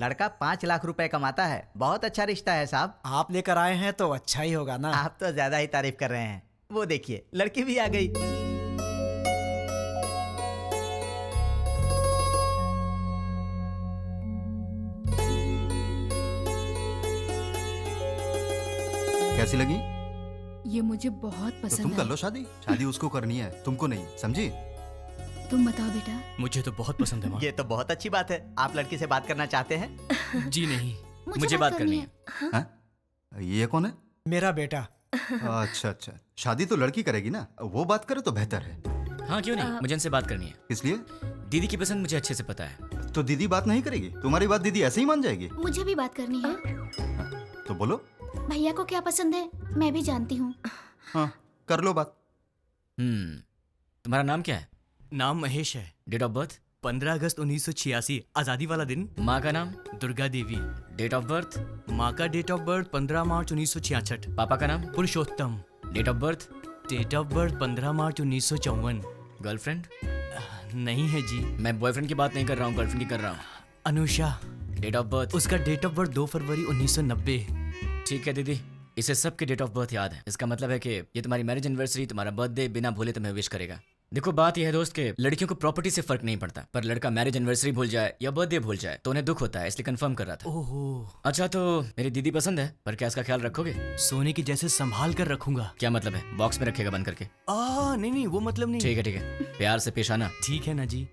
लड़का 5 लाख रुपए कमाता है। बहुत अच्छा रिश्ता है साहब। आप लेकर आए हैं तो अच्छा ही होगा ना। आप तो ज्यादा ही तारीफ कर रहे हैं। वो देखिए लड़की भी आ गई। कैसी लगी? ये मुझे बहुत तो पसंद तुम कर है। लो शादी। शादी उसको करनी है, तुमको नहीं, समझी? तुम बताओ बेटा। मुझे तो बहुत पसंद है माँ। ये तो बहुत अच्छी बात है। आप लड़की से बात करना चाहते हैं? जी नहीं, मुझे बात करनी है। हाँ? ये कौन है? मेरा बेटा। अच्छा अच्छा, शादी तो लड़की करेगी ना, वो बात करे तो बेहतर है। हाँ क्यों नहीं, मुझे इनसे बात करनी है। इसलिए दीदी की पसंद मुझे अच्छे से पता है। तो दीदी बात नहीं करेगी? तुम्हारी बात दीदी ऐसे ही मान जाएगी? मुझे भी बात करनी है। तो बोलो। भैया को क्या पसंद है मैं भी जानती हूँ। हाँ कर लो बात। तुम्हारा नाम क्या है? नाम महेश है। Date of birth? 15 अगस्त 1986, आजादी वाला दिन। माँ का नाम? Durga Devi. Date of birth? माँ का डेट ऑफ बर्थ 15 मार्च 1966। पापा का नाम? Purushottam. Date of birth? Date of birth 15 March 1954। Girlfriend? नहीं है जी। मैं बॉयफ्रेंड की बात नहीं कर रहा हूँ, गर्लफ्रेंड की कर रहा हूँ। अनुषा। Date of birth? उसका डेट ऑफ बर्थ 2 फरवरी 1990। ठीक है दीदी, इसे सबके डेट ऑफ बर्थ याद है। इसका मतलब है कि ये तुम्हारी मैरिज एनिवर्सरी, तुम्हारा बर्थडे बिना भूले तुम्हें विश करेगा। देखो बात यह है दोस्त के लड़कियों को प्रॉपर्टी से फर्क नहीं पड़ता, पर लड़का मैरिज एनिवर्सरी भूल जाए या बर्थडे भूल जाए तो उन्हें दुख होता है, इसलिए कंफर्म कर रहा था। ओहो। अच्छा तो मेरी दीदी पसंद है, पर क्या इसका ख्याल रखोगे? सोने की जैसे संभाल कर रखूंगा। क्या मतलब है? बॉक्स में रखेगा बंद करके? नहीं वो मतलब नहीं। ठीक है, प्यार से पेश आना। ठीक है ना जी।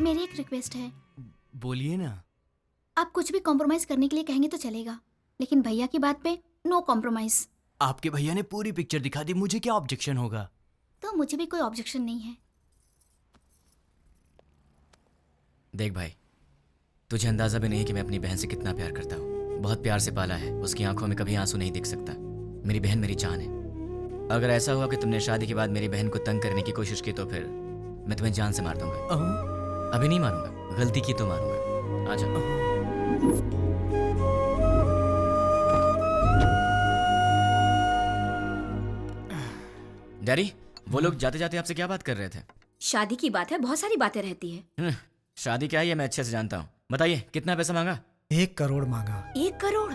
मेरी एक रिक्वेस्ट है। बोलिए ना। आप कुछ भी कॉम्प्रोमाइज करने के लिए कहेंगे तो चलेगा, लेकिन भैया की बात पे नो कॉम्प्रोमाइज। आपके भैया ने पूरी पिक्चर दिखा दी, मुझे क्या ऑब्जेक्शन होगा? तो मुझे भी कोई ऑब्जेक्शन नहीं है। देख भाई, तुझे अंदाजा भी नहीं कि मैं अपनी बहन से कितना प्यार करता हूँ। बहुत प्यार से पाला है, उसकी आंखों में कभी आंसू नहीं दिख सकता। मेरी बहन मेरी जान है। अगर ऐसा हुआ कि तुमने शादी के बाद मेरी बहन को तंग करने की कोशिश की तो फिर मैं तुम्हें जान से मार दूंगा। अभी नहीं मारूंगा, गलती की तो मारूंगा। आजा। डैडी, वो लोग जाते जाते आपसे क्या बात कर रहे थे? शादी की बात है, बहुत सारी बातें रहती है। शादी क्या है ये मैं अच्छे से जानता हूँ। बताइए कितना पैसा मांगा? 1 करोड़ मांगा। 1 करोड़?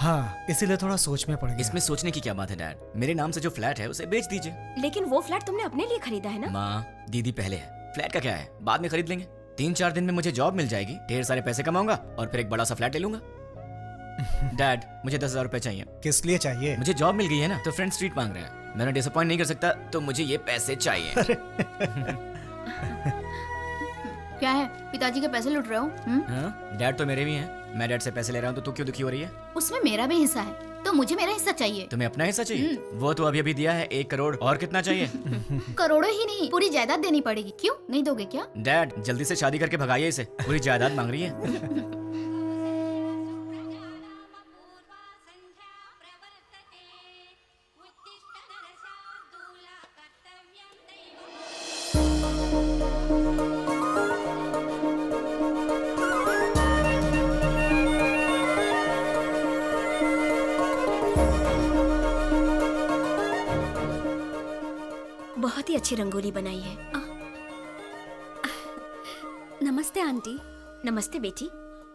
हाँ, इसीलिए थोड़ा सोच में पड़ गया। इसमें सोचने की क्या बात है डैड? मेरे नाम से जो फ्लैट है उसे बेच दीजिए। लेकिन वो फ्लैट तुमने अपने लिए खरीदा है ना? माँ, दीदी पहले है, फ्लैट का क्या है, बाद में खरीद लेंगे। 3-4 दिन में मुझे जॉब मिल जाएगी, ढेर सारे पैसे कमाऊंगा और फिर एक बड़ा सा फ्लैट ले लूंगा। डैड, मुझे 10,000 रुपए चाहिए। किस लिए चाहिए? मुझे जॉब मिल गई है ना, तो फ्रेंड स्ट्रीट मांग रहे हैं। मैंने डिसअपॉइंट नहीं कर सकता, तो मुझे ये पैसे चाहिए। क्या है, पिताजी के पैसे लूट रहे हो? हाँ, डैड तो मेरे भी हैं। मैं डैड से पैसे ले रहा हूँ तो तू क्यों दुखी हो रही है? उसमें मेरा भी हिस्सा है, तो मुझे मेरा हिस्सा चाहिए। तुम्हें अपना हिस्सा चाहिए? वो तो अभी अभी दिया है 1 करोड़, और कितना चाहिए? करोड़ों ही नहीं, पूरी जायदाद देनी पड़ेगी। क्यों नहीं दोगे क्या? डैड जल्दी से शादी करके भगाइए इसे, पूरी जायदाद मांग रही है। बहुत ही अच्छी रंगोली बनाई है। नमस्ते आंटी। नमस्ते बेटी।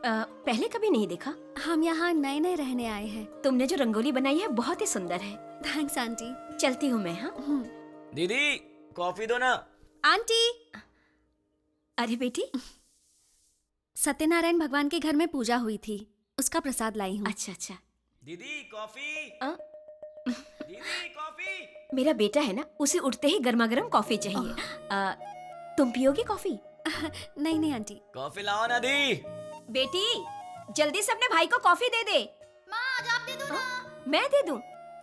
पहले कभी नहीं देखा। हम यहाँ नए नए रहने आए हैं। तुमने जो रंगोली बनाई है बहुत ही सुंदर है। Thanks aunty. चलती हूँ मैं। हाँ दीदी कॉफी दो ना। आंटी। अरे बेटी, सत्यनारायण भगवान के घर में पूजा हुई थी, उसका प्रसाद लाई हूँ। अच्छा अच्छा। दीदी कॉफी। दीदी कॉफी। मेरा बेटा है ना, उसे उठते ही गर्मा गर्म कॉफी चाहिए। तुम पियोगी कॉफी? नहीं नहीं आंटी। कॉफी लाओ ना दी। बेटी जल्दी से अपने भाई को कॉफी दे दे। माँ आज आप दे दो ना। मैं दे दूं?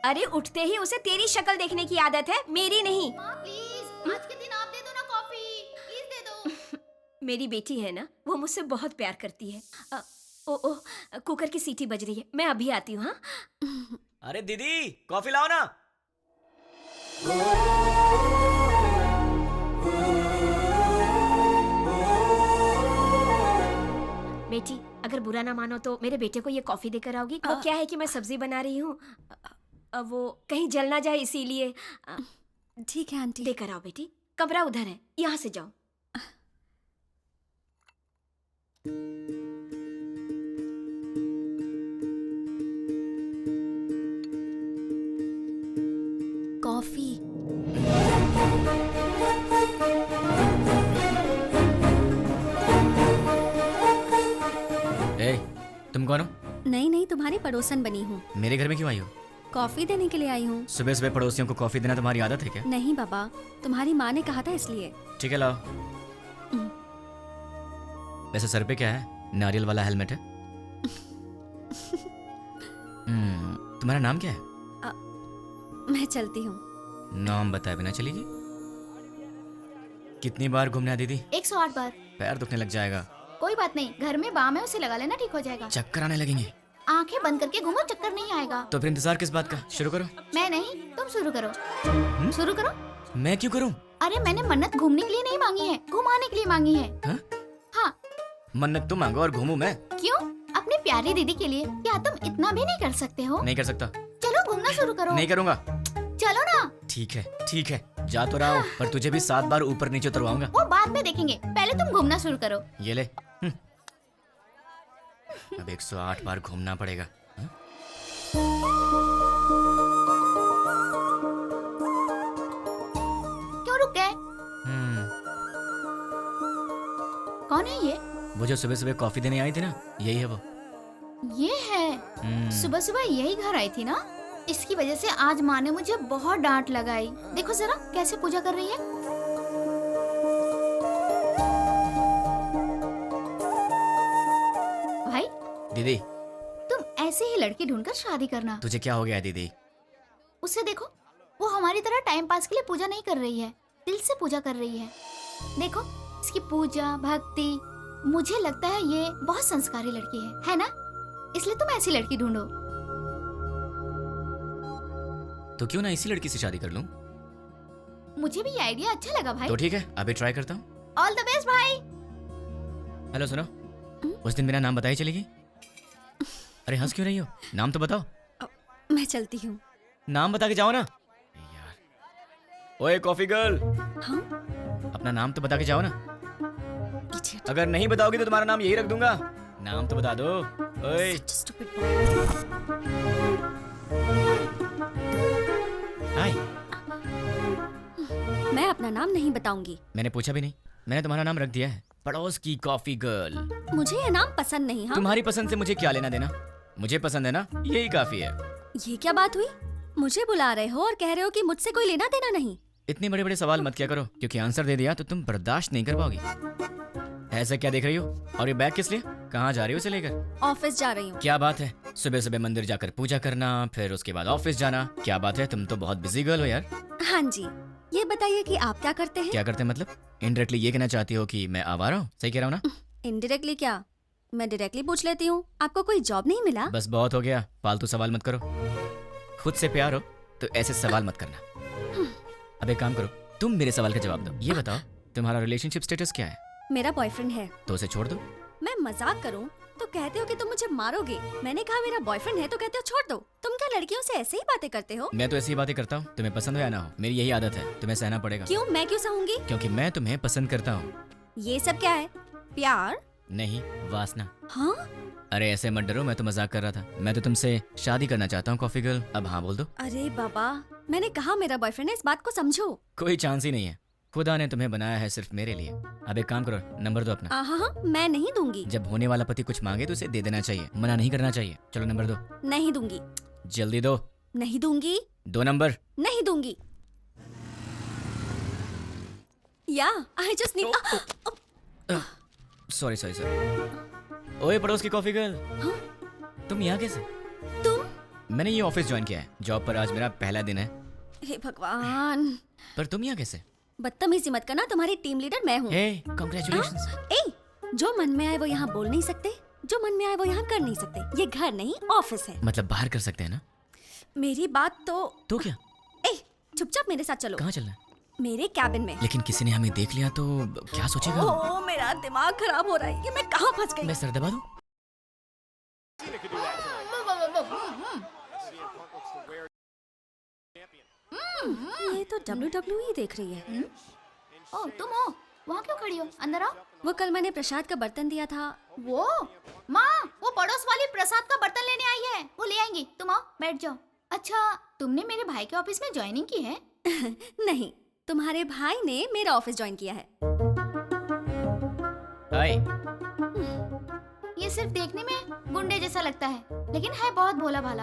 अरे उठते ही उसे तेरी शक्ल देखने की आदत है, मेरी नहीं। माँ प्लीज आज के दिन आप दे दो ना कॉफी, प्लीज दे दो। मेरी बेटी है ना, वो मुझसे बहुत प्यार करती है। ओ कुकर की सीटी बज रही है, मैं अभी आती हूँ। हाँ अरे दीदी कॉफी लाओ ना। बेटी अगर बुरा ना मानो तो मेरे बेटे को ये कॉफी देकर आओगी? वो क्या है कि मैं सब्जी बना रही हूँ, वो कहीं जल ना जाए इसीलिए। ठीक है आंटी। लेकर आओ बेटी, कमरा उधर है, यहाँ से जाओ। कौन हो? नहीं नहीं, तुम्हारी पड़ोसन बनी हूँ। मेरे घर में क्यों आई हो? कॉफी देने के लिए आई हूँ। सुबह सुबह पड़ोसियों को कॉफी देना तुम्हारी आदत है क्या? नहीं बाबा, तुम्हारी माँ ने कहा था इसलिए। ठीक है, लाओ। वैसे सर पे क्या है? नारियल वाला हेलमेट है? तुम्हारा नाम क्या है? मैं चलती हूँ। नाम बताए बिना चलेगी? कितनी बार घूमना है दीदी? 108 बार। पैर दुखने लग जाएगा। कोई बात नहीं, घर में बाम है, उसे लगा लेना, ठीक हो जाएगा। चक्कर आने लगेंगे। आंखें बंद करके घूमो, चक्कर नहीं आएगा। तो फिर इंतजार किस बात का? शुरू करो। मैं नहीं, तुम शुरू करो। शुरू करो। मैं क्यों करूं? अरे मैंने मन्नत घूमने के लिए नहीं मांगी है, घुमाने के लिए मांगी है। हाँ? हाँ। मन्नत तुम मांगो और घूमूं मैं? क्यों? अपनी प्यारी दीदी के लिए। क्या तुम इतना भी नहीं कर सकते हो? नहीं कर सकता। चलो घूमना शुरू करो। नहीं करूंगा। चलो ना। ठीक है, ठीक है, जा तो रहा हूं, पर तुझे भी 7 बार ऊपर नीचे उतरवाऊंगा। वो बाद में देखेंगे, पहले तुम घूमना शुरू करो। ये ले। अब 108 बार घूमना पड़ेगा। हाँ? क्यों रुक गए? कौन है ये? वो जो सुबह सुबह कॉफी देने आई थी ना, यही है वो। ये है। सुबह सुबह यही घर आई थी ना, इसकी वजह से आज माँ ने मुझे बहुत डांट लगाई। देखो जरा कैसे पूजा कर रही है। भाई दीदी, तुम ऐसे ही लड़की ढूंढकर शादी करना। तुझे क्या हो गया दीदी? उसे देखो, वो हमारी तरह टाइम पास के लिए पूजा नहीं कर रही है, दिल से पूजा कर रही है। देखो इसकी पूजा भक्ति, मुझे लगता है ये बहुत संस्कारी लड़की है ना? इसलिए तुम ऐसी लड़की ढूंढो। तो क्यों ना इसी लड़की से शादी कर लूं? मुझे भी ये आइडिया अच्छा लगा भाई। तो ठीक है, अभी ट्राई करता हूँ। ऑल द बेस्ट भाई। हेलो, सुनो, उस दिन मेरा नाम बताई चलेगी? अरे हंस क्यों रही हो? नाम तो बताओ। मैं चलती हूँ। नाम बता के जाओ ना यार। ओए कॉफी गर्ल, हाँ? अपना नाम तो बता के जाओ ना। Idiot. अगर नहीं बताओगी तो तुम्हारा नाम यही रख दूंगा। नाम तो बता दो। ओए Such a stupid boy. हाय। मैं अपना नाम नहीं बताऊंगी। मैंने पूछा भी नहीं, मैंने तुम्हारा नाम रख दिया है, पड़ोस की कॉफी गर्ल। मुझे ये नाम पसंद नहीं। हाँ? तुम्हारी पसंद से मुझे क्या लेना देना? मुझे पसंद है ना, यही काफी है। ये क्या बात हुई? मुझे बुला रहे हो और कह रहे हो कि मुझसे कोई लेना देना नहीं। इतने बड़े बड़े सवाल मत किया करो, क्योंकि आंसर दे दिया तो तुम बर्दाश्त नहीं कर पाओगी। ऐसा क्या देख रही हो? और ये बैग किस लिए? कहाँ जा रही हो इसे लेकर? ऑफिस जा रही हूँ। क्या बात है, सुबह सुबह मंदिर जाकर पूजा करना, फिर उसके बाद ऑफिस जाना। क्या बात है, तुम तो बहुत बिजी गर्ल हो यार। हाँ जी, ये बताइए कि आप क्या करते हैं? क्या करते हैं मतलब? इनडायरेक्टली ये कहना चाहती हो कि मैं आवारा हूँ? सही कह रहा हूँ ना? इनडायरेक्टली क्या, मैं डायरेक्टली पूछ लेती हूँ। आपको कोई जॉब नहीं मिला? बस बहुत हो गया, फालतू सवाल मत करो। खुद से प्यार हो तो ऐसे सवाल मत करना। अब एक काम करो, तुम मेरे सवाल का जवाब दो। ये बताओ, तुम्हारा रिलेशनशिप स्टेटस क्या है? मेरा बॉयफ्रेंड है। तो उसे छोड़ दो। मैं मजाक करूं तो कहते हो कि तुम मुझे मारोगे। मैंने कहा मेरा बॉयफ्रेंड है तो कहते हो छोड़ दो। तुम क्या लड़कियों से ऐसे ही बातें करते हो? मैं तो ऐसी ही बातें करता हूँ, तुम्हें पसंद हो या ना हो, मेरी यही आदत है, तुम्हें सहना पड़ेगा। क्यों? मैं क्यों सहूंगी? क्योंकि मैं तुम्हें पसंद करता हूँ। ये सब क्या है? प्यार? नहीं, वासना। हाँ? अरे ऐसे मत डरो, मैं तो मजाक कर रहा था। मैं तो तुमसे शादी करना चाहता हूँ कॉफी गर्ल। अब हाँ बोल दो। अरे बाबा, मैंने कहा मेरा बॉयफ्रेंड है, इस बात को समझो। कोई चांस ही नहीं है, खुदा ने तुम्हें बनाया है सिर्फ मेरे लिए। अब एक काम करो, नंबर दो अपना। हाँ, मैं नहीं दूंगी। जब होने वाला पति कुछ मांगे तो उसे दे देना चाहिए, मना नहीं करना चाहिए। चलो नंबर दो। नहीं दूंगी। जल्दी दो। नहीं दूंगी। 2 नंबर। नहीं दूंगी। या I just need. Sorry sorry sorry. ओए पड़ोस की कॉफी गर्ल, तुम यहाँ कैसे? तुम? मैंने ये ऑफिस ज्वाइन किया है, जॉब पर आज मेरा पहला दिन है। हे भगवान, पर तुम यहाँ कैसे? बदतमीजी मत करना, तुम्हारी टीम लीडर मैं हूँ। हे कांग्रेचुलेशंस। ए, जो मन में आए वो यहाँ बोल नहीं सकते, जो मन में आए वो यहाँ कर नहीं सकते। ये घर नहीं ऑफिस है। मतलब बाहर कर सकते हैं ना? मेरी बात तो क्या? ए, चुपचाप मेरे साथ चलो। कहाँ चलना है? मेरे कैबिन में। लेकिन किसी ने हमें देख लिया तो क्या सोचेगा? ओ, मेरा दिमाग खराब हो रहा है, ये मैं कहाँ फंस गई? मैं सर दबा दूं? ये तो WWE देख रही है। ओ तुम हो, वहाँ क्यों खड़ी हो? अंदर आओ। वो कल मैंने प्रसाद का बर्तन दिया था। वो माँ, वो पड़ोस वाली प्रसाद का बर्तन लेने आई है, वो ले आएंगी। तुम आओ, बैठ जाओ। अच्छा, तुमने मेरे भाई के ऑफिस में ज्वाइनिंग की है? नहीं, तुम्हारे भाई ने मेरा ऑफिस ज्वाइन किया है। हाय। ये ये सिर्फ देखने में गुंडे जैसा लगता है, लेकिन है बहुत भोला भाला।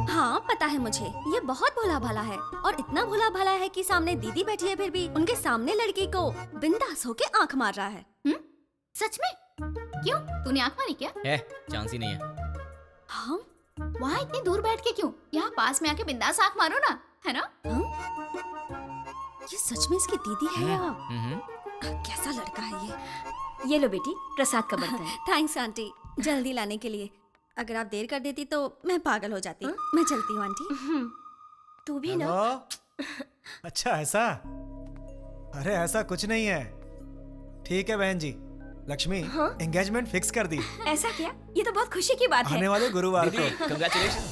हाँ पता है मुझे, ये बहुत भोला भाला है और इतना भोला भाला है कि सामने दीदी बैठी है फिर भी उनके सामने लड़की को बिंदास होके आंख मार रहा है। सच में? क्यों, तूने आंख मारी क्या? है, चांस ही नहीं है। हाँ? वहाँ इतनी दूर बैठ के क्यों? यहाँ पास में आके बिंदास आंख मारो ना, है ना? ये सच में इसकी दीदी है या कैसा लड़का है ये लो बेटी, प्रसाद का बर्तन। थैंक्स आंटी, जल्दी लाने के लिए। अगर आप देर कर देती तो मैं पागल हो जाती। मैं चलती हूँ आंटी। तू भी ना। हेलो? अच्छा ऐसा? अरे ऐसा कुछ नहीं है। ठीक है बहन जी, लक्ष्मी एंगेजमेंट फिक्स कर दी। ऐसा क्या? ये तो बहुत खुशी की बात है। आने वाले गुरुवार को। कंग्रेचुलेशन।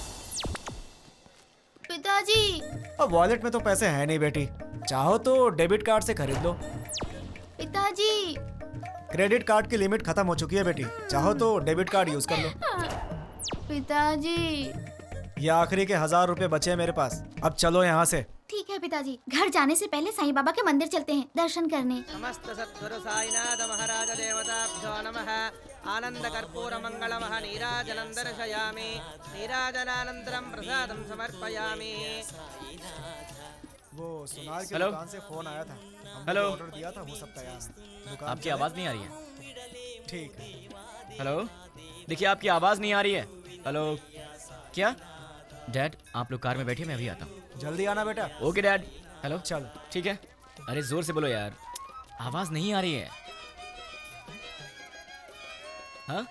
पिताजी। अब वॉलेट में तो पैसे हैं नहीं बेटी, चाहो तो डेबिट कार्ड से खरीद लो। पिताजी। क्रेडिट कार्ड की लिमिट खत्म हो चुकी है बेटी, चाहो तो डेबिट कार्ड यूज कर लो। पिताजी। ये आखिरी के 1000 रुपए बचे हैं मेरे पास, अब चलो यहाँ से। ठीक है पिताजी, घर जाने से पहले साईं बाबा के मंदिर चलते हैं दर्शन करने। समस्त सद्गुरु साईनाथ महाराज देवताभ्यो नमः। आनंद कर्पूर मंगलमः नीराजनं दर्शयामि। नीराजनानन्तरं प्रसादं समर्पयामि। वो सुनार की हेलो? दुकान से फोन आया था, हमने हेलो? ऑर्डर दिया था, वो सब तैयार है। दुकान आपकी चले? आवाज़ नहीं आ रही है। ठीक है। हेलो, देखिए आपकी आवाज़ नहीं आ रही है। हेलो, क्या? डैड आप लोग कार में बैठिए, मैं अभी आता हूँ। जल्दी आना बेटा। Okay dad. हेलो, चलो। ठीक है। अरे जोर से बोलो यार, आवाज़ नहीं आ रही है। हाँ?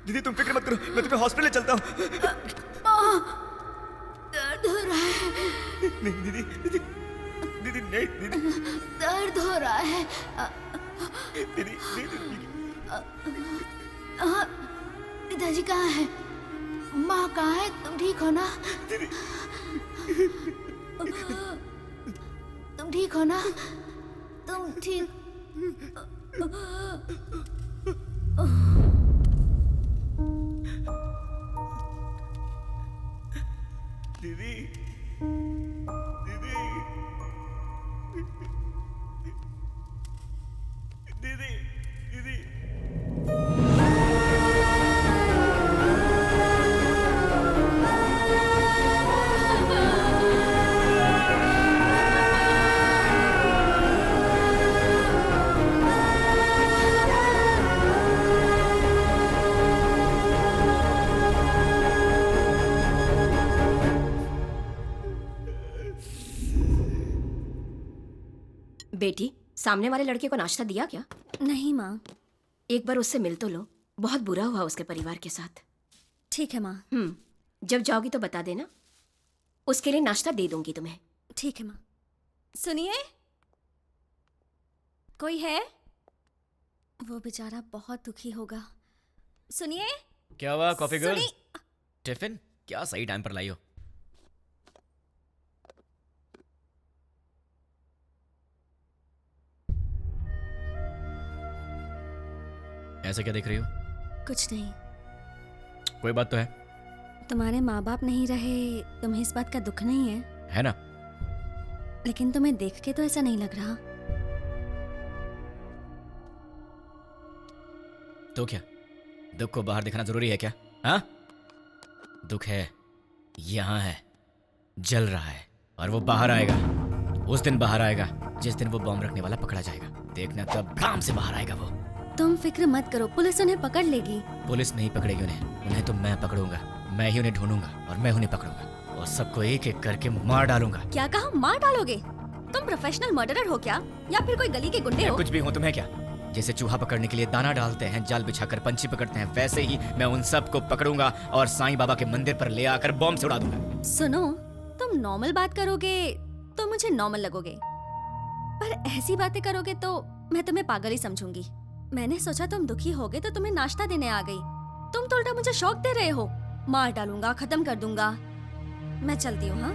दीदी तुम फिक्र मत करो, मैं तुम्हें हॉस्पिटल चलता हूँ। दर्द हो रहा है। नहीं दीदी, दीदी, दीदी नहीं दीदी। दर्द हो रहा है। दीदी, दीदी, पिताजी कहाँ है? माँ कहाँ है? तुम ठीक हो ना? तुम ठीक हो ना? तुम ठीक? दीदी, दीदी, दीदी, दीदी। बेटी, सामने वाले लड़के को नाश्ता दिया क्या? नहीं माँ। एक बार उससे मिल तो लो, बहुत बुरा हुआ उसके परिवार के साथ। ठीक है माँ। जब जाओगी तो बता देना, उसके लिए नाश्ता दे दूंगी तुम्हें। ठीक है माँ। सुनिए, कोई है? वो बेचारा बहुत दुखी होगा। सुनिए। क्या हुआ कॉफी गर्ल? सुनी- टिफिन क्या सही टाइम पर लाई हो? ऐसे क्या देख रही हो? कुछ नहीं। कोई बात तो है? तुम्हारे माँ बाप नहीं रहे, तुम्हें इस बात का दुख नहीं है? है ना? लेकिन तुम्हें देख के तो ऐसा नहीं लग रहा। तो क्या दुख को बाहर दिखाना जरूरी है क्या? हाँ, दुख है, यहाँ है, जल रहा है, और वो बाहर आएगा। उस दिन बाहर आएगा जिस दिन वो बॉम्ब रखने वाला पकड़ा जाएगा। देखना कब काम से बाहर आएगा वो। तुम फिक्र मत करो, पुलिस उन्हें पकड़ लेगी। पुलिस नहीं पकड़ेगी उन्हें तो मैं पकड़ूंगा। मैं ही उन्हें ढूंढूंगा और मैं उन्हें पकड़ूंगा और सबको एक एक करके मार डालूंगा। क्या कहा? मार डालोगे? तुम प्रोफेशनल मर्डरर हो क्या, या फिर कोई गली के गुंडे मैं हो? कुछ भी हूँ, तुम्हें क्या? जैसे चूहा पकड़ने के लिए दाना डालते हैं, जाल बिछाकर पंछी पकड़ते हैं, वैसे ही मैं उन सबको पकड़ूंगा और साईं बाबा के मंदिर पर ले आकर बॉम्ब से उड़ा दूंगा। सुनो, तुम नॉर्मल बात करोगे तो मुझे नॉर्मल लगोगे, पर ऐसी बातें करोगे तो मैं तुम्हें पागल ही समझूंगी। मैंने सोचा तुम दुखी होगे तो तुम्हें नाश्ता देने आ गई। तुम तो उल्टा मुझे शौक दे रहे हो। मार डालूंगा, खत्म कर दूंगा। मैं चलती हूँ। हाँ,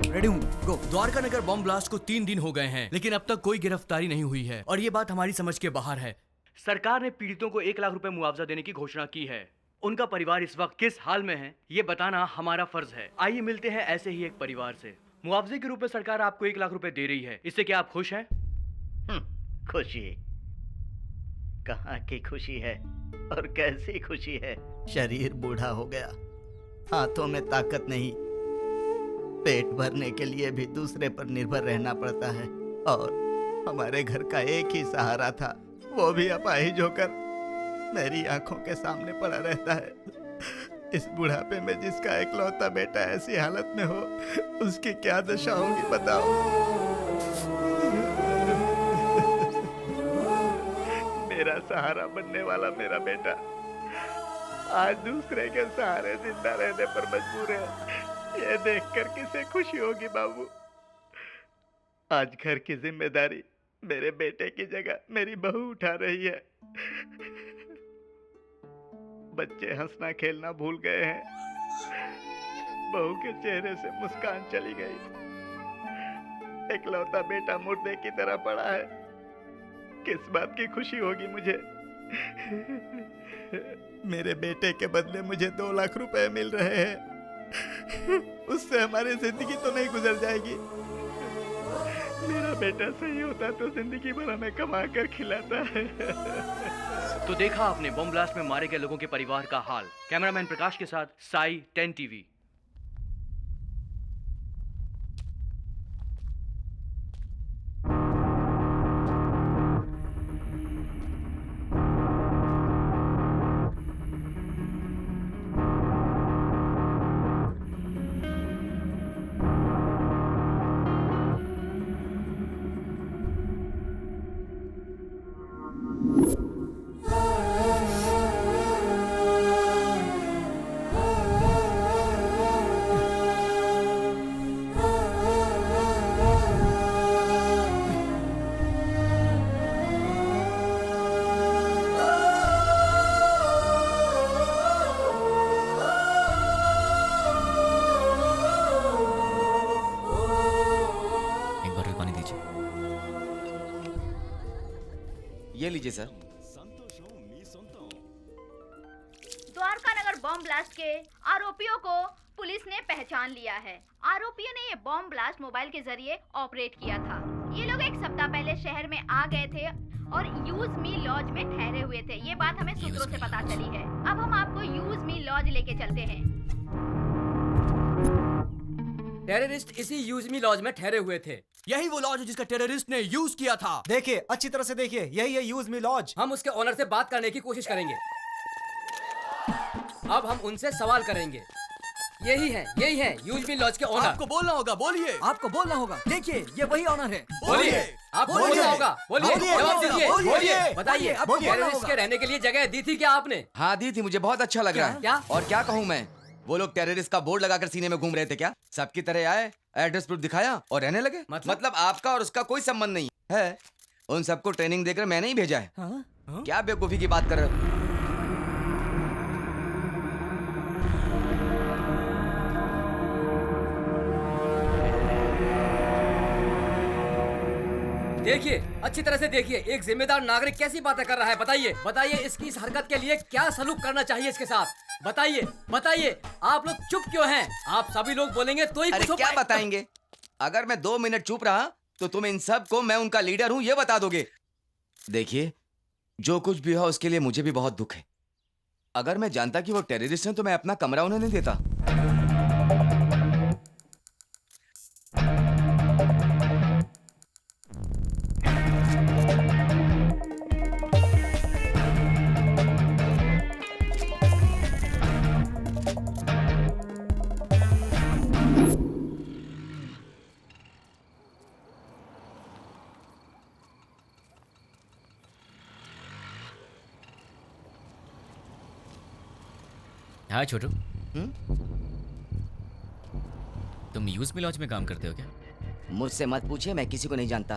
रेडी हूँ, गो। द्वारका नगर बॉम्ब ब्लास्ट को 3 दिन हो गए हैं, लेकिन अब तक कोई गिरफ्तारी नहीं हुई है और ये बात हमारी समझ के बाहर है। सरकार ने पीड़ितों को 1 लाख रुपए मुआवजा देने की घोषणा की है। उनका परिवार इस वक्त किस हाल में है, ये बताना हमारा फर्ज है। आइए मिलते हैं ऐसे ही एक परिवार से। मुआवजे के रूप में सरकार आपको 1 लाख रुपए दे रही है, इससे क्या आप खुश हैं? खुशी कहाँ की खुशी है और कैसी खुशी है? शरीर बूढ़ा हो गया, हाथों में ताकत नहीं, पेट भरने के लिए भी दूसरे पर निर्भर रहना पड़ता है और हमारे घर का एक ही सहारा था, वो भी अपाहिज होकर मेरी आंखों के सामने पड़ा रहता है। इस बुढ़ापे में जिसका इकलौता बेटा ऐसी हालत में हो, उसकी क्या दशा होगी बताओ। मेरा सहारा बनने वाला मेरा बेटा आज दूसरे के सहारे जिंदा रहने पर मजबूर है। ये देखकर किसे खुशी होगी बाबू। आज घर की जिम्मेदारी मेरे बेटे की जगह मेरी बहू उठा रही है। बच्चे हंसना खेलना भूल गए हैं, बहू के चेहरे से मुस्कान चली गई। इकलौता बेटा मुर्दे की तरह पड़ा है, किस बात की खुशी होगी मुझे। मेरे बेटे के बदले मुझे 2 लाख रुपए मिल रहे हैं, उससे हमारी जिंदगी तो नहीं गुजर जाएगी। मेरा बेटा सही होता तो जिंदगी भर हमें कमा कर खिलाता है। तो देखा आपने बॉम्ब ब्लास्ट में मारे गए लोगों के परिवार का हाल। कैमरामैन प्रकाश के साथ साई 10 टीवी। ये लीजिए सर। द्वारका नगर बॉम्ब ब्लास्ट के आरोपियों को पुलिस ने पहचान लिया है। आरोपियों ने ये बॉम्ब ब्लास्ट मोबाइल के जरिए ऑपरेट किया था। ये लोग एक सप्ताह पहले शहर में आ गए थे और यूज मी लॉज में ठहरे हुए थे। ये बात हमें सूत्रों से पता चली है। अब हम आपको यूज मी लॉज लेके चलते हैं। टेररिस्ट इसी यूज मी लॉज में ठहरे हुए थे। यही वो लॉज है जिसका टेररिस्ट ने यूज किया था। देखिए, अच्छी तरह से देखिए, यही है यूज मी लॉज। हम उसके ओनर से बात करने की कोशिश करेंगे। अब हम उनसे सवाल करेंगे। यही है यूज मी लॉज के ओनर। आपको बोलना होगा, बोलिए। आपको बोलना होगा। देखिए, ये वही ओनर है। बोलिए। आपको बोलना होगा, बोलिए। जवाब दीजिए, बोलिए। बताइए, टेररिस्ट के रहने के लिए जगह दी थी क्या आपने? हाँ दी थी, मुझे बहुत अच्छा लग रहा है। क्या? और क्या कहूँ मैं, वो लोग टेररिस्ट का बोर्ड लगाकर सीने में घूम रहे थे क्या? सबकी तरह आए, एड्रेस प्रूफ दिखाया और रहने लगे। मतलब आपका और उसका कोई संबंध नहीं है। उन सबको ट्रेनिंग देकर मैंने ही भेजा है। क्या बेवकूफी की बात कर रहे हो? देखिए, अच्छी तरह से देखिए, एक जिम्मेदार नागरिक कैसी बातें कर रहा है। बताइए इसकी इस हरकत के लिए क्या सलूक करना चाहिए इसके साथ। बताइए, आप लोग चुप क्यों हैं? आप सभी लोग बोलेंगे तो ही अरे कुछ क्या बताएंगे? अगर मैं 2 मिनट चुप रहा तो तुम इन सब को मैं उनका लीडर हूँ ये बता दोगे। देखिए, जो कुछ भी हो उसके लिए मुझे भी बहुत दुख है। अगर मैं जानता कि वो टेररिस्ट हैं तो मैं अपना कमरा उन्हें नहीं देता। हाँ छोटू, तुम यूज मी लॉज में काम करते हो क्या? मुझसे मत पूछिए, मैं किसी को नहीं जानता।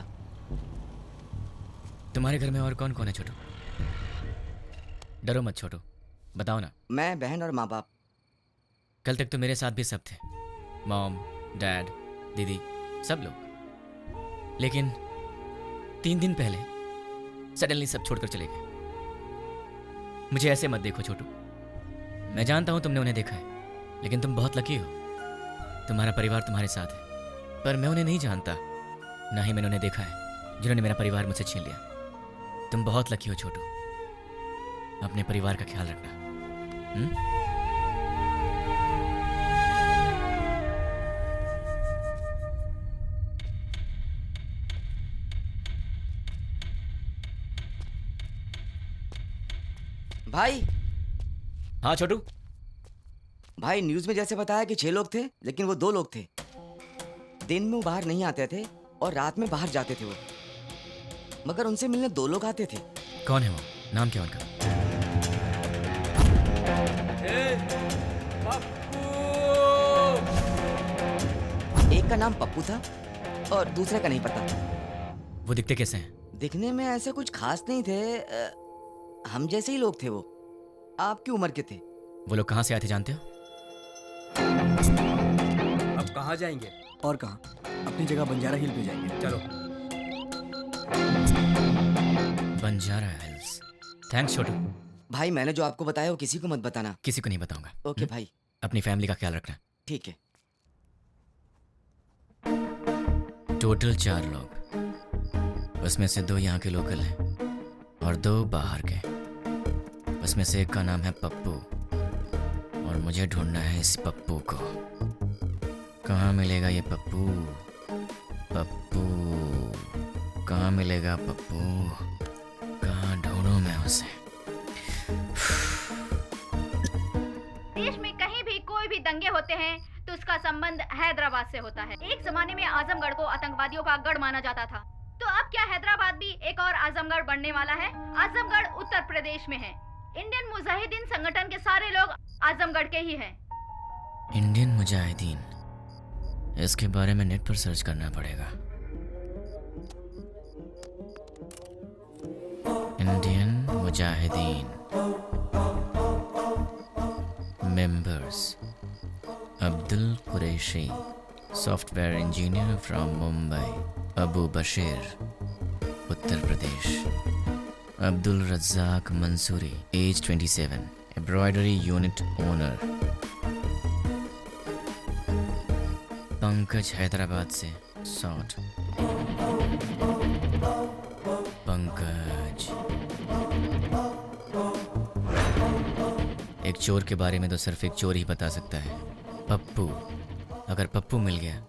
तुम्हारे घर में और कौन कौन है छोटू? डरो मत छोटू, बताओ ना। मैं, बहन और माँ बाप। कल तक तो मेरे साथ भी सब थे, मॉम, डैड, दीदी, सब लोग। लेकिन 3 दिन पहले सडनली सब छोड़कर चले गए। मुझे ऐसे मत देखो छोटू, मैं जानता हूं तुमने उन्हें देखा है, लेकिन तुम बहुत लकी हो, तुम्हारा परिवार तुम्हारे साथ है। पर मैं उन्हें नहीं जानता, ना ही मैंने उन्हें देखा है जिन्होंने मेरा परिवार मुझसे छीन लिया। तुम बहुत लकी हो छोटू, अपने परिवार का ख्याल रखना। भाई। हाँ छोटू। भाई, न्यूज में जैसे बताया कि 6 लोग थे, लेकिन वो 2 लोग थे। दिन में वो बाहर नहीं आते थे और रात में बाहर जाते थे वो, मगर उनसे मिलने 2 लोग आते थे। कौन है वो? नाम क्या उनका? एक का नाम पप्पू था और दूसरे का नहीं पता। वो दिखते कैसे हैं? दिखने में ऐसे कुछ खास नहीं थे, हम जैसे ही लोग थे वो, आपकी उम्र के थे। वो लोग कहाँ से आए थे जानते हो? अब कहाँ जाएंगे? और कहाँ, अपनी जगह बंजारा हिल पे जाएंगे। चलो। बंजारा हिल्स। थैंक्स छोटू। भाई, मैंने जो आपको बताया वो किसी को मत बताना। किसी को नहीं बताऊंगा। ओके भाई। अपनी फैमिली का ख्याल रखना। ठीक है। टोटल 4 लोग, उसमें से 2 यहाँ के लोकल हैं और 2 बाहर के। उसमें से एक का नाम है पप्पू और मुझे ढूंढना है इस पप्पू को। कहाँ मिलेगा ये पप्पू? पप्पू कहाँ मिलेगा? पप्पू कहाँ ढूंढूं मैं उसे? देश में कहीं भी कोई भी दंगे होते हैं तो उसका संबंध हैदराबाद से होता है। एक जमाने में आजमगढ़ को आतंकवादियों का गढ़ माना जाता था, तो अब क्या हैदराबाद भी एक और आजमगढ़ बनने वाला है? आजमगढ़ उत्तर प्रदेश में है। इंडियन मुजाहिदीन संगठन के सारे लोग आजमगढ़ के ही हैं। इंडियन मुजाहिदीन, इसके बारे में नेट पर सर्च करना पड़ेगा। Indian Mujahideen members: Abdul Qureshi, software engineer from Mumbai, Abu Bashir, Uttar Pradesh, Abdul Razak Mansuri, age 27, embroidery unit owner. Pankaj Hyderabad से 60। पंकज। एक चोर के बारे में तो सिर्फ एक चोर ही बता सकता है, पप्पू। अगर पप्पू मिल गया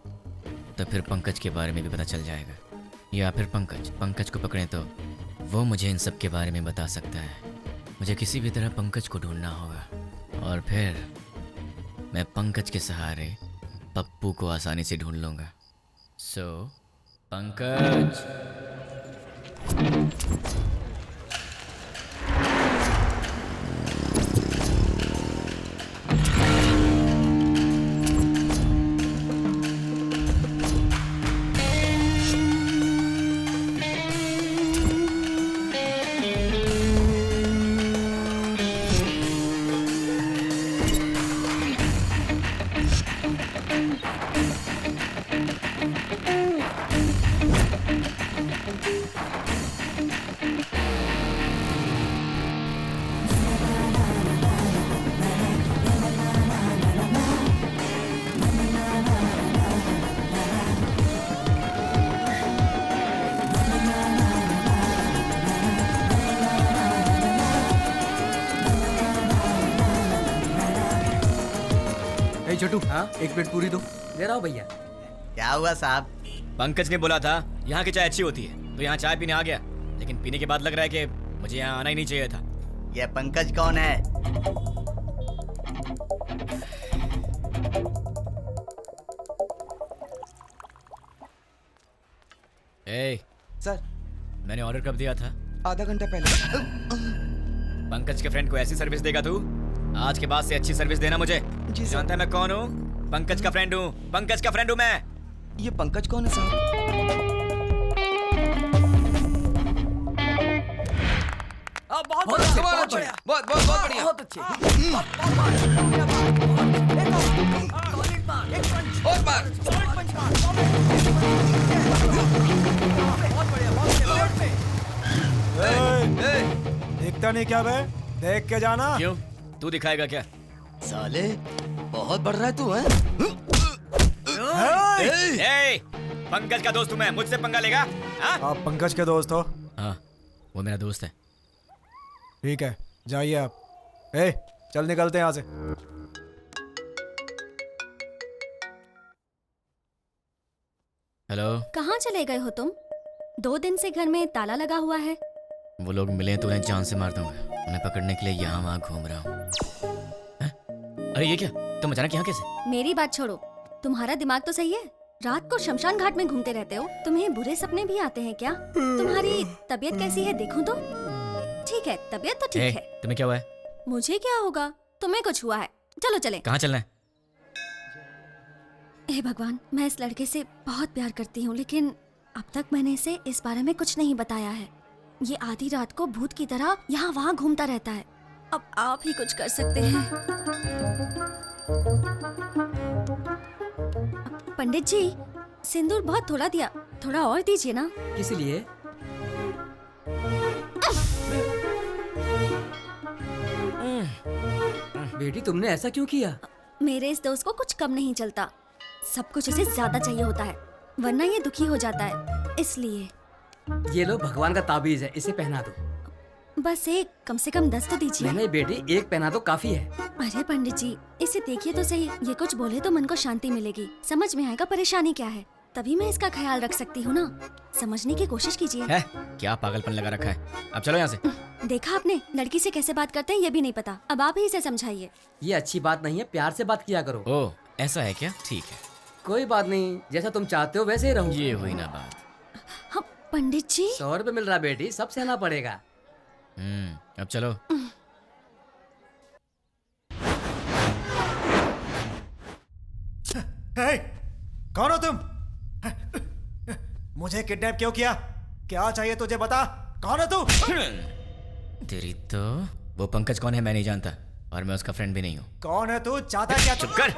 तो फिर पंकज के बारे में भी पता चल जाएगा, या फिर पंकज को पकड़ें तो वो मुझे इन सब के बारे में बता सकता है। मुझे किसी भी तरह पंकज को ढूंढना होगा और फिर मैं पंकज के सहारे पप्पू को आसानी से ढूंढ लूँगा। सो पंकज। छोटू, हाँ एक प्लेट पूरी दो। दे रहा हूँ भैया। क्या हुआ साहब? पंकज ने बोला था यहाँ की चाय अच्छी होती है, तो यहाँ चाय पीने आ गया, लेकिन पीने के बाद लग रहा है कि मुझे यहाँ आना ही नहीं चाहिए था। ये पंकज कौन है? ए, सर मैंने ऑर्डर कब दिया था? आधा घंटा पहले। पंकज के फ्रेंड को ऐसी सर्विस देगा तू? आज के बाद से अच्छी सर्विस देना मुझे। जी जानता है मैं कौन हूँ? पंकज का फ्रेंड हूँ। पंकज का फ्रेंड हूँ मैं। ये पंकज कौन है साहब? बहुत अच्छे, बहुत बढ़िया, बहुत बहुत बहुत बढ़िया, बहुत अच्छे। और बार। दिखता नहीं क्या बे? देख के जाना। क्यों? तू दिखाएगा क्या? साले बहुत बढ़ रहा है तू, हैं? ए, पंकज का दोस्त हूँ मैं, मुझसे पंगा लेगा? हाँ? आप पंकज के दोस्त हो? हाँ, वो मेरा दोस्त है। ठीक है, जाइए आप। ए, चल निकलते हैं यहाँ से। हेलो। कहाँ चले गए हो तुम? 2 दिन से घर में ताला लगा हुआ है। वो लोग मिले तो उन्हें जान से मार दूंगा। उन्हें पकड़ने के लिए यहाँ वहाँ घूम रहा हूँ। अरे ये क्या? तुम अचानक यहाँ कैसे? मेरी बात छोड़ो, तुम्हारा दिमाग तो सही है। रात को शमशान घाट में घूमते रहते हो। तुम्हें बुरे सपने भी आते हैं क्या? तुम्हारी तबीयत कैसी है देखूं तो? ठीक है, तबीयत तो ठीक है। तुम्हें क्या हुआ है? मुझे क्या होगा? तुम्हें कुछ हुआ है। चलो चले। कहाँ चलना है? हे भगवान, मैं इस लड़के से बहुत प्यार करती हूँ, लेकिन अब तक मैंने इसे इस बारे में कुछ नहीं बताया है। ये आधी रात को भूत की तरह यहाँ वहाँ घूमता रहता है। अब आप ही कुछ कर सकते हैं। पंडित जी, सिंदूर बहुत थोड़ा दिया, थोड़ा और दीजिए ना। किस लिए? बेटी तुमने ऐसा क्यों किया? मेरे इस दोस्त को कुछ कम नहीं चलता, सब कुछ इसे ज्यादा चाहिए होता है, वरना ये दुखी हो जाता है, इसलिए। ये लो भगवान का ताबीज है, इसे पहना दो। बस एक, कम से कम 10 तो दीजिए। नहीं बेटी, एक पहना दो काफी है। अरे पंडित जी, इसे देखिए तो सही, ये कुछ बोले तो मन को शांति मिलेगी, समझ में आएगा परेशानी क्या है, तभी मैं इसका ख्याल रख सकती हूँ ना। समझने की कोशिश कीजिए। है? क्या पागलपन लगा रखा है? अब चलो यहाँ से। देखा आपने, लड़की से कैसे बात करते हैं ये भी नहीं पता। अब आप ही इसे समझाइए। ये अच्छी बात नहीं है, प्यार से बात किया करो। ओह, ऐसा है क्या? ठीक है, कोई बात नहीं, जैसा तुम चाहते हो वैसे ही रहूं। ये हुई ना बात। हाँ, पंडित जी 100 रुपए मिल रहा बेटी, सब सहना पड़ेगा। अब चलो। कौन हो तुम? मुझे किडनैप क्यों किया? क्या चाहिए तुझे बता? कौन है तू? तेरी तो वो पंकज कौन है मैं नहीं जानता, और मैं उसका फ्रेंड भी नहीं हूँ। कौन है तू? चाहता क्या? चुप कर,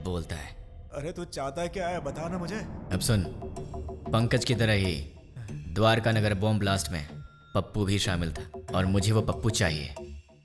बोलता है। अरे तू चाहता है क्या है, बता ना मुझे। अब सुन, पंकज की तरह ही द्वारका नगर बॉम्ब ब्लास्ट में पप्पू भी शामिल था और मुझे वो पप्पू चाहिए।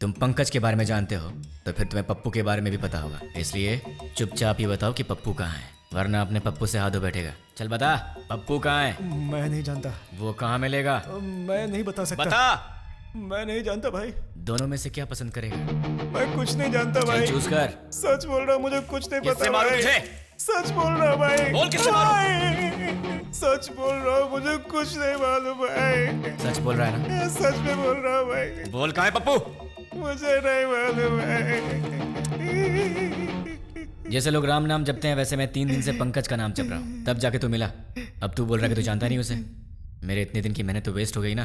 तुम पंकज के बारे में जानते हो तो फिर तुम्हें पप्पू के बारे में भी पता होगा, इसलिए चुपचाप ही बताओ कि पप्पू कहाँ है, वरना अपने पप्पू से हाथ धो बैठेगा। चल बता, पप्पू कहाँ है? मैं नहीं जानता। वो कहाँ मिलेगा? मैं नहीं बता सकता। बता। मैं नहीं जानता भाई। दोनों में से क्या पसंद करेगा? मैं कुछ नहीं जानता चल भाई। चूज कर। सच बोल रहा हूँ, मुझे कुछ नहीं किससे पता मारूं भाई। तुझे? सच बोल रहा हूँ भाई। बोल किससे मारूं? सच बोल रहा हूँ, मुझे कुछ नहीं मालूम भाई। सच बोल रहा है ना? सच में बोल रहा हूँ भाई। बोल कहाँ है पप्पू? मुझे नहीं मालूम है। जैसे लोग राम नाम जपते हैं वैसे मैं 3 दिन से पंकज का नाम जप रहा हूँ, तब जाके तू मिला। अब तू बोल रहा है कि तू जानता नहीं उसे। मेरे इतने दिन की मेहनत तो वेस्ट हो गई ना।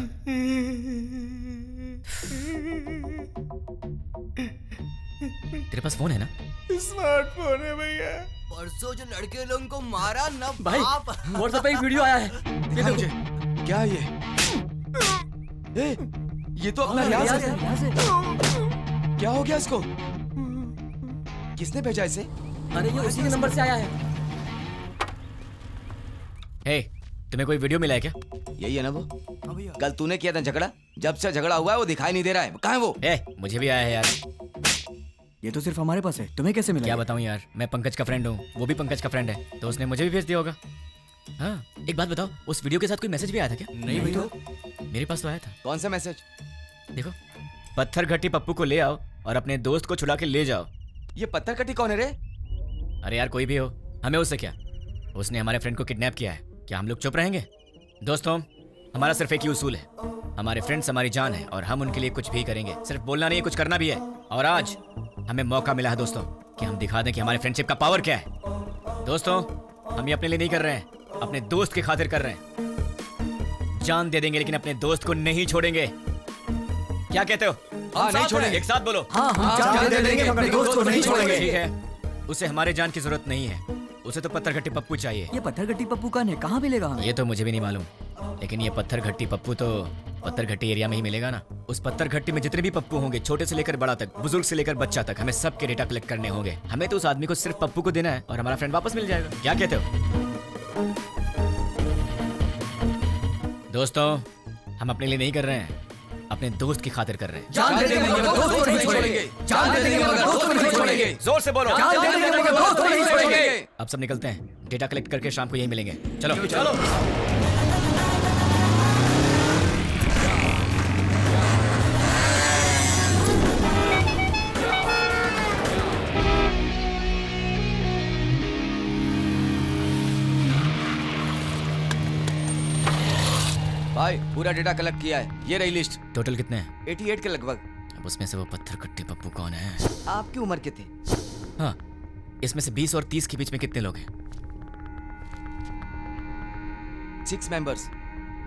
तेरे पास फोन है ना? स्मार्टफोन है भैया। परसों जो लड़के लोगों को मारा ना भाई व्हाट्सएप पे एक वीडियो आया है। दिखा मुझे। क्या ये? ये तो अपना रियाज है। क्या हो गया इसको? किसने भेजा इसे? अरे ये उसी के नंबर से आया है। हे, तुम्हें कोई वीडियो मिला है क्या? यही है ना वो? कल तूने किया था झगड़ा, जब से झगड़ा हुआ है वो दिखाई नहीं दे रहा है। कहाँ है वो? मुझे भी आया है यार। ये तो सिर्फ हमारे पास है, तुम्हें कैसे मिला? क्या बताऊं यार, मैं पंकज का फ्रेंड हूँ, वो भी पंकज का फ्रेंड है, तो उसने मुझे भी भेज दिया होगा। हाँ, एक बात बताओ, उस वीडियो के साथ कोई मैसेज भी आया था क्या? नहीं भाई। तो मेरे पास तो आया था। कौन सा मैसेज? देखो, पत्थर घट्टी पप्पू को ले आओ और अपने दोस्त को छुड़ा के ले जाओ। ये पत्थर घट्टी कौन है रे? अरे यार कोई भी हो, हमें उससे क्या? उसने हमारे फ्रेंड को किडनैप किया है, क्या हम लोग चुप रहेंगे? दोस्तों, हमारा सिर्फ एक ही उसूल है, हमारे फ्रेंड्स हमारी जान है और हम उनके लिए कुछ भी करेंगे। सिर्फ बोलना नहीं है, कुछ करना भी है। और आज हमें मौका मिला है दोस्तों कि हम दिखा दें कि हमारे फ्रेंडशिप का पावर क्या है। दोस्तों, हम ये अपने लिए नहीं कर रहे हैं, अपने दोस्त की खातिर कर रहे हैं। जान दे देंगे लेकिन अपने दोस्त को नहीं छोड़ेंगे। क्या कहते हो? हाँ, नहीं छोड़ेंगे। एक साथ बोलो। हाँ, जान दे देंगे मगर दोस्त को नहीं छोड़ेंगे। ठीक है, उसे हमारे जान की जरूरत नहीं है, उसे तो पत्थर घट्टी पप्पू चाहिए। ये पत्थर घट्टी पप्पू कहाँ है? कहाँ मिलेगा हमें? ये तो मुझे भी नहीं मालूम, लेकिन ये पत्थर घट्टी पप्पू तो पत्थर घट्टी एरिया में ही मिलेगा ना। उस पत्थर घट्टी में जितने भी पप्पू होंगे, छोटे से लेकर बड़ा तक, बुजुर्ग से लेकर बच्चा तक, हमें सबके डेटा कलेक्ट करने होंगे। हमें तो उस आदमी को सिर्फ पप्पू को देना है और हमारा फ्रेंड वापस मिल जाएगा। क्या कहते हो दोस्तों? हम अपने लिए नहीं कर रहे हैं, अपने दोस्त की खातिर कर रहे हैं। जान दे देंगे मगर दोस्त को नहीं छोड़ेंगे। जान दे देंगे मगर दोस्त को नहीं छोड़ेंगे। जोर से बोलो। जान दे देंगे मगर दोस्त को नहीं छोड़ेंगे। अब सब निकलते हैं, डेटा कलेक्ट करके शाम को यही मिलेंगे। चलो चलो। भाई पूरा डेटा कलेक्ट किया है, ये रही लिस्ट। टोटल कितने हैं? 88 के लगभग। अब उसमें से वो पत्थर घट्टी पप्पू कौन है? आपकी उम्र के थे? हाँ, इसमें से 20 और 30 के बीच में कितने लोग हैं? 6 मेंबर्स।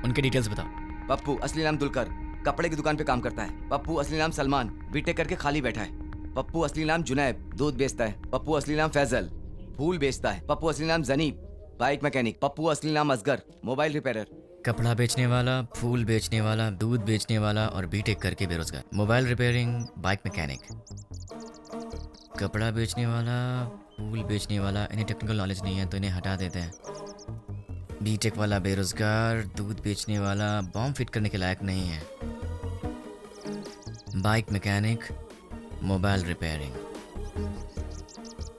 उनके डिटेल्स बताओ। पप्पू असली नाम दुलकर, कपड़े की दुकान पे काम करता है। पप्पू असली नाम सलमान, बीटेक करके खाली बैठा है। पप्पू असली नाम जुनैब, दूध बेचता है। पप्पू असली नाम फैजल, फूल बेचता है। पप्पू असली नाम जनीब, बाइक मैकेनिक। पप्पू असली नाम असगर, मोबाइल रिपेयरर। कपड़ा बेचने वाला, फूल बेचने वाला, दूध बेचने वाला और बीटेक करके बेरोजगार। Mobile repairing, bike mechanic. कपड़ा बेचने वाला, फूल बेचने वाला, इन्हें टेक्निकल नॉलेज नहीं है तो इन्हें हटा देते हैं। बीटेक वाला बेरोजगार, दूध बेचने वाला बॉम्ब फिट करने के लायक नहीं है। Bike mechanic, mobile repairing.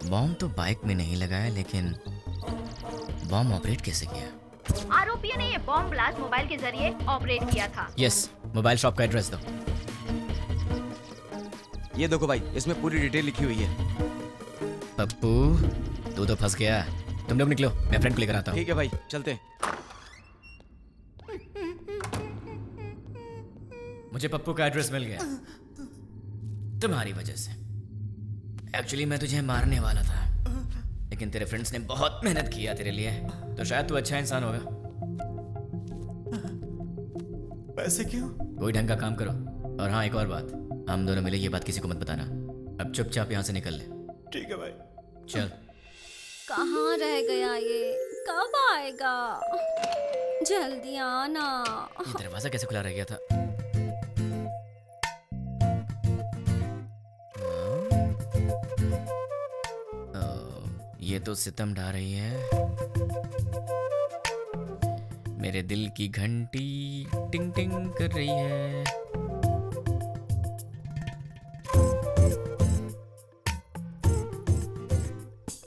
Bomb तो बाइक में नहीं लगाया, लेकिन बॉम्ब ऑपरेट कैसे किया? आरोपियों ने ये बॉम्ब ब्लास्ट मोबाइल के जरिए ऑपरेट किया था। यस, मोबाइल शॉप का एड्रेस दो। ये देखो भाई, इसमें पूरी डिटेल लिखी हुई है। पप्पू, तू तो फंस गया। तुम लोग निकलो, मैं फ्रेंड को लेकर आता हूँ। ठीक है भाई, चलते हैं। मुझे पप्पू का एड्रेस मिल गया तुम्हारी वजह से। एक्चुअली मैं तुझे मारने वाला था, लेकिन तेरे फ्रेंड्स ने बहुत मेहनत किया तेरे लिए, तो शायद तू अच्छा इंसान होगा। पैसे क्यों? कोई ढंग का काम करो। और हाँ, एक और बात, हम दोनों मिले ये बात किसी को मत बताना। अब चुपचाप यहाँ से निकल ले। ठीक है भाई। चल। कहाँ रह गया ये? कब आएगा? जल्दी आना। ये दरवाजा कैसे खुला रह गया था? ये तो सितम ढा रही है। मेरे दिल की घंटी टिंग टिंग कर रही है।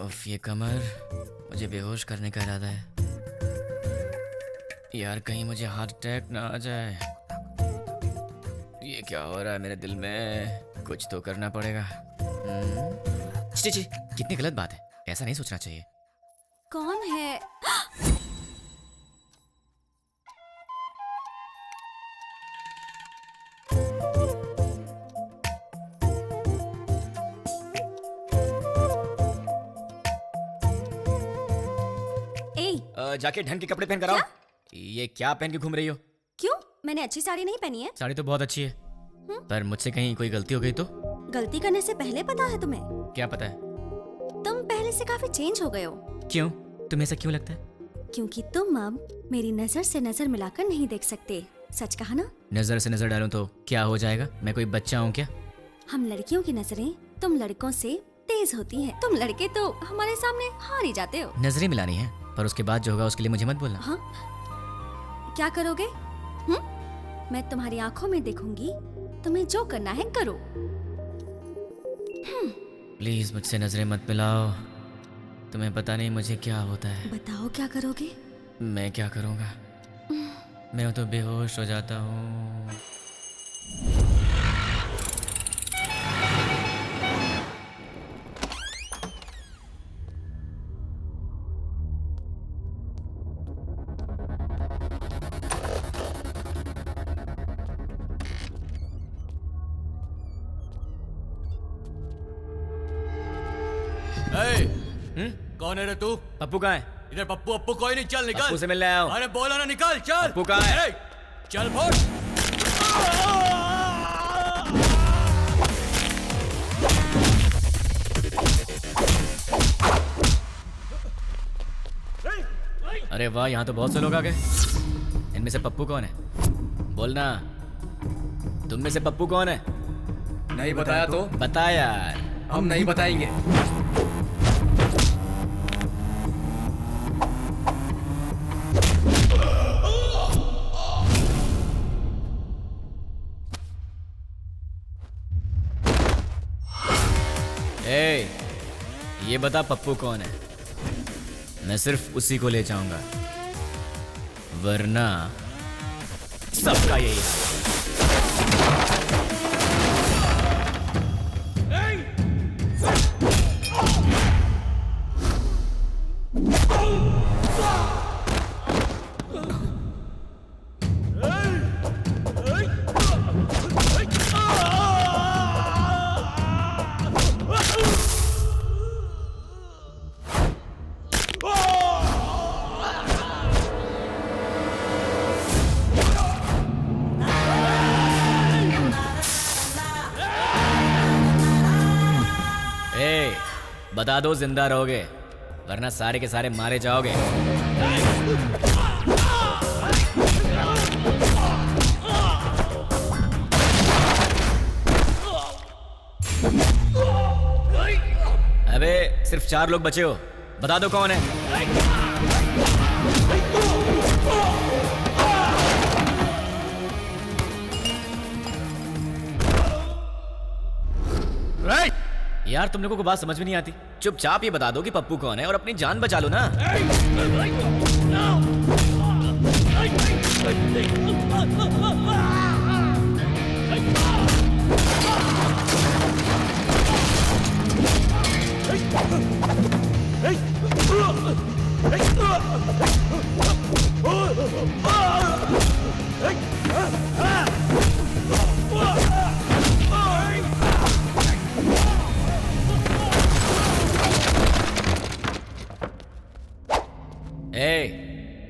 उफ, ये कमर, मुझे बेहोश करने का इरादा है। यार कहीं मुझे हार्ट अटैक ना आ जाए। ये क्या हो रहा है मेरे दिल में? कुछ तो करना पड़ेगा। छी छी, कितनी गलत बात है, ऐसा नहीं सोचना चाहिए। कौन है? जाके ढंग के कपड़े पहन कर आओ। ये क्या पहन के घूम रही हो? क्यों? मैंने अच्छी साड़ी नहीं पहनी है। साड़ी तो बहुत अच्छी है, पर मुझसे कहीं कोई गलती हो गई तो? गलती करने से पहले पता है तुम्हें? क्या पता है? तुम पहले से काफी चेंज हो गए हो। क्यों? तुम्हें ऐसा क्यों लगता है? क्योंकि तुम अब मेरी नजर से नजर मिलाकर नहीं देख सकते। सच कहा ना? नजर से नजर डालूं तो क्या हो जाएगा? मैं कोई बच्चा हूँ क्या? हम लड़कियों की नजरें तुम लड़कों से तेज होती हैं। तुम लड़के तो हमारे सामने हार ही जाते हो। नजरें मिलानी है, पर उसके बाद जो होगा उसके लिए मुझे मत बोलना। हाँ? क्या करोगे? मैं तुम्हारी आंखों में देखूंगी, तुम्हें जो करना है करो। प्लीज मुझसे नजरें मत मिलाओ, तुम्हें पता नहीं मुझे क्या होता है। बताओ क्या करोगे? मैं क्या करूँगा? मैं तो बेहोश हो जाता हूँ। कौन है रे तू? पप्पू कहाँ है? इधर पप्पू अप्पू कोई नहीं, चल निकल। पप्पू से मिलने आया हूँ। अरे बोला ना निकल, चल। पप्पू कहाँ है? चल बोल। अरे वाह, यहाँ तो बहुत से लोग आ गए। इनमें से पप्पू कौन है? बोलना, तुम में से पप्पू कौन है? नहीं बताया तो? बता यार। हम नहीं बताएंगे। ये बता पप्पू कौन है? मैं सिर्फ उसी को ले जाऊंगा, वरना सबका यही है। बता दो जिंदा रहोगे, वरना सारे के सारे मारे जाओगे। अबे सिर्फ 4 लोग बचे हो, बता दो कौन है? यार तुम लोगों को बात समझ में नहीं आती। चुपचाप ये बता दो कि पप्पू कौन है और अपनी जान बचा लो ना।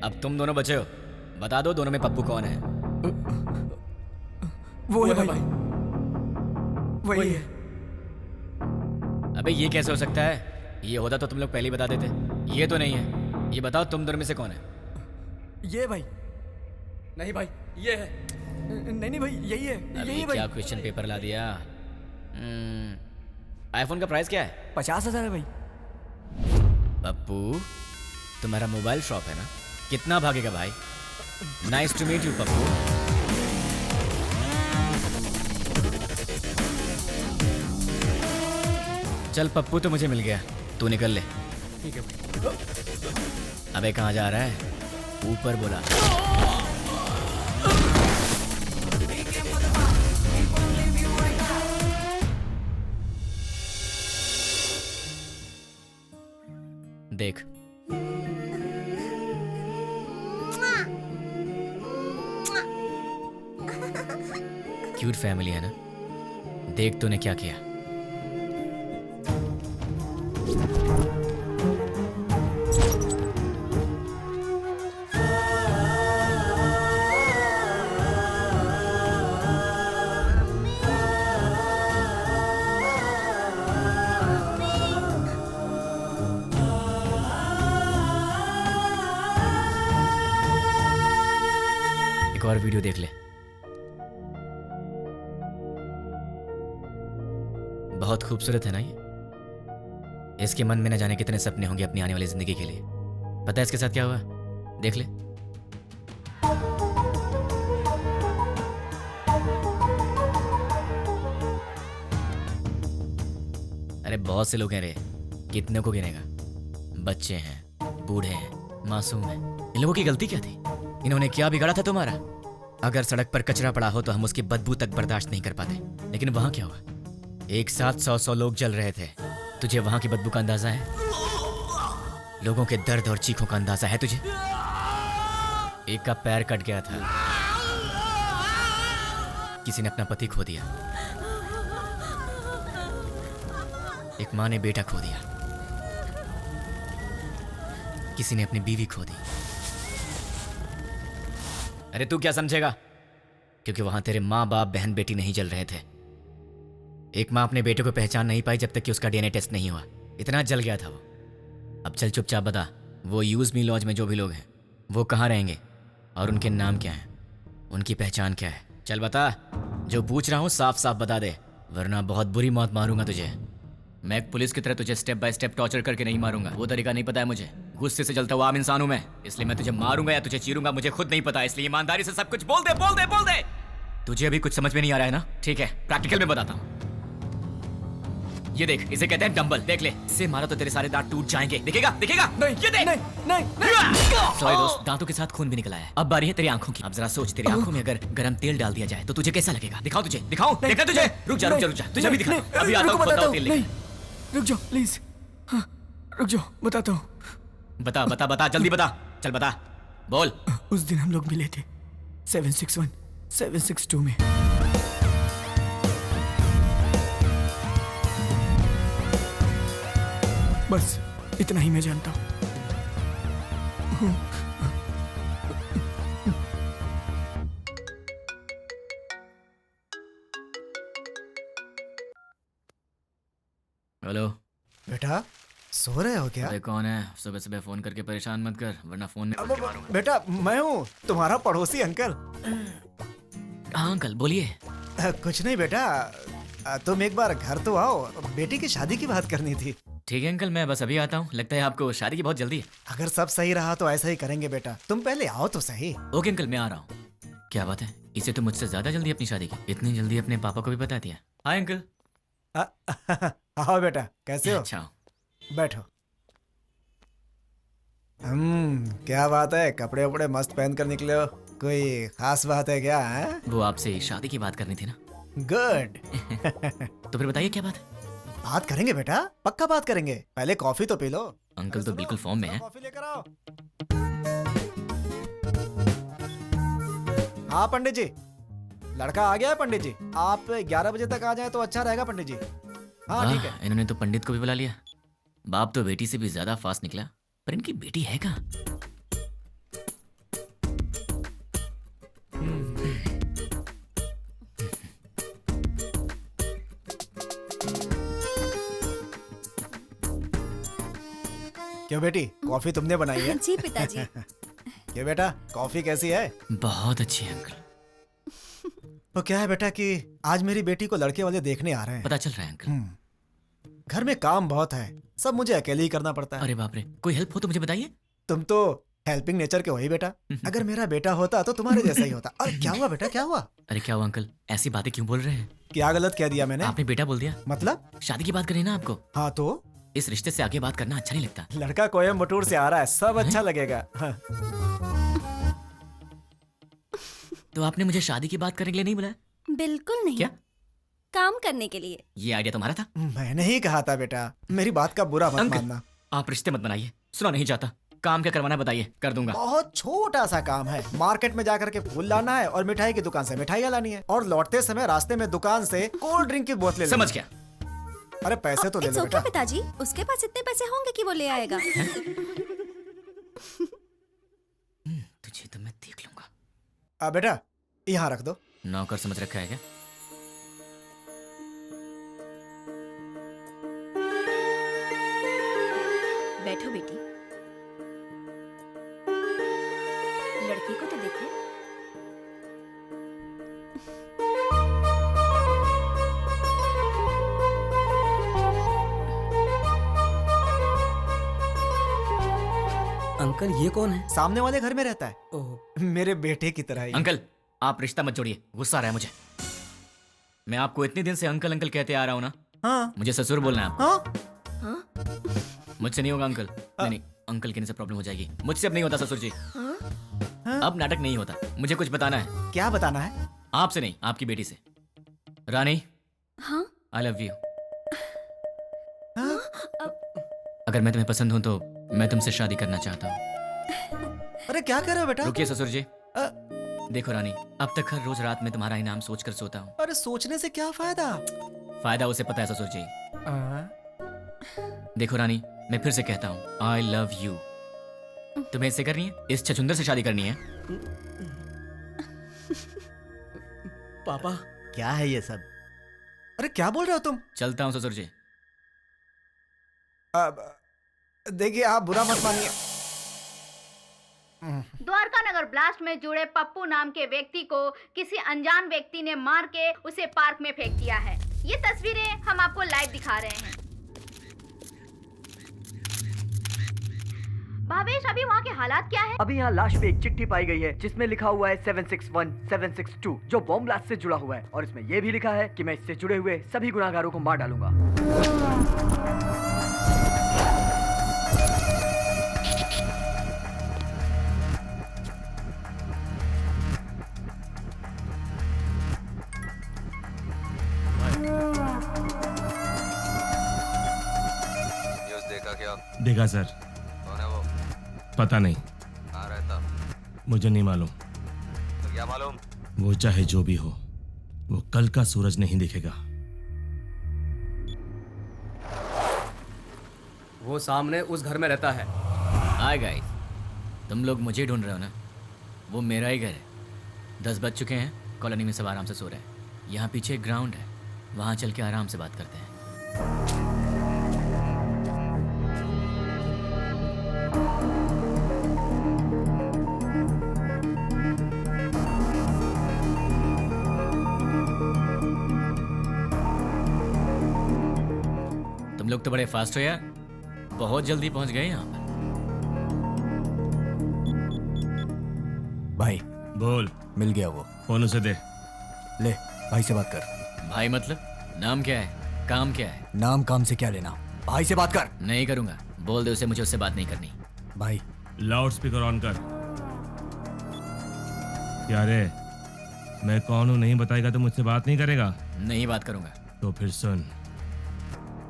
अब तुम दोनों बचे हो, बता दो दोनों में पप्पू कौन है? वो है भाई, वही है। अबे ये कैसे हो सकता है? ये होता तो तुम लोग पहले ही बता देते। ये तो नहीं है। ये बताओ तुम दोनों में से कौन है? ये भाई। नहीं भाई, ये है। नहीं भाई, यही है। यही है भाई। क्या क्वेश्चन पेपर ला दिया? आईफोन का प्राइस क्या है? 50,000 है भाई। पप्पू, तुम्हारा मोबाइल शॉप है ना? कितना भागेगा भाई? Nice to meet you Pappu. चल पप्पू तो मुझे मिल गया, तू निकल ले। ठीक है भाई। अबे कहाँ जा रहा है? ऊपर बोला। देख क्यूट फैमिली है ना। देख तूने क्या किया। एक और वीडियो देख ले। बहुत खूबसूरत है ना ये। इसके मन में न जाने कितने सपने होंगे अपनी आने वाली जिंदगी के लिए। पता है इसके साथ क्या हुआ? देख ले। अरे बहुत से लोग हैं रे, कितने को गिनेगा। बच्चे हैं, बूढ़े हैं, मासूम हैं। इन लोगों की गलती क्या थी? इन्होंने क्या बिगाड़ा था तुम्हारा? अगर सड़क पर कचरा पड़ा हो तो हम उसकी बदबू तक बर्दाश्त नहीं कर पाते, लेकिन वहां क्या हुआ? एक साथ 100 लोग जल रहे थे। तुझे वहां की बदबू का अंदाजा है? लोगों के दर्द और चीखों का अंदाजा है तुझे? एक का पैर कट गया था, किसी ने अपना पति खो दिया, एक माँ ने बेटा खो दिया, किसी ने अपनी बीवी खो दी। अरे तू क्या समझेगा? क्योंकि वहां तेरे माँ बाप बहन बेटी नहीं जल रहे थे। एक माँ अपने बेटे को पहचान नहीं पाई जब तक कि उसका डीएनए टेस्ट नहीं हुआ। इतना जल गया था वो। अब चल चुपचाप बता, वो यूज मी लॉज में जो भी लोग हैं वो कहाँ रहेंगे और उनके नाम क्या हैं, उनकी पहचान क्या है? चल बता। जो पूछ रहा हूँ साफ साफ बता दे, वरना बहुत बुरी मौत मारूंगा तुझे। मैं एक पुलिस की तरह तुझे स्टेप बाय स्टेप टॉर्चर करके नहीं मारूंगा। वो तरीका नहीं पता है मुझे। गुस्से से जलता हुआ आम इंसान हूं मैं, इसलिए मैं तुझे मारूंगा या तुझे चीरूंगा मुझे खुद नहीं पता। इसलिए ईमानदारी से सब कुछ बोल दे, बोल दे, बोल दे। तुझे अभी कुछ समझ में नहीं आ रहा है ना? ठीक है, प्रैक्टिकल में बताता हूँ। ये देख, इसे कहते हैं डंबल। देख ले, इससे मारा तो तेरे सारे दांत टूट जाएंगे। दिखेगा? दिखेगा? नहीं, ये देख। नहीं। सॉरी दोस्त, दांतों के साथ खून भी निकला है। अब बारी है तेरी आंखों की। अब जरा सोच, तेरी आंखों में अगर गरम तेल डाल दिया जाए तो तुझे कैसा लगेगा? दिखाओ तुझे, दिखाओ। देखा तुझे? रुक जा, रुक जा, रुक जा। तुझे भी दिखा। अभी आता हूँ, बताओ तेल लेके। रुक जाओ प्लीज। हाँ, रुक जाओ, बताता हूँ। बता बता बता, जल्दी बता। चल बता, बोल। उस दिन हम लोग मिले थे 761 762 में। बस इतना ही मैं जानता हूँ। हेलो बेटा, सो रहे हो क्या? अरे कौन है? सुबह सुबह फोन करके परेशान मत कर, वरना फोन में पलट के मारूंगा। बेटा मैं हूँ, तुम्हारा पड़ोसी अंकल। हाँ अंकल, बोलिए। कुछ नहीं बेटा, तुम एक बार घर तो आओ, बेटी की शादी की बात करनी थी। ठीक है अंकल, मैं बस अभी आता हूँ। लगता है आपको शादी की बहुत जल्दी है। अगर सब सही रहा तो ऐसा ही करेंगे बेटा, तुम पहले आओ तो सही। ओके अंकल, मैं आ रहा हूँ। क्या बात है, इसे तो मुझसे ज्यादा जल्दी अपनी शादी की। इतनी जल्दी अपने पापा को भी बता दिया। Hi uncle. आओ बेटा, कैसे हो? अच्छा, बैठो। क्या बात है, कपड़े वपड़े मस्त पहन कर निकले हो। कोई खास बात है क्या? है वो आपसे शादी की बात करनी थी ना। गुड। तो फिर बताइए क्या बात है? बात करेंगे बेटा, पक्का बात करेंगे। पहले कॉफी तो पी लो। अंकल तो बिल्कुल फॉर्म में है। कॉफी लेकर आओ। हाँ पंडित जी, लड़का आ गया है पंडित जी। आप 11 बजे तक आ जाए तो अच्छा रहेगा पंडित जी। हाँ ठीक है। इन्होंने तो पंडित को भी बुला लिया। बाप तो बेटी से भी ज्यादा फास्ट निकला, पर इनकी बेटी है कहाँ? क्यों बेटी, कॉफी तुमने बनाई है? जी पिताजी। क्यों बेटा, कॉफी कैसी है? बहुत अच्छी है अंकल। तो क्या है बेटा कि आज मेरी बेटी को लड़के वाले देखने आ रहे हैं। पता चल रहा है अंकल। घर में काम बहुत है, सब मुझे अकेले ही करना पड़ता है। अरे बाप रे, कोई हेल्प हो तो मुझे बताइए। तुम तो हेल्पिंग नेचर के वही बेटा। अगर मेरा बेटा होता तो तुम्हारे जैसा ही होता। अरे क्या हुआ बेटा, क्या हुआ? अरे क्या हुआ अंकल, ऐसी बातें क्यों बोल रहे हैं? क्या गलत कह दिया मैंने? आपने बेटा बोल दिया। मतलब? शादी की बात करी ना आपको। हाँ तो इस रिश्ते से आगे बात करना अच्छा नहीं लगता। लड़का कोयम्बटूर से आ रहा है, सब अच्छा लगेगा। हाँ। तो आपने मुझे शादी की बात करने के लिए नहीं बुलाया? बिल्कुल नहीं। क्या? काम करने के लिए। ये आइडिया तुम्हारा था? मैंने ही कहा था बेटा, मेरी बात का बुरा मत मानना। आप रिश्ते मत बनाइए, सुना नहीं चाहता। काम क्या करवाना बताइए, कर दूंगा। बहुत छोटा सा काम है। मार्केट में जाकर के फूल लाना है और मिठाई की दुकान से मिठाइयाँ लानी है, और लौटते समय रास्ते में दुकान से कोल्ड ड्रिंक की बोतलें। समझ गया। अरे पैसे तो ले लो बेटा। पिताजी, उसके पास इतने पैसे होंगे कि वो ले आएगा। तुझे तो मैं देख लूंगा। बेटा यहाँ रख दो। नौकर समझ रखा है क्या? बैठो बेटी, लड़की को तो देखो। अंकल ये कौन है? सामने वाले घर में रहता है। ओह, मेरे बेटे की तरह ही। अंकल आप रिश्ता मत जोड़िए, गुस्सा आ रहा है मुझे। मैं आपको इतने दिन से अंकल अंकल कहते आ रहा हूँ ना। हाँ। मुझे ससुर बोलना है आपको। हाँ? मुझसे नहीं होगा अंकल। नहीं, अंकल कहने से प्रॉब्लम हो जाएगी। मुझसे अब नहीं होता ससुर जी। अब नाटक नहीं होता। मुझे कुछ बताना है। क्या बताना है? आपसे नहीं, आपकी बेटी से। रानी, हाँ? I love you. अगर मैं तुम्हें पसंद हूं तो मैं तुमसे शादी करना चाहता हूँ। अरे क्या कर रहे हो बेटा? रुकिए ससुर जी। देखो रानी, अब तक हर रोज रात में तुम्हारा ही नाम सोचकर सोता हूँ। अरे सोचने से क्या फायदा? फायदा उसे पता है ससुर जी। देखो रानी, मैं फिर से कहता हूँ, आई लव यू। तुम्हें इससे करनी है? इस छछुंदर से शादी करनी है? पापा क्या है ये सब? अरे क्या बोल रहे हो तुम? चलता हूँ ससुर जी। देखिए आप बुरा मत मानिए। द्वारका नगर ब्लास्ट में जुड़े पप्पू नाम के व्यक्ति को किसी अनजान व्यक्ति ने मार के उसे पार्क में फेंक दिया है। ये तस्वीरें हम आपको लाइव दिखा रहे हैं। भावेश, अभी वहाँ के हालात क्या है? अभी यहाँ लाश पे एक चिट्ठी पाई गई है जिसमें लिखा हुआ है 761 762 जो बॉम्ब ब्लास्ट से जुड़ा हुआ है, और इसमें यह भी लिखा है कि मैं इससे जुड़े हुए सभी गुनाहगारों को मार डालूंगा। न्यूज़ देखा क्या? देखा सर। कौन है वो? पता नहीं, कहाँ रहता? मुझे नहीं मालूम। तो क्या मालूम? वो चाहे जो भी हो, वो कल का सूरज नहीं दिखेगा। वो सामने उस घर में रहता है। हाय गाइस, तुम लोग मुझे ढूंढ रहे हो ना? वो मेरा ही घर है। 10 बज चुके हैं, कॉलोनी में सब आराम से सो रहे हैं। यहाँ पीछे एक ग्राउंड है, वहाँ चल के आराम से बात करते हैं। तुम लोग तो बड़े फास्ट हो यार, बहुत जल्दी पहुंच गए यहाँ पर। भाई बोल। मिल गया वो। फोन उसे दे। ले भाई से बात कर। भाई मतलब? नाम क्या है, काम क्या है? नाम काम से क्या लेना, भाई से बात कर। नहीं करूंगा, बोल दे उसे मुझे उससे बात नहीं करनी। भाई लाउड स्पीकर ऑन कर। क्या रे, मैं कौन हूँ नहीं बताएगा तो मुझसे बात नहीं करेगा? नहीं बात करूंगा। तो फिर सुन,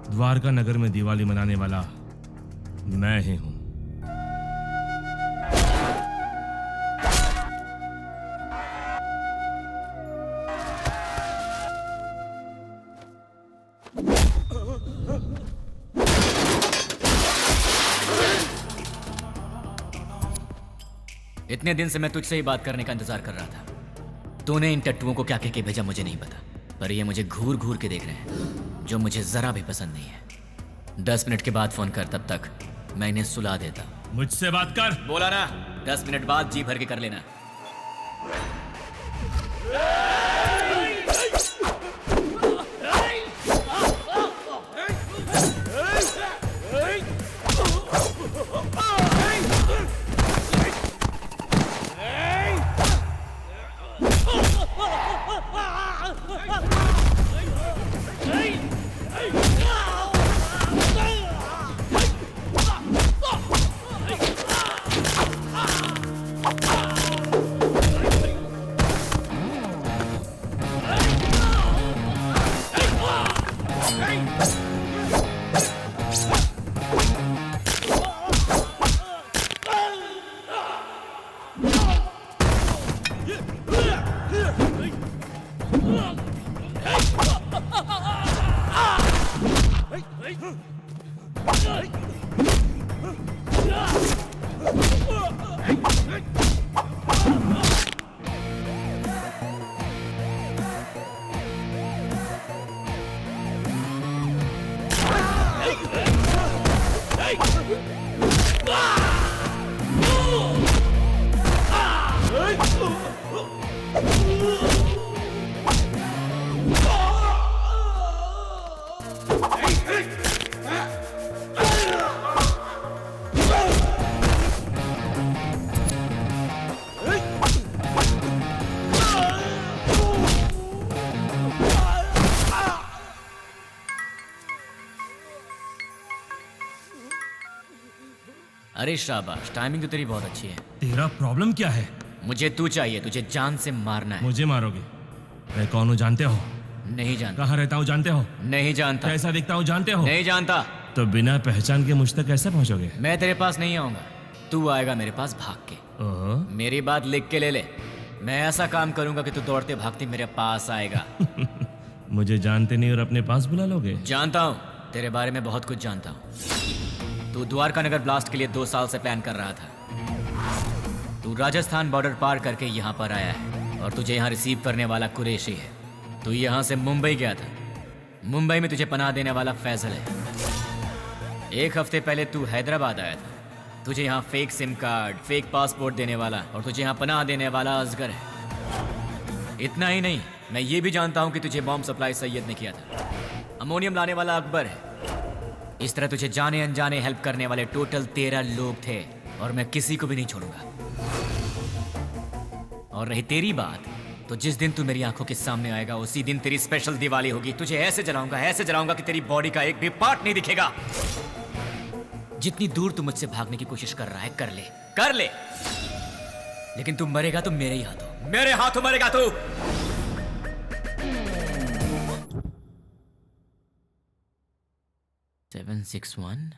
द्वारका नगर में दिवाली मनाने वाला मैं ही हूँ। इतने दिन से मैं तुझसे ही बात करने का इंतजार कर रहा था। तूने इन टट्टुओं को क्या कह के भेजा मुझे नहीं पता, पर ये मुझे घूर घूर के देख रहे हैं, जो मुझे जरा भी पसंद नहीं है। 10 मिनट के बाद फोन कर, तब तक मैं इन्हें सुला देता। मुझसे बात कर। बोला ना, 10 मिनट बाद जी भर के कर लेना। अरे शाबाश, टाइमिंग तो तेरी बहुत अच्छी है। तेरा प्रॉब्लम क्या है? मुझे तू चाहिए, तुझे जान से मारना है। मुझे मारोगे? मैं कौन हूँ जानते हो? नहीं जानता। कहाँ रहता हूँ जानते हो? नहीं जानता। कैसा दिखता हूँ जानते हो? नहीं जानता। तो बिना पहचान के मुझ तक कैसे पहुँचोगे? मैं तेरे पास नहीं आऊंगा, तू आएगा मेरे पास भाग के। ओह? मेरी बात लिख के ले ले। मैं ऐसा काम करूंगा कि तू दौड़ते भागते मेरे पास आएगा। मुझे जानते नहीं और अपने पास बुला लोगे? जानता हूँ, तेरे बारे में बहुत कुछ जानता हूँ। तू द्वारका नगर ब्लास्ट के लिए 2 साल से प्लान कर रहा था। तू राजस्थान बॉर्डर पार करके यहाँ पर आया है और तुझे यहाँ रिसीव करने वाला कुरैशी है। तू यहाँ से मुंबई गया था। मुंबई में तुझे पनाह देने वाला फैजल है। 1 हफ्ते पहले तू हैदराबाद आया था। तुझे यहाँ fake SIM card, fake passport देने वाला और तुझे यहाँ पनाह देने वाला असगर है। इतना ही नहीं, मैं ये भी जानता हूँ कि तुझे बॉम्ब सप्लाई सैयद ने किया था। अमोनियम लाने वाला अकबर है। इस तरह तुझे जाने अनजाने हेल्प करने वाले टोटल 13 लोग थे और मैं किसी को भी नहीं छोड़ूंगा। और रही तेरी बात, तो जिस दिन तू मेरी आंखों के सामने आएगा उसी दिन तेरी स्पेशल दिवाली होगी। तुझे ऐसे जलाऊंगा कि तेरी बॉडी का एक भी पार्ट नहीं दिखेगा। जितनी दूर तू मुझसे भागने की कोशिश कर रहा है कर ले, लेकिन तू मरेगा तो मेरे ही हाथों, मेरे हाथों मरेगा तू। सेवन 6-1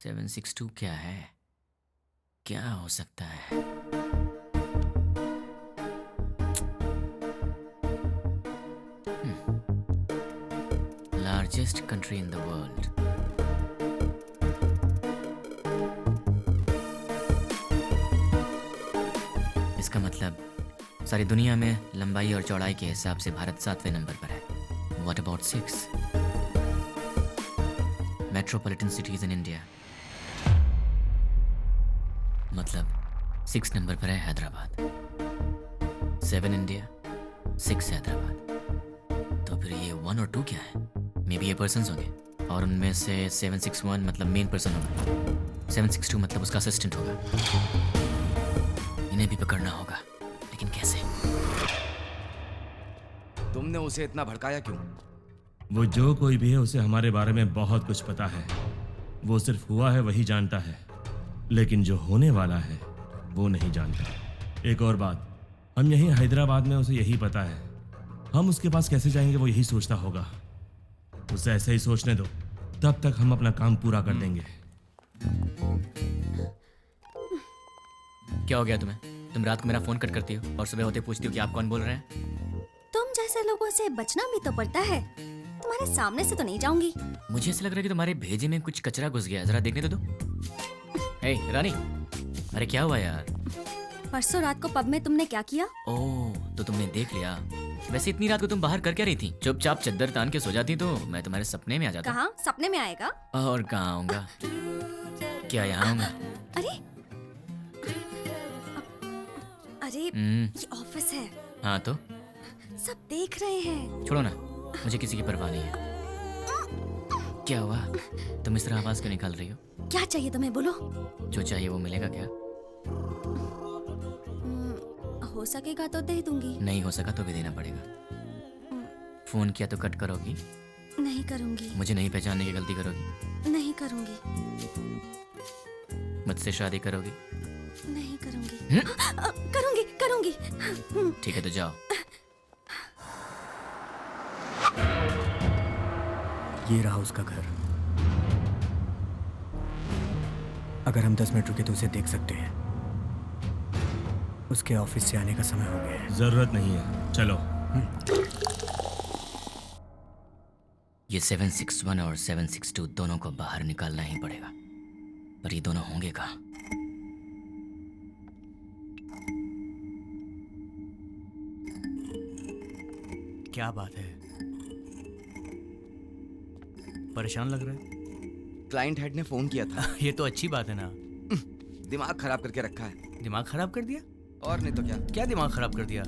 762 क्या है? क्या हो सकता है? Largest country in the world. इसका मतलब सारी दुनिया में लंबाई और चौड़ाई के हिसाब से भारत 7वें नंबर पर है। What about 6? Metropolitan cities in India. मतलब 6 नंबर पर है हैदराबाद। 7 इंडिया, 6 हैदराबाद। तो फिर ये 1 और 2 क्या है? मे बी ये पर्सन्स होंगे और उनमें से 761 मतलब मेन पर्सन होगा। 762 मतलब उसका असिस्टेंट होगा। इन्हें भी पकड़ना होगा, लेकिन कैसे? तुमने उसे इतना भड़काया क्यों? वो जो कोई भी है उसे हमारे बारे में बहुत कुछ पता है। वो सिर्फ हुआ है वही जानता है, लेकिन जो होने वाला है वो नहीं जानता। एक और बात, हम यहीं हैदराबाद में उसे यही पता है। हम उसके पास कैसे जाएंगे वो यही सोचता होगा। उसे ऐसे ही सोचने दो, तब तक हम अपना काम पूरा कर देंगे। क्या हो गया तुम्हें? तुम रात को मेरा फोन कट करती हो और सुबह होते पूछती हो कि आप कौन बोल रहे हैं। तुम जैसे लोगों से बचना भी तो पड़ता है। तुम्हारे सामने से तो नहीं जाऊंगी। मुझे ऐसा लग रहा है कि तुम्हारे भेजे में कुछ कचरा घुस गया है। जरा देखने तो दो। हे रानी, अरे क्या हुआ यार? परसों रात को पब में तुमने क्या किया? ओह, तो तुमने देख लिया। वैसे इतनी रात को तुम बाहर कर क्या रही थी? चुपचाप चद्दर तान के सो जाती तो मैं तुम्हारे सपने में आ जाता। कहाँ सपने में आएगा? और कहाँ आऊंगा? क्या यहाँ आऊंगा? अरे ये ऑफिस है। हाँ तो सब देख रहे हैं। छोड़ो ना, मुझे किसी की परवाह नहीं है। क्या हुआ? तुम इस तरह आवाज क्यों निकाल रही हो? क्या चाहिए तुम्हें, बोलो। जो चाहिए वो मिलेगा क्या? हो सकेगा तो दे दूंगी। नहीं हो सका तो भी देना पड़ेगा। फोन किया तो कट करोगी? नहीं करूंगी। मुझे नहीं पहचानने की गलती करोगी? नहीं करूंगी। मुझसे शादी करोगी? नहीं करूंगी। करूंगी करूंगी। ठीक है तो जाओ। ये रहा उसका घर। अगर हम 10 मिनट रुके तो उसे देख सकते हैं। उसके ऑफिस से आने का समय हो गया है। जरूरत नहीं है, चलो। ये 761 और 762 दोनों को बाहर निकालना ही पड़ेगा, पर ये दोनों होंगे कहाँ? क्या बात है, परेशान लग रहा है? क्लाइंट हेड ने फोन किया था। ये तो अच्छी बात है ना। दिमाग खराब करके रखा है। दिमाग खराब कर दिया? और नहीं तो क्या। क्या दिमाग खराब कर दिया?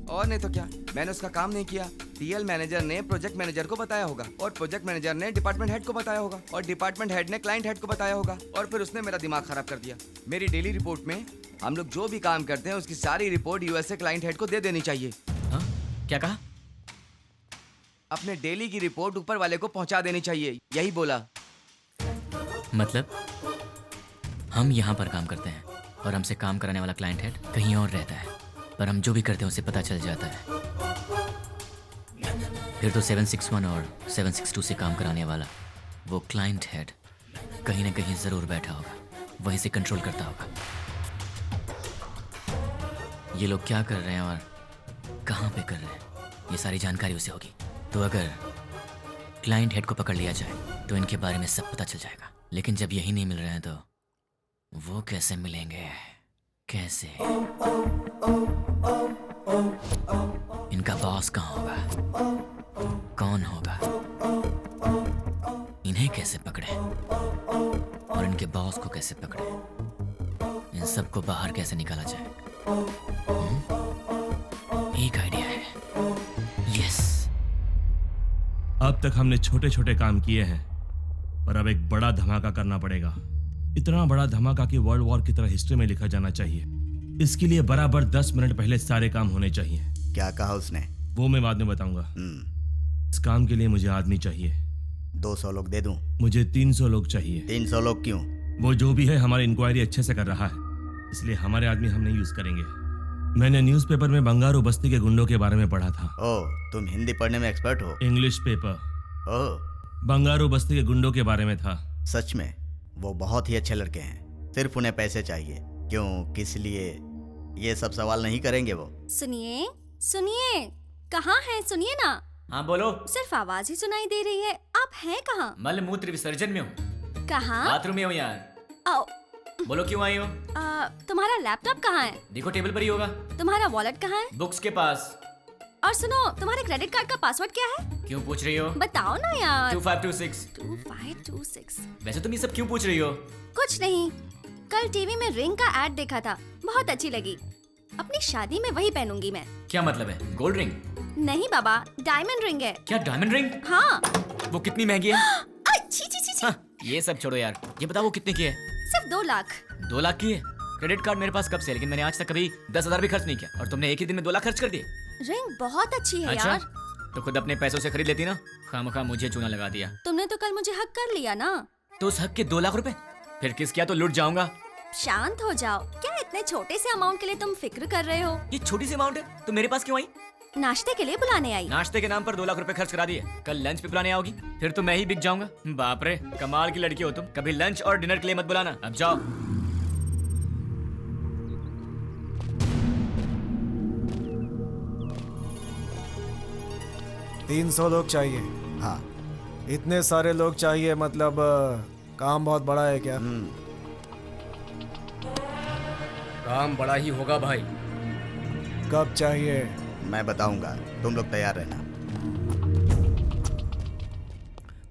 और नहीं तो क्या, मैंने उसका काम नहीं किया। टीएल मैनेजर ने प्रोजेक्ट मैनेजर को बताया होगा, और प्रोजेक्ट मैनेजर ने डिपार्टमेंट हेड को बताया होगा, और डिपार्टमेंट हेड ने क्लाइंट हेड को बताया होगा, और फिर उसने मेरा दिमाग खराब कर दिया। मेरी डेली रिपोर्ट में हम लोग जो भी काम करते हैं उसकी सारी रिपोर्ट यूएसए क्लाइंट हेड को दे देनी चाहिए। हाँ? क्या कहा? अपने डेली की रिपोर्ट ऊपर वाले को पहुंचा देनी चाहिए, यही बोला। मतलब हम यहाँ पर काम करते हैं और हमसे काम कराने वाला क्लाइंट हेड कहीं और रहता है, पर हम जो भी करते हैं उसे पता चल जाता है। फिर तो 761 और 762 से काम कराने वाला वो क्लाइंट हेड कहीं ना कहीं जरूर बैठा होगा, वहीं से कंट्रोल करता होगा। ये लोग क्या कर रहे हैं और कहाँ पे कर रहे हैं, ये सारी जानकारी उसे होगी। तो अगर क्लाइंट हेड को पकड़ लिया जाए तो इनके बारे में सब पता चल जाएगा। लेकिन जब यही नहीं मिल रहे हैं तो वो कैसे मिलेंगे? कैसे? इनका बॉस कहाँ होगा? कौन होगा? इन्हें कैसे पकड़े और इनके बॉस को कैसे पकड़े? इन सबको बाहर कैसे निकाला जाए? एक आइडिया है। यस। अब तक हमने छोटे छोटे काम किए हैं, पर अब एक बड़ा धमाका करना पड़ेगा। इतना बड़ा धमाका कि वर्ल्ड वॉर की तरह हिस्ट्री में लिखा जाना चाहिए। इसके लिए बराबर 10 मिनट पहले सारे काम होने चाहिए। क्या कहा उसने? वो मैं बाद में बताऊंगा। इस काम के लिए मुझे आदमी चाहिए। 200 लोग दे दूं? मुझे 300 लोग चाहिए। 300 लोग क्यों? वो जो भी है हमारी इंक्वायरी अच्छे से कर रहा है, इसलिए हमारे आदमी हम नहीं यूज करेंगे। मैंने न्यूज़पेपर में बंगारू बस्ती के गुंडों के बारे में पढ़ा था। ओह, तुम हिंदी पढ़ने में एक्सपर्ट हो? English paper. ओह, बंगारू बस्ती के गुंडों के बारे में था। सच में? वो बहुत ही अच्छे लड़के हैं, सिर्फ उन्हें पैसे चाहिए। क्यों, किस लिए, ये सब सवाल नहीं करेंगे वो। सुनिए सुनिए, कहाँ हैं? सुनिए ना। हाँ बोलो। सिर्फ आवाज ही सुनाई दे रही है, आप हैं कहाँ? मल मूत्र विसर्जन में हूँ। कहाँ? बाथरूम में हूँ यार। आओ। बोलो क्यों आई हो? तुम्हारा लैपटॉप कहाँ है? देखो टेबल पर ही होगा। तुम्हारा वॉलेट कहाँ है? बुक्स के पास। और सुनो, तुम्हारे क्रेडिट कार्ड का पासवर्ड क्या है? क्यों पूछ रही हो? बताओ ना यार। 2526। 2526। वैसे तुम ये सब क्यों पूछ रही हो? कुछ नहीं, कल टीवी में रिंग का एड देखा था, बहुत अच्छी लगी। अपनी शादी में वही पहनूंगी मैं। क्या मतलब है? Gold ring? नहीं बाबा, डायमंड रिंग है। क्या डायमंड रिंग? हाँ। वो कितनी महंगी है? छी छी छी। हाँ, ये सब छोड़ो यार, ये बताओ वो कितने की है? सिर्फ 2 लाख। 2 लाख की है? क्रेडिट कार्ड मेरे पास कब से, लेकिन मैंने आज तक कभी 10,000 भी खर्च नहीं किया, और तुमने एक ही दिन में 2 लाख खर्च कर दिए। रिंग बहुत अच्छी है अच्छा? यार। तो खुद अपने पैसों से खरीद लेती ना, खामखा मुझे चूना लगा दिया। तुमने तो कल मुझे हक कर लिया ना। तो उस हक के 2 लाख रुपए फिर किस किया तो लुट जाऊंगा। शांत हो जाओ, क्या इतने छोटे से अमाउंट के लिए तुम फिक्र कर रहे हो? ये छोटी सी अमाउंट है, तो मेरे पास क्यों आई? नाश्ते के लिए बुलाने आई। नाश्ते के नाम पर 2 लाख रुपए खर्च करा दिए, कल लंच पे बुलाने आओगी, फिर तो मैं ही बिक जाऊंगा। बाप रे, कमाल की लड़की हो तुम। कभी लंच और डिनर के लिए मत बुलाना, अब जाओ। 300 लोग चाहिए। हाँ। इतने सारे लोग चाहिए, मतलब काम बहुत बड़ा है क्या? काम बड़ा ही होगा भाई। कब चाहिए? मैं बताऊंगा, तुम लोग तैयार रहना।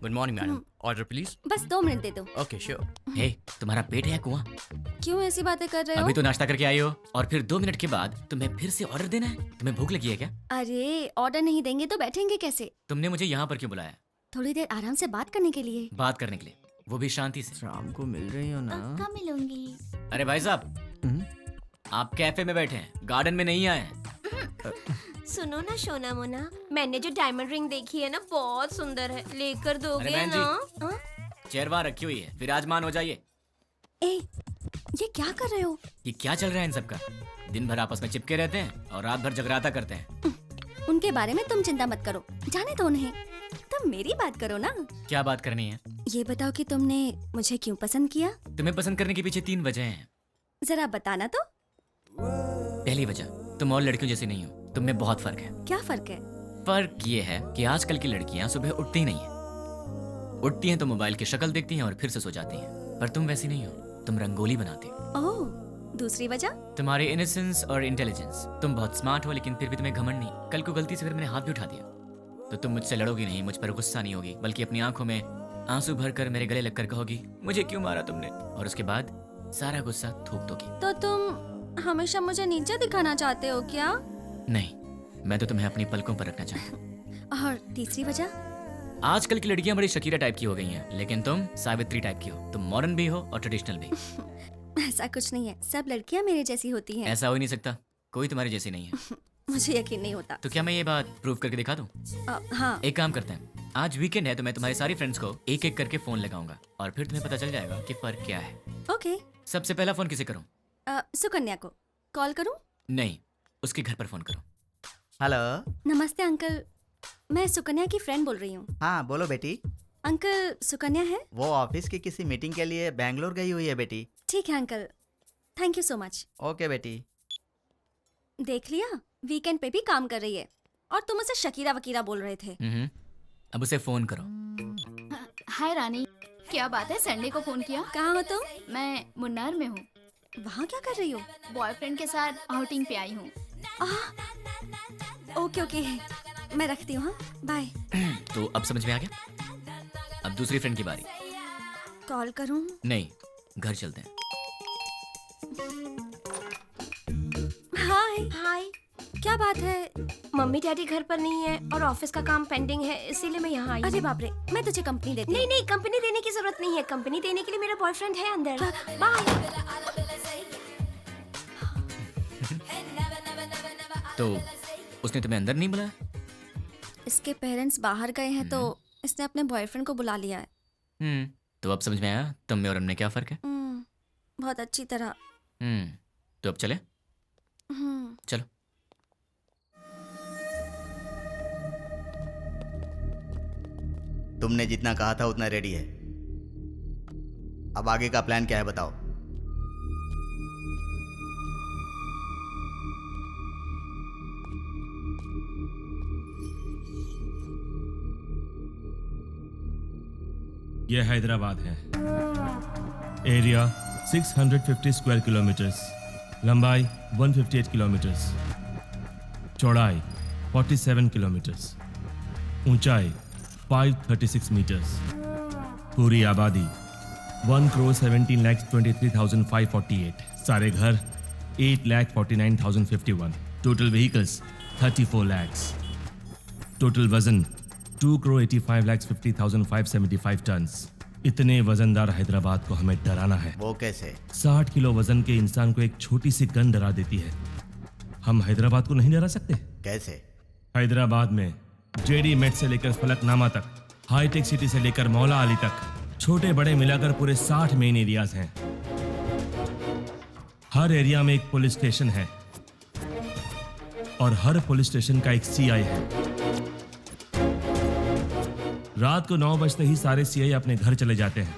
Good morning madam, order please. बस 2 मिनट दे दो। Okay sure. हे, तुम्हारा पेट है कुआं? क्यों ऐसी बातें कर रहे हो? अभी तो नाश्ता करके आई हो और फिर 2 मिनट के बाद तुम्हें फिर से ऑर्डर देना है? तुम्हें भूख लगी है क्या? अरे ऑर्डर नहीं देंगे तो बैठेंगे कैसे? तुमने मुझे यहाँ पर क्यों बुलाया? थोड़ी देर आराम से बात करने के लिए। बात करने के लिए, वो भी शांति से। शाम को मिल रही हो ना? कब मिलूंगी? अरे भाई साहब, आप कैफे में बैठे हैं, गार्डन में नहीं आए हैं। सुनो ना सोना मोना, मैंने जो डायमंड रिंग देखी है ना बहुत सुंदर है, लेकर दोगे बहन जी। ना? चेयर वहाँ रखी हुई है, विराजमान हो जाइए। ए, ये क्या कर रहे हो? ये क्या चल रहा है इन सबका? दिन भर आपस में चिपके रहते हैं और रात भर जगराता करते हैं। उनके बारे में तुम चिंता मत करो, जाने दो उन्हें। तुम मेरी बात करो ना। क्या बात करनी है? ये बताओ कि तुमने मुझे क्यों पसंद किया? तुम्हें पसंद करने के पीछे 3 वजह हैं। जरा बताना तो। पहली वजह, तुम और लड़कियों जैसी नहीं हो, तुम में बहुत फर्क है। क्या फर्क है? फर्क ये है कि आजकल की लड़कियां सुबह उठती ही नहीं है। उठती हैं तो मोबाइल की शक्ल देखती हैं और फिर से सो जाती हैं। पर तुम वैसी नहीं हो, तुम रंगोली बनाती हो। ओह, दूसरी वजह? तुम्हारे इनोसेंस और इंटेलिजेंस। तुम बहुत स्मार्ट हो लेकिन फिर भी तुम्हें घमंड नहीं। कल को गलती से फिर मैंने हाथ भी उठा दिया तो तुम मुझसे लड़ोगी नहीं, मुझ पर गुस्सा नहीं होगी, बल्कि अपनी आंखों में आंसू भरकर मेरे गले लगकर कहोगी मुझे क्यों मारा तुमने, और उसके बाद सारा गुस्सा थूक दोगी। तो तुम हमेशा मुझे नीचे दिखाना चाहते हो क्या? नहीं, मैं तो तुम्हें अपनी पलकों पर रखना चाहता हूँ। और तीसरी वजह? आजकल की लड़कियां बड़ी शकीरा टाइप की हो गई हैं, लेकिन तुम सावित्री टाइप की हो। तुम मॉडर्न भी हो और ट्रेडिशनल भी। ऐसा कुछ नहीं है, सब लड़कियां मेरे जैसी होती हैं। ऐसा हो ही नहीं सकता, कोई तुम्हारी जैसी नहीं है। मुझे यकीन नहीं होता। तो क्या मैं ये बात प्रूव करके दिखा दूं? हाँ। एक काम करते हैं, आज वीकेंड है तो मैं तुम्हारी सारी फ्रेंड्स को एक एक करके फोन लगाऊंगा और फिर तुम्हें पता चल जाएगा कि फर्क क्या है। ओके। सबसे पहला फोन किसे करूं? सुकन्या को कॉल करूं? नहीं, उसके घर पर फोन करो। हेलो। नमस्ते अंकल, मैं सुकन्या की फ्रेंड बोल रही हूँ। हाँ बोलो बेटी। अंकल, सुकन्या है? वो ऑफिस की किसी मीटिंग के लिए बैंगलोर गई हुई है बेटी। ठीक है uncle, thank you so much. Okay बेटी। देख लिया, वीकेंड पे भी काम कर रही है और तुम उसे शकीरा वकीरा बोल रहे थे। अब उसे फोन करो। हाय रानी, क्या बात है, संडे को फोन किया? कहाँ हो तुम? मैं मुन्नार में हूँ। वहाँ क्या कर रही हो? बॉयफ्रेंड के साथ आउटिंग पे आई हूँ। ओके ओके, मैं रखती हूँ। बाय। तो अब समझ में आ गया? अब दूसरी फ्रेंड की बारी। कॉल करूँ? नहीं, घर चलते हैं। हाय। हाय। क्या बात है? मम्मी डैडी घर पर नहीं है और ऑफिस का काम पेंडिंग है, इसीलिए मैं यहाँ आई। अरे बाप रे, मैं तुझे कंपनी देती हूँ। नहीं नहीं, कंपनी देने की जरूरत नहीं है, कंपनी देने के लिए मेरा बॉयफ्रेंड है अंदर। बाय। तो उसने तुम्हें अंदर नहीं बुलाया? इसके पेरेंट्स बाहर गए हैं तो इसने अपने बॉयफ्रेंड को बुला लिया है। तो अब समझ में आया तुम में और हमने क्या फर्क है? बहुत अच्छी तरह। तो अब चले? चलो। तुमने जितना कहा था उतना रेडी है। अब आगे का प्लान क्या है बताओ। यह हैदराबाद है। एरिया 650 स्क्वायर किलोमीटर्स, लंबाई 158 किलोमीटर्स, चौड़ाई 47 किलोमीटर्स, ऊंचाई 536 मीटर्स, पूरी आबादी 1,17,23,548, सारे घर 8,49,051, टोटल व्हीकल्स 34 lakhs, टोटल वजन 2,85,50,575 टन। इतने वजनदार हैदराबाद को हमें डराना है। वो कैसे? 60 किलो वजन के इंसान को एक छोटी सी गन डरा देती है। हम हैदराबाद को नहीं डरा सकते। कैसे? हैदराबाद में जेडी मेट से लेकर फलकनामा तक, हाईटेक सिटी से लेकर मौला अली तक, छोटे बड़े मिलाकर पूरे 60 मेन एरियाज हैं। हर एरिया में एक पुलिस स्टेशन है और हर पुलिस स्टेशन का एक सीआई है। रात को 9 बजते ही सारे सीआई अपने घर चले जाते हैं।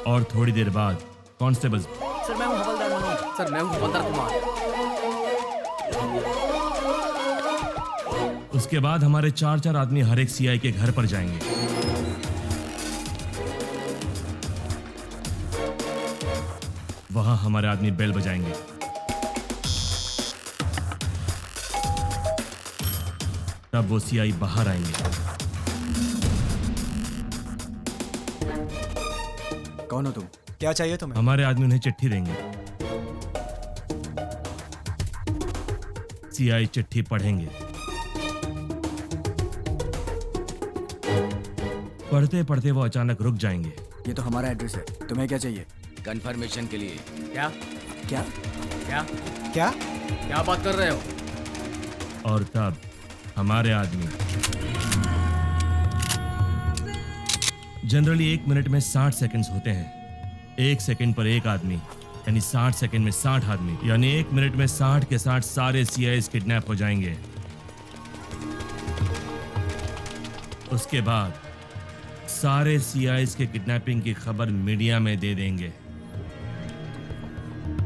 और थोड़ी देर बाद कांस्टेबल। सर मैं हूं हवलदार मनोज। सर मैं हूं हवलदार कुमार। उसके बाद हमारे 4 आदमी हर एक सीआई के घर पर जाएंगे। वहां हमारे आदमी बेल बजाएंगे। तब वो सीआई बाहर आएंगे। कौन हो तुम? क्या चाहिए तुम्हें? हमारे आदमी उन्हें चिट्ठी देंगे। सीआई चिट्ठी पढ़ेंगे। पढ़ते पढ़ते वो अचानक रुक जाएंगे ये तो हमारा एड्रेस है, तुम्हें क्या चाहिए? कंफर्मेशन के लिए। क्या क्या क्या क्या क्या बात कर रहे हो? और तब हमारे आदमी जनरली 1 मिनट में 60 सेकंड्स होते हैं। 1 सेकंड पर एक आदमी यानी 60 सेकंड में 60 आदमी, यानी 1 मिनट में 60 के 60 सारे CIs किडनैप हो जाएंगे। उसके बाद सारे CIs के किडनैपिंग की खबर मीडिया में दे देंगे।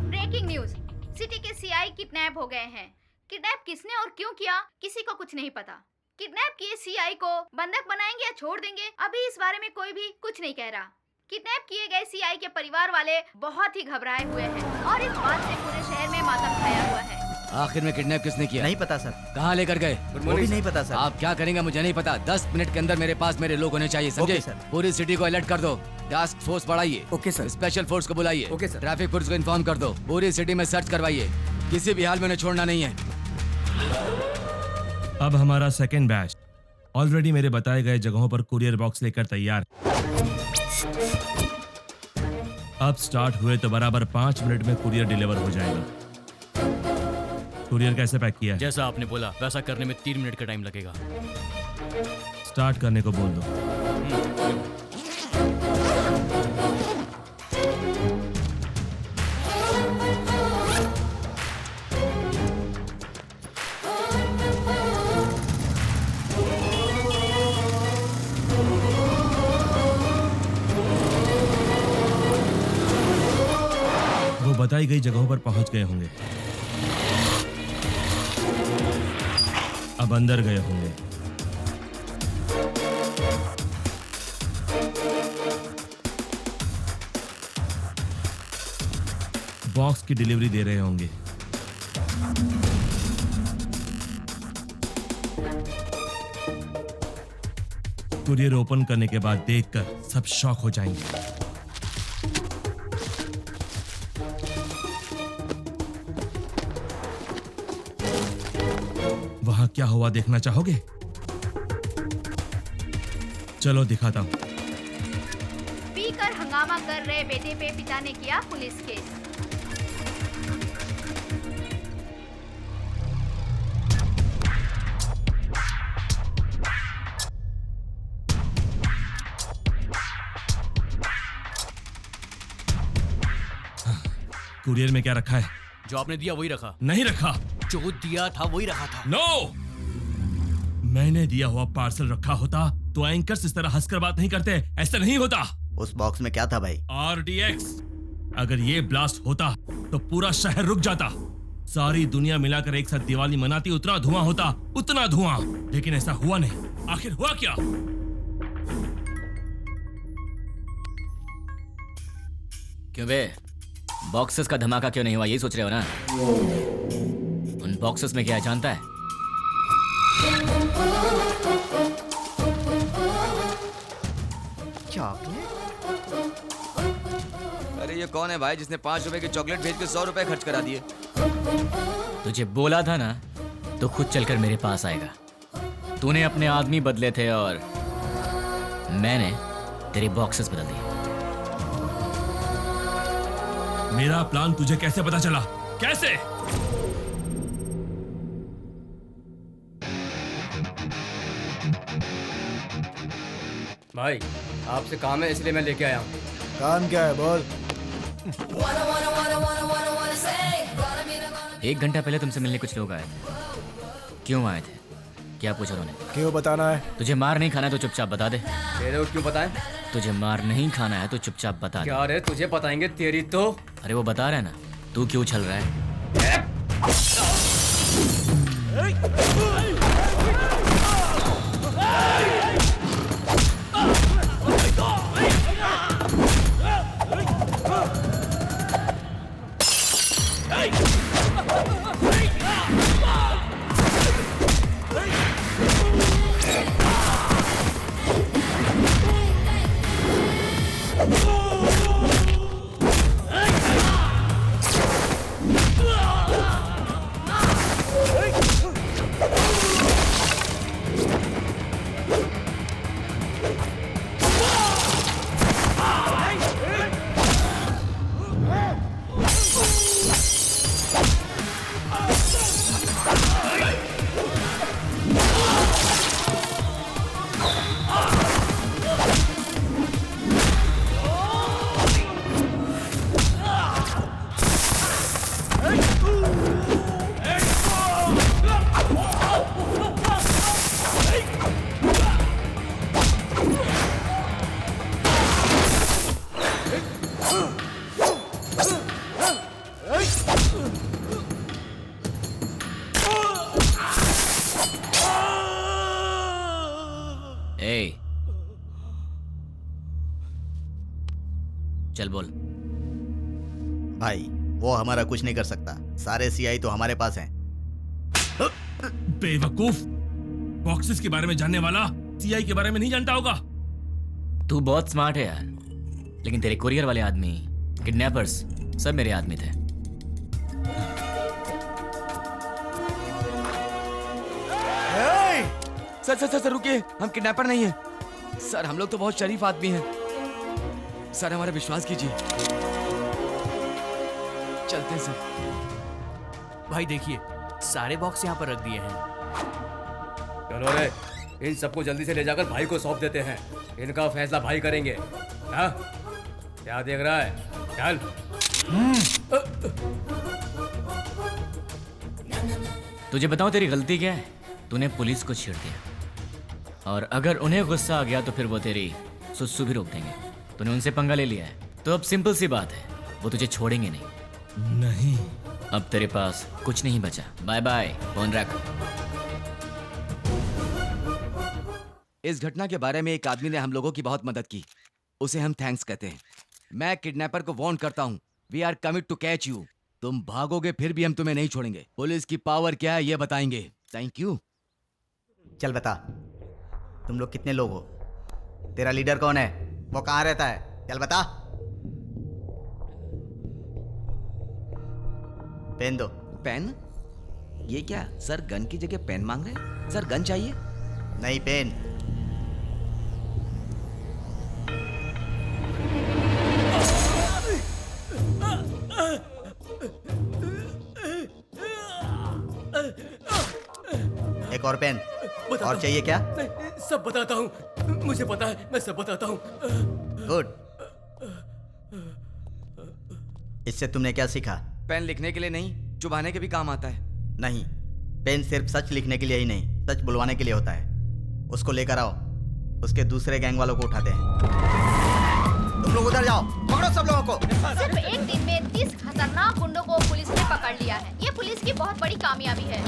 ब्रेकिंग न्यूज, सिटी के सीआई किडनैप हो गए हैं। किडनैप किसने और क्यों किया किसी को कुछ नहीं पता। किडनैप किए सीआई को बंधक बनाएंगे या छोड़ देंगे, अभी इस बारे में कोई भी कुछ नहीं कह रहा। किडनैप किए गए सीआई के परिवार वाले बहुत ही घबराए हुए हैं और इस बात से पूरे शहर में मातम छाया हुआ है। आखिर में किडनैप किसने किया? नहीं पता सर। कहाँ लेकर गए? वो भी नहीं पता सर। आप क्या करेंगे मुझे नहीं पता। 10 मिनट के अंदर मेरे पास मेरे लोग होने चाहिए, समझे? Okay sir. पूरी सिटी को अलर्ट कर दो। टास्क फोर्स बढ़ाइए। Okay sir. स्पेशल फोर्स को बुलाइए। Okay sir. ट्रैफिक पुलिस को इन्फॉर्म कर दो। पूरी सिटी में सर्च करवाइए, किसी भी हाल में उन्हें छोड़ना नहीं है। अब हमारा सेकेंड बैच ऑलरेडी मेरे बताए गए जगहों पर कुरियर बॉक्स लेकर तैयार। अब स्टार्ट हुए तो बराबर 5 मिनट में कुरियर डिलीवर हो जाएगा। कुरियर कैसे पैक किया है? जैसा आपने बोला वैसा करने में 3 मिनट का टाइम लगेगा। स्टार्ट करने को बोल दो। वो बताई गई जगहों पर पहुंच गए होंगे, अब अंदर गए होंगे। बॉक्स की डिलीवरी दे रहे होंगे। कुरियर ओपन करने के बाद देखकर सब शॉक हो जाएंगे। वहां क्या हुआ देखना चाहोगे? चलो दिखाता हूं। पीकर हंगामा कर रहे बेटे पे पिता ने किया पुलिस केस। कुरियर में क्या रखा है? जो आपने दिया वही रखा। नहीं रखा। जो दिया था वही रखा था। नो! मैंने दिया हुआ पार्सल रखा होता तो एंकर्स इस तरह हंसकर बात नहीं करते, ऐसा नहीं होता। उस बॉक्स में क्या था भाई? RDX। अगर ये ब्लास्ट होता तो पूरा शहर रुक जाता। सारी दुनिया मिलाकर एक साथ दिवाली मनाती, उतना धुआं होता, उतना धुआं। लेकिन ऐसा हुआ नहीं। आखिर हुआ क्या? क्यों बे, बॉक्सेस का धमाका क्यों नहीं हुआ, यही सोच रहे हो ना? उन बॉक्सेस में क्या है जानता है? चॉकलेट? अरे ये कौन है भाई जिसने 5 रुपए की चॉकलेट भेज के 100 रुपए खर्च करा दिए? तुझे बोला था ना तो खुद चलकर मेरे पास आएगा। तूने अपने आदमी बदले थे और मैंने तेरे बॉक्सेस बदल दिए। मेरा प्लान तुझे कैसे पता चला? कैसे? भाई आपसे काम है इसलिए मैं लेके आया हूँ। काम क्या है बोल? 1 घंटा पहले तुमसे मिलने कुछ लोग आए थे। क्यों आए थे? क्या पूछा उन्होंने? क्यों बताना है? तुझे मार नहीं खाना है तो चुपचाप बता दे। तेरे को क्यों बताएं? तुझे मार नहीं खाना है तो चुपचाप बता दे। क्या रे तुझे बताएंगे तेरी तो। अरे वो बता रहा है ना, तू क्यों छल रहा है? चल बोल। भाई वो हमारा कुछ नहीं कर सकता, सारे सीआई तो हमारे पास हैं। बेवकूफ, बॉक्सेस के बारे में जानने वाला सीआई के बारे में नहीं जानता होगा। तू बहुत स्मार्ट है यार, लेकिन तेरे कुरियर वाले आदमी, किडनैपर्स सब मेरे आदमी थे। सर सर सर सर रुकिए, हम किडनैपर नहीं हैं। सर हम लोग तो बहुत शरीफ आदमी हैं। सर हमारा विश्वास कीजिए। चलते हैं सर। भाई देखिए, सारे बॉक्स यहाँ पर रख दिए हैं। चलो रे, इन सबको जल्दी से ले जाकर भाई को सौंप देते हैं। इनका फैसला भाई करेंगे। हाँ? क्या देख रहा है? चल। तुझे बताऊं तेरी गलती क्या है? तूने पुलिस को छेड़ दिया, और अगर उन्हें गुस्सा आ गया तो फिर वो तेरी सुसु भी रोक देंगे। तूने उनसे पंगा ले लिया है, तो अब सिंपल सी बात है, वो तुझे छोड़ेंगे नहीं। अब तेरे पास कुछ नहीं बचा। बाय बाय, फोन रख। इस घटना के बारे में एक आदमी ने हम लोगों की बहुत मदद की, उसे हम थैंक्स कहते हैं। मैं किडनैपर को वार्न करता हूँ, we are commit to catch you. तुम भागोगे फिर भी हम तुम्हें नहीं छोड़ेंगे। पुलिस की पावर क्या है ये बताएंगे। Thank you. चल बता, तुम लोग कितने लोग हो? तेरा लीडर कौन है? वो कहाँ रहता है? चल बता। पेन दो। पेन? ये क्या सर, गन की जगह पेन मांग रहे हैं? सर गन चाहिए? नहीं, पेन। एक और पेन। और चाहिए क्या? सब बताता हूँ, मुझे पता है, मैं सब बताता हूँ। गुड। इससे तुमने क्या सीखा? पेन लिखने के लिए नहीं, चुभाने के भी काम आता है। नहीं, पेन सिर्फ सच लिखने के लिए ही नहीं, सच बुलवाने के लिए होता है। उसको लेकर आओ, उसके दूसरे गैंग वालों को उठाते हैं। तुम लोग उधर जाओ, पकड़ो सब लोगों को। सिर्फ एक दिन में 30 खतरनाक गुंडों को पुलिस ने पकड़ लिया है। ये पुलिस की बहुत बड़ी कामयाबी है।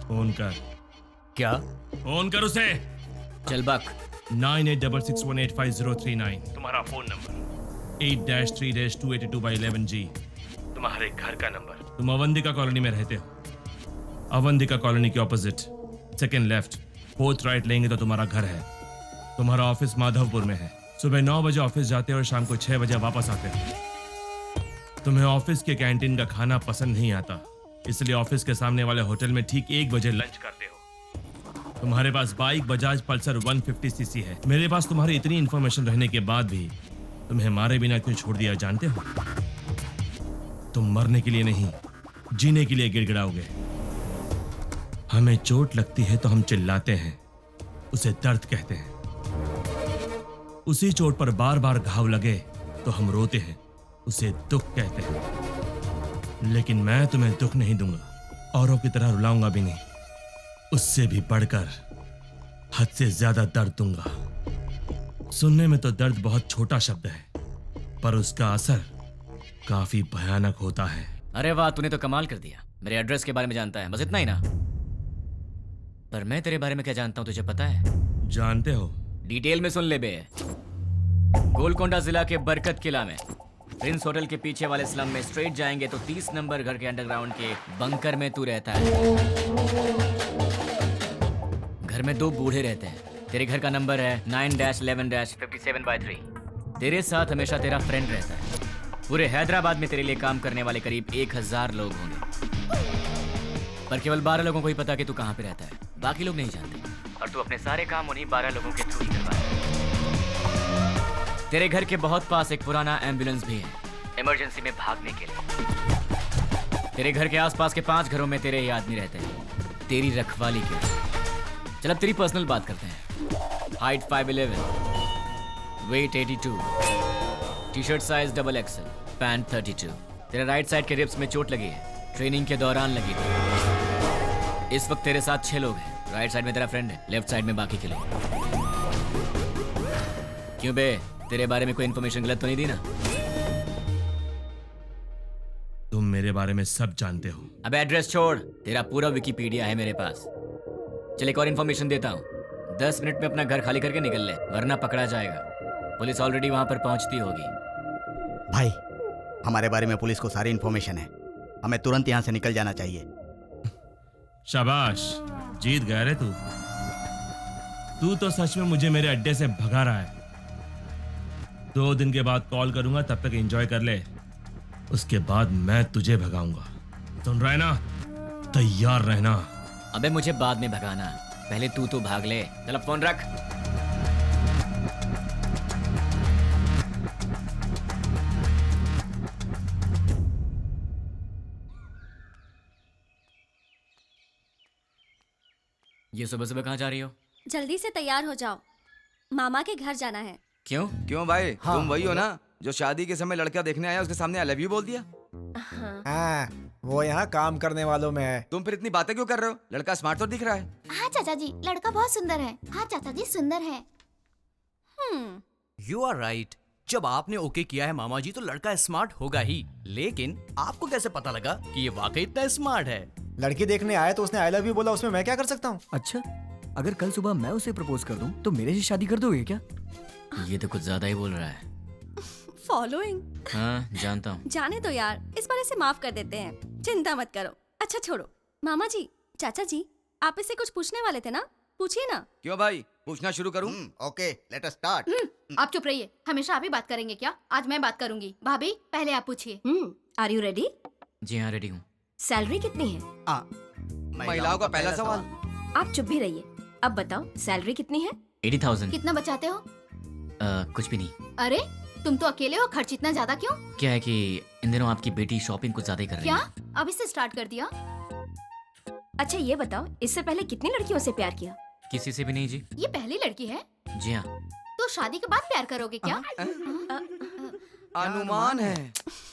फोन कर। क्या? फोन कर उसे। चल बक। 9866185039 तुम्हारा फोन नंबर। 8-3-282/11G तुम्हारे घर का नंबर। तुम अवंतिका कॉलोनी में रहते हो। अवंतिका कॉलोनी के opposite, second left, fourth right लेंगे तो तुम्हारा घर है। तुम्हारा ऑफिस माधवपुर में है। सुबह 9 बजे ऑफिस जाते हो और शाम को 6 बजे वापस आते हो। तुम्हें ऑफिस के कैंटीन का खाना पसंद नहीं आता, इसलिए ऑफिस के सामने वाले होटल में ठीक 1 बजे लंच करते हो। तुम्हारे पास बाइक बजाज पल्सर 150cc है। मेरे पास तुम्हारी इतनी इंफॉर्मेशन रहने के बाद भी तुम्हें मारे बिना क्यों छोड़ दिया जानते हो? तुम मरने के लिए नहीं, जीने के लिए गिड़गिड़ाओगे। हमें चोट लगती है तो हम चिल्लाते हैं, उसे दर्द कहते हैं। उसी चोट पर बार बार घाव लगे तो हम रोते हैं, उसे दुख कहते हैं। लेकिन मैं तुम्हें दुख नहीं दूंगा, औरों की तरह रुलाऊंगा भी नहीं। उससे भी बढ़कर हद से ज्यादा दर्द दूंगा। सुनने में तो दर्द बहुत छोटा शब्द है, पर उसका असर काफी भयानक होता है। अरे वाह, तूने तो कमाल कर दिया। मेरे एड्रेस के बारे में जानता है, बस इतना ही ना? पर मैं तेरे बारे में क्या जानता हूं तुझे पता है? जानते हो? डिटेल में सुन ले बे। गोलकोंडा जिला के बरकत किला में प्रिंस होटल के पीछे वाले स्लम में स्ट्रेट जाएंगे तो 30 नंबर घर के अंडरग्राउंड के बंकर में तू रहता है। घर में 2 बूढ़े रहते हैं। तेरे घर का नंबर है 9-11-57/3। तेरे साथ हमेशा तेरा फ्रेंड रहता है। पूरे हैदराबाद में तेरे लिए काम करने वाले करीब 1000 लोग होंगे, पर केवल 12 लोगों को ही पता कि तू कहाँ पे रहता है। बाकी लोग नहीं जानते, और तू अपने सारे काम उन्हीं 12 लोगों के थ्रू ही करवाता है। तेरे घर के बहुत पास एक पुराना एम्बुलेंस भी है, इमरजेंसी में भागने के लिए। तेरे घर के आसपास के 5 घरों में तेरे ही आदमी रहते हैं, तेरी रखवाली के लिए। चल अब तेरी पर्सनल बात करते हैं। Height 5'11", weight 82, T shirt size XXL, pant 32। तेरे राइट साइड के रिब्स में चोट लगी है, ट्रेनिंग के दौरान लगी थी। इस वक्त तेरे साथ 6 लोग हैं। राइट साइड में तेरा फ्रेंड है, लेफ्ट साइड में बाकी के लोग। क्यों बे, तेरे बारे में कोई इन्फॉर्मेशन गलत तो नहीं दी ना? तुम मेरे बारे में सब जानते हो। अब एड्रेस छोड़, तेरा पूरा विकिपीडिया है मेरे पास। चल एक और इन्फॉर्मेशन देता हूँ, 10 मिनट में अपना घर खाली करके निकल ले, वरना पकड़ा जाएगा। पुलिस ऑलरेडी वहां पर पहुंचती होगी। भाई, हमारे बारे में पुलिस को सारी इन्फॉर्मेशन है, हमें तुरंत यहाँ से निकल जाना चाहिए। शाबाश, जीत गया रे तू। तू तो सच में मुझे मेरे अड्डे से भगा रहा है। 2 दिन के बाद कॉल करूंगा, तब तक एंजॉय कर ले, उसके बाद मैं तुझे भगाऊंगा। सुन रहा है ना? तैयार रहना। अबे मुझे बाद में भगाना, पहले तू भाग ले। चल अब फोन रख। ये सुबह सुबह कहाँ जा रही हो? जल्दी से तैयार हो जाओ, मामा के घर जाना है। क्यों? क्यों भाई? तुम वही हो ना जो शादी के समय लड़का देखने आया, उसके सामने आई लव यू बोल दिया? हाँ, वो यहाँ काम करने वालों में है। तुम फिर इतनी बातें क्यों कर रहे हो? लड़का स्मार्ट तो दिख रहा है। हाँ चाचा जी, लड़का बहुत सुंदर है। हाँ चाचा जी, सुंदर है। You are right. जब आपने ओके किया है मामा जी, तो लड़का स्मार्ट होगा ही। लेकिन आपको कैसे पता लगा कि ये वाकई इतना स्मार्ट है? लड़की देखने आया तो उसने आई लव यू बोला, उसमें मैं क्या कर सकता हूँ? अच्छा, अगर कल सुबह मैं उसे प्रपोज कर दूं तो मेरे से शादी कर दोगे क्या? ये तो कुछ ज्यादा ही बोल रहा है। फॉलोइंग। हाँ, जानता हूँ। जाने दो यार, इस बार इसे माफ कर देते हैं, चिंता मत करो। अच्छा छोड़ो, मामा जी, चाचा जी, आप इससे कुछ पूछने वाले थे ना, पूछिए ना। क्यों भाई, पूछना शुरू करूं? Okay, let us start. आप चुप रहिए, हमेशा आप ही बात करेंगे क्या? आज मैं बात करूंगी। भाभी, पहले आप पूछिए। Are you ready? जी हाँ, रेडी हूँ। सैलरी कितनी है? महिलाओं का पहला सवाल। आप चुप भी रहिए। अब बताओ, सैलरी कितनी है? 80,000। कितना बचाते हो? कुछ भी नहीं। अरे तुम तो अकेले हो, खर्च इतना ज्यादा क्यों? क्या है कि इन दिनों आपकी बेटी शॉपिंग कुछ ज्यादा ही कर रही क्या? है। अभी से स्टार्ट कर दिया? अच्छा ये बताओ, इससे पहले कितनी लड़कियों से प्यार किया? किसी से भी नहीं जी। ये पहली लड़की है? जी हाँ। तो शादी के बाद प्यार करोगे क्या? अनुमान है।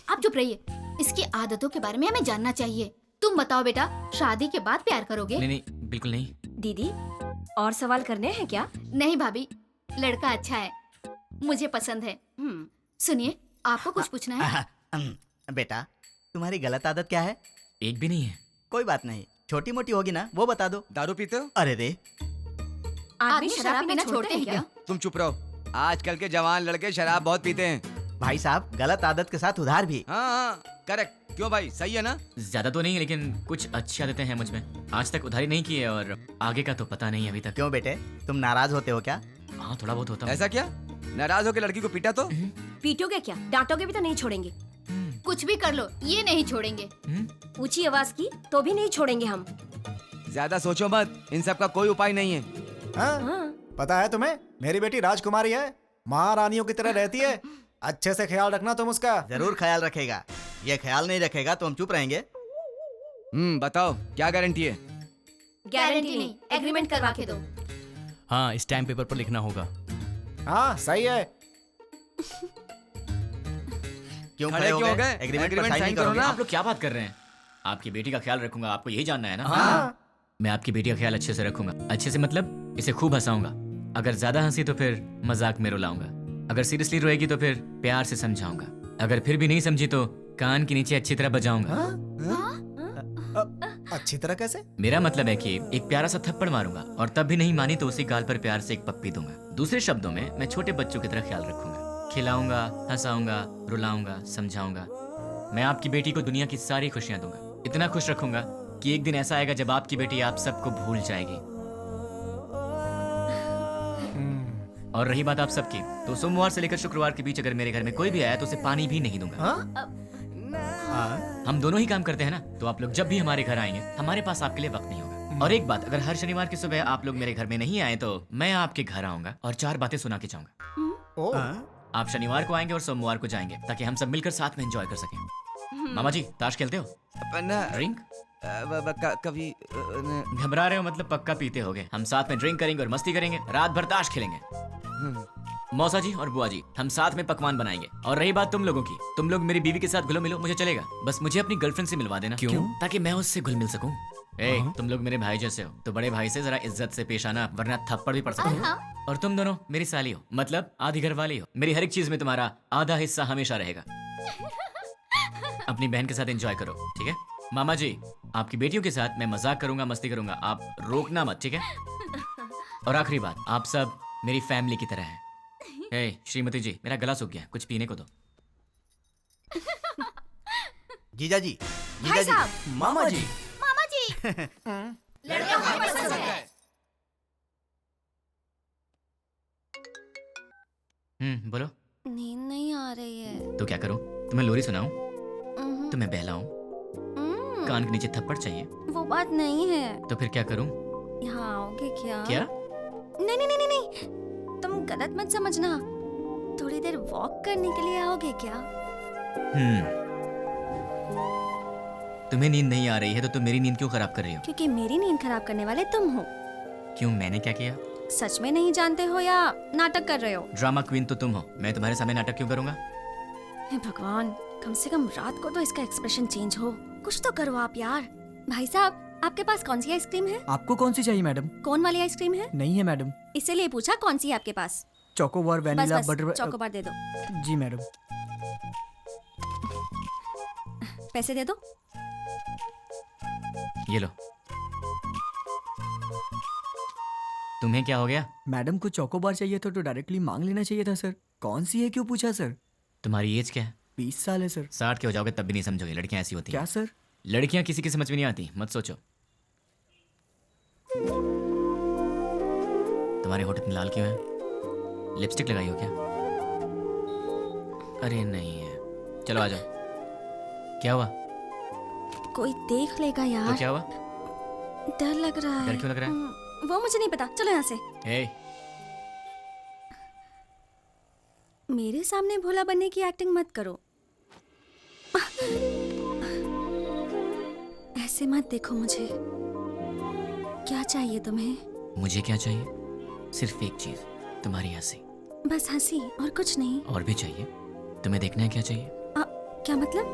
आप चुप रहिए, इसकी आदतों के बारे में हमें जानना चाहिए। तुम बताओ बेटा, शादी के बाद प्यार करोगे? नहीं, बिल्कुल नहीं। दीदी, और सवाल करने हैं क्या? नहीं भाभी, लड़का अच्छा है, मुझे पसंद है। सुनिए, आपको कुछ पूछना है? बेटा, तुम्हारी गलत आदत क्या है? एक भी नहीं है। कोई बात नहीं, छोटी मोटी होगी ना, वो बता दो। दारू पीते हो? अरे रे, आदमी शराब पीना छोड़ते हैं क्या? तुम चुप रहो। आजकल के जवान लड़के शराब बहुत पीते हैं। भाई साहब, गलत आदत के साथ उधार भी। हाँ, करेक्ट। क्यों भाई, सही है ना? ज्यादा तो नहीं, लेकिन कुछ अच्छी आदतें हैं मुझ में। आज तक उधारी नहीं की है और आगे का तो पता नहीं अभी तक। क्यों बेटे, तुम नाराज होते हो क्या? हाँ, थोड़ा बहुत होता है। ऐसा क्या? नाराज होकर लड़की को पीटा तो? पीटोगे क्या? डांटोगे भी तो नहीं छोड़ेंगे। कुछ भी कर लो, ये नहीं छोड़ेंगे। ऊंची आवाज की तो भी नहीं छोड़ेंगे हम। ज्यादा सोचो मत, इन सब का कोई उपाय नहीं है। हाँ? पता है तुम्हें, मेरी बेटी राजकुमारी है, महारानियों की तरह रहती है। अच्छे से ख्याल रखना तुम उसका। जरूर ख्याल रखेगा। ये ख्याल नहीं रखेगा तो हम चुप रहेंगे। बताओ, क्या गारंटी है? गारंटी नहीं, एग्रीमेंट करवा के दो। हाँ, स्टैम्प पेपर पर लिखना होगा। हाँ, सही है। क्यों खड़े हो गए? एग्रीमेंट पर साइन करो ना। आप लोग क्या बात कर रहे हैं? आपकी बेटी का ख्याल रखूंगा, आपको यही जानना है ना? हाँ। मैं आपकी बेटी का ख्याल अच्छे से रखूंगा। अच्छे से मतलब इसे खूब हंसाऊंगा। अगर ज्यादा हंसी तो फिर मजाक में रुलाऊंगा। अगर सीरियसली रोएगी तो फिर प्यार से समझाऊंगा। अगर फिर भी नहीं समझी तो कान के नीचे अच्छी तरह बजाऊंगा। अच्छी तरह कैसे? मेरा मतलब है कि एक प्यारा सा थप्पड़ मारूंगा और तब भी नहीं मानी तो उसी गाल पर प्यार से एक पप्पी दूंगा। दूसरे शब्दों में, मैं छोटे बच्चों की तरह ख्याल रखूंगा। खिलाऊंगा, हंसाऊंगा, रुलाऊंगा, समझाऊंगा। मैं आपकी बेटी को दुनिया की सारी खुशियां दूंगा। इतना खुश रखूंगा कि एक दिन ऐसा आएगा जब आपकी बेटी आप सबको भूल जाएगी। और रही बात आप सबकी, तो सोमवार से लेकर शुक्रवार के बीच अगर मेरे घर में कोई भी आया तो उसे पानी भी नहीं दूंगा। हम दोनों ही काम करते हैं ना, तो आप लोग जब भी हमारे घर आएंगे हमारे पास आपके लिए वक्त नहीं होगा। और एक बात, अगर हर शनिवार की सुबह आप लोग मेरे घर में नहीं आए तो मैं आपके घर आऊंगा और 4 बातें सुना के जाऊंगा। आप शनिवार को आएंगे और सोमवार को जाएंगे ताकि हम सब मिलकर साथ में एंजॉय कर सकें। मामा जी, ताश खेलते हो? ड्रिंक? कभी घबरा रहे हो मतलब पक्का पीते होगे। हम साथ में ड्रिंक करेंगे और मस्ती करेंगे, रात भर ताश खेलेंगे। मौसा जी और बुआ जी, हम साथ में पकवान बनाएंगे। और रही बात तुम लोगों की, तुम लोग मेरी बीवी के साथ घुलो मिलो, मुझे चलेगा। बस मुझे अपनी गर्लफ्रेंड से मिलवा देना। क्यों? ताकि मैं उससे घुल मिल सकूं। तुम लोग मेरे भाई जैसे हो, तो बड़े भाई से जरा इज्जत से पेश आना, वरना थप्पड़ भी पड़ सकता है। और तुम दोनों मेरी साली हो, मतलब आधी घर वाली हो। मेरी हर एक चीज में तुम्हारा आधा हिस्सा हमेशा रहेगा। अपनी बहन के साथ एंजॉय करो, ठीक है? मामा जी, आपकी बेटियों के साथ मैं मजाक करूंगा, मस्ती करूंगा, आप रोकना मत, ठीक है? और आखिरी बात, आप सब मेरी फैमिली की तरह हैं। हे श्रीमती जी, मेरा गला सूख गया, कुछ पीने को दो। जीजा जी, भाई साहब, मामा जी, मामा जी लड़का हमें पसंद है। बोलो। नींद नहीं आ रही है। तो क्या करूं? तुम्हें लोरी सुनाऊं? तुम्हें बहलाऊं? कान के नीचे थप्पड़ चाहिए? वो बात नहीं है। तो फिर क्या करूं? यहाँ आओगे क्या? क्या? नहीं नहीं नहीं नहीं नहीं, तुम गलत मत समझना। थोड़ी देर वॉक करने के लिए आओगे क्या? तुम्हें नींद नहीं आ रही है तो तुम मेरी नींद क्यों खराब कर रही हो? क्योंकि मेरी नींद खराब करने वाले तुम हो। क्यों, मैंने क्या किया? सच में नहीं जानते हो या नाटक कर रहे हो? ड्रामा क्वीन तो तुम हो, मैं तुम्हारे सामने नाटक क्यों करूंगा? हे भगवान, कम से कम रात को तो इसका एक्सप्रेशन चेंज हो। कुछ तो करो आप यार। भाई साहब, आपके पास कौन सी आइसक्रीम है? आपको कौन सी चाहिए मैडम? कौन वाली आइसक्रीम है? नहीं है मैडम। इसीलिए पूछा कौन सी है आपके पास? Chocobar, vanilla, butter. चोकोबार दे दो। जी मैडम। पैसे दे दो। ये लो। तुम्हें क्या हो गया? मैडम को चोकोबार चाहिए था तो डायरेक्टली मांग लेना चाहिए था सर। कौन सी है क्यों पूछा सर? तुम्हारी एज क्या है? 20 साल है सर। 60 के हो जाओगे तब भी नहीं समझोगे, लड़कियां ऐसी होती हैं। क्या सर? लड़कियां किसी की समझ में नहीं आती, मत सोचो। तुम्हारे होठ इतने लाल क्यों है? लिपस्टिक लगाई हो क्या? अरे नहीं है। चलो आ जाओ। क्या हुआ? कोई देख लेगा यार। तो क्या हुआ? डर लग रहा है। डर क्यों लग रहा है? वो मुझे नहीं पता, चलो यहाँ से। मेरे सामने भोला बनने की एक्टिंग मत करो। ऐसे मत देखो मुझे। क्या चाहिए तुम्हें? मुझे क्या चाहिए? सिर्फ एक चीज, तुम्हारी हंसी। बस हंसी और कुछ नहीं? और भी चाहिए। तुम्हें देखना है क्या चाहिए? क्या मतलब?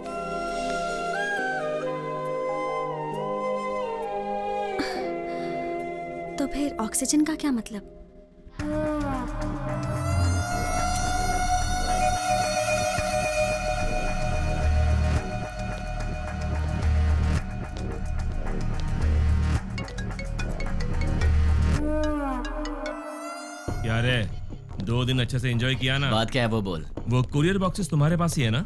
तो फिर ऑक्सीजन का क्या मतलब? क्या रे, 2 दिन अच्छे से एंजॉय किया ना? बात क्या है वो बोल। वो कुरियर बॉक्सेस तुम्हारे पास ही है ना?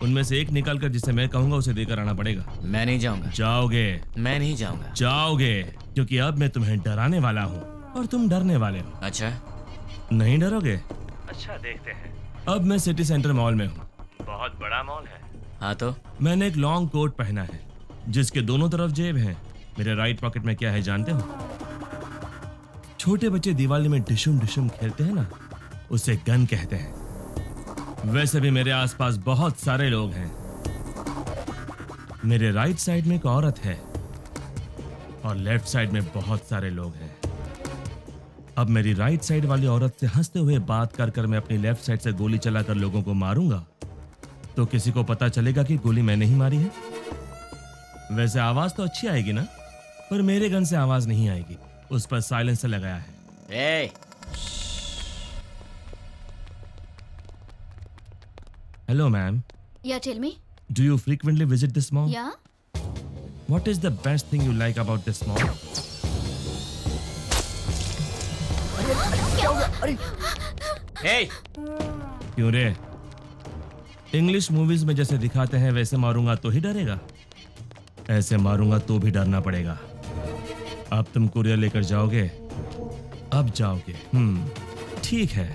उनमें से एक निकाल कर जिसे मैं कहूंगा उसे देकर आना पड़ेगा। मैं नहीं जाऊंगा। जाओगे? मैं नहीं जाऊंगा। जाओगे, क्योंकि अब मैं तुम्हें डराने वाला हूँ और तुम डरने वाले हो। अच्छा, नहीं डरोगे? अच्छा, देखते हैं। अब मैं सिटी सेंटर मॉल में हूँ। बहुत बड़ा मॉल है। हाँ तो? मैंने एक लॉन्ग कोट पहना है जिसके दोनों तरफ जेब हैं। मेरे राइट पॉकेट में क्या है जानते हो? छोटे बच्चे दिवाली में डिशुम डिशुम खेलते हैं ना, उसे गन कहते हैं। वैसे भी मेरे आसपास बहुत सारे लोग हैं। मेरे राइट साइड में एक औरत है और लेफ्ट साइड में बहुत सारे लोग हैं। अब मेरी राइट साइड वाली औरत से हंसते हुए बात कर कर मैं अपनी लेफ्ट साइड से गोली चलाकर लोगों को मारूंगा तो किसी को पता चलेगा कि गोली मैंने ही मारी है। वैसे आवाज तो अच्छी आएगी ना, पर मेरे गन से आवाज नहीं आएगी, उस पर साइलेंसर लगाया है। Hello, ma'am. Yeah, tell me. Do you frequently visit this mall? Yeah. What is the best thing you like about this mall? Hey! क्यों रे? इंग्लिश मूवीज में जैसे दिखाते हैं वैसे मारूंगा तो ही डरेगा? ऐसे मारूंगा तो भी डरना पड़ेगा। अब तुम कुरियर लेकर जाओगे? अब जाओगे? ठीक है।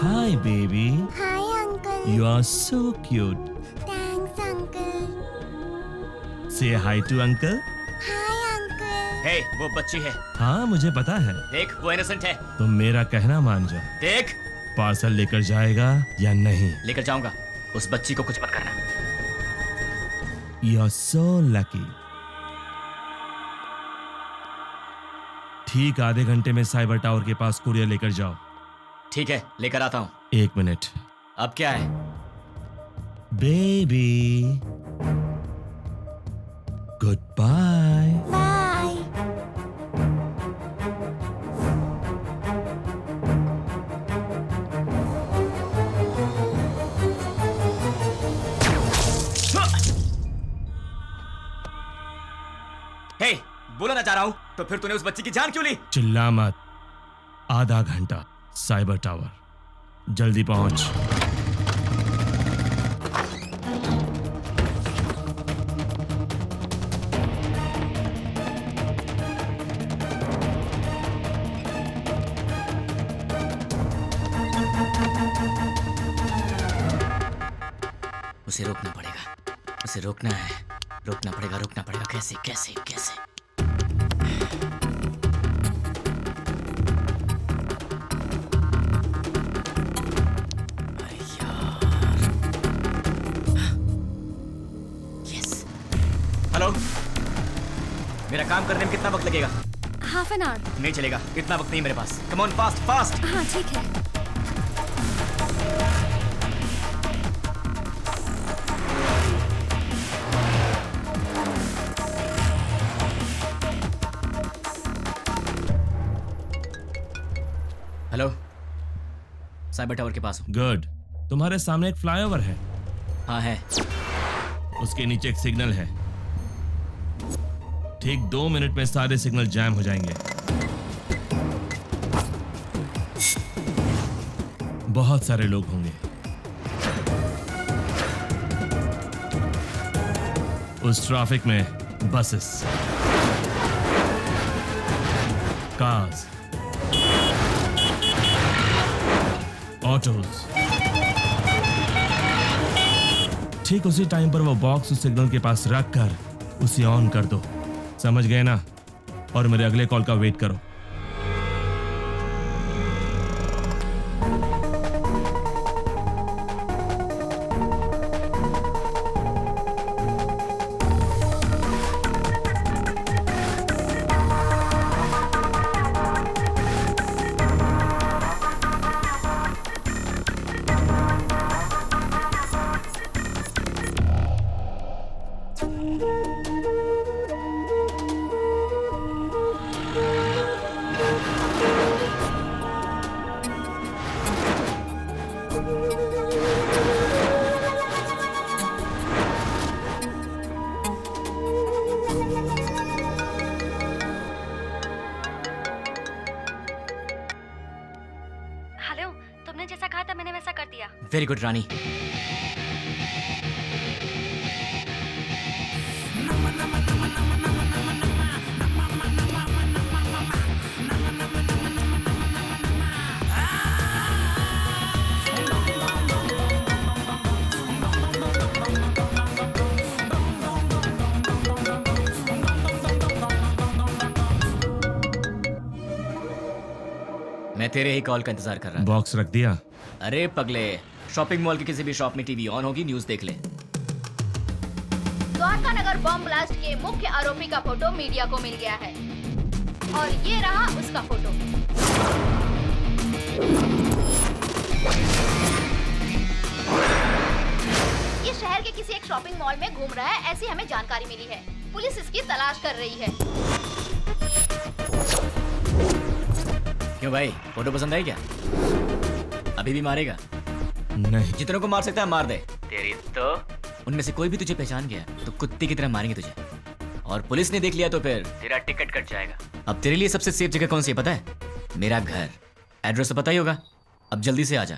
Hi, baby. Hi, uncle. You are so cute. Thanks, uncle. Say hi to uncle. Hi, uncle. Hey, वो बच्ची है। हाँ, मुझे पता है। देख, वो इनोसेंट है। तुम मेरा कहना मान जाओ। देख, पार्सल लेकर जाएगा या नहीं? लेकर जाऊंगा। उस बच्ची को कुछ मत करना। You are so lucky. ठीक आधे घंटे में साइबर टावर के पास कुरियर लेकर जाओ। ठीक है, लेकर आता हूँ। 1 मिनट। अब क्या है? Baby, good bye. Bye. तो फिर तूने उस बच्ची की जान क्यों ली? चिल्ला मत। आधा घंटा साइबर टावर, जल्दी पहुंच। उसे रोकना पड़ेगा, उसे रोकना है, रोकना पड़ेगा। कैसे कैसे कैसे? हेलो, मेरा काम करने में कितना वक्त लगेगा? Half an hour. नहीं चलेगा, इतना वक्त नहीं मेरे पास। Come on, fast fast. हाँ ठीक है। हेलो, साइबर टावर के पास हूँ। गुड। तुम्हारे सामने एक फ्लाईओवर है। हाँ है। उसके नीचे एक सिग्नल है। ठीक 2 मिनट में सारे सिग्नल जैम हो जाएंगे। बहुत सारे लोग होंगे। उस ट्रैफिक में बसेस, कार्स, ऑटोज। ठीक उसी टाइम पर वो बॉक्स उस सिग्नल के पास रख कर उसे ऑन कर दो। समझ गए ना? और मेरे अगले कॉल का वेट करो। हेलो, तुमने जैसा कहा था मैंने वैसा कर दिया। वेरी गुड रानी। मैं तेरे ही कॉल का इंतजार कर रहा था। बॉक्स रख दिया? अरे पगले, शॉपिंग मॉल की किसी भी शॉप में टीवी ऑन होगी, न्यूज़ देख ले। द्वारका नगर बम ब्लास्ट के मुख्य आरोपी का फोटो मीडिया को मिल गया है और ये रहा उसका फोटो। ये शहर के किसी एक शॉपिंग मॉल में घूम रहा है, ऐसी हमें जानकारी मिली है। पुलिस इसकी तलाश कर रही है। क्यों भाई, फोटो पसंद आई क्या? अभी भी मारेगा? नहीं। जितनों को मार सकता है मार दे। तेरी तो उनमें से कोई भी तुझे पहचान गया तो कुत्ते की तरह मारेंगे तुझे, और पुलिस ने देख लिया तो फिर तेरा टिकट कट जाएगा। अब तेरे लिए सबसे सेफ जगह कौन सी है पता है? मेरा घर। एड्रेस तो पता ही होगा। अब जल्दी से आ जा।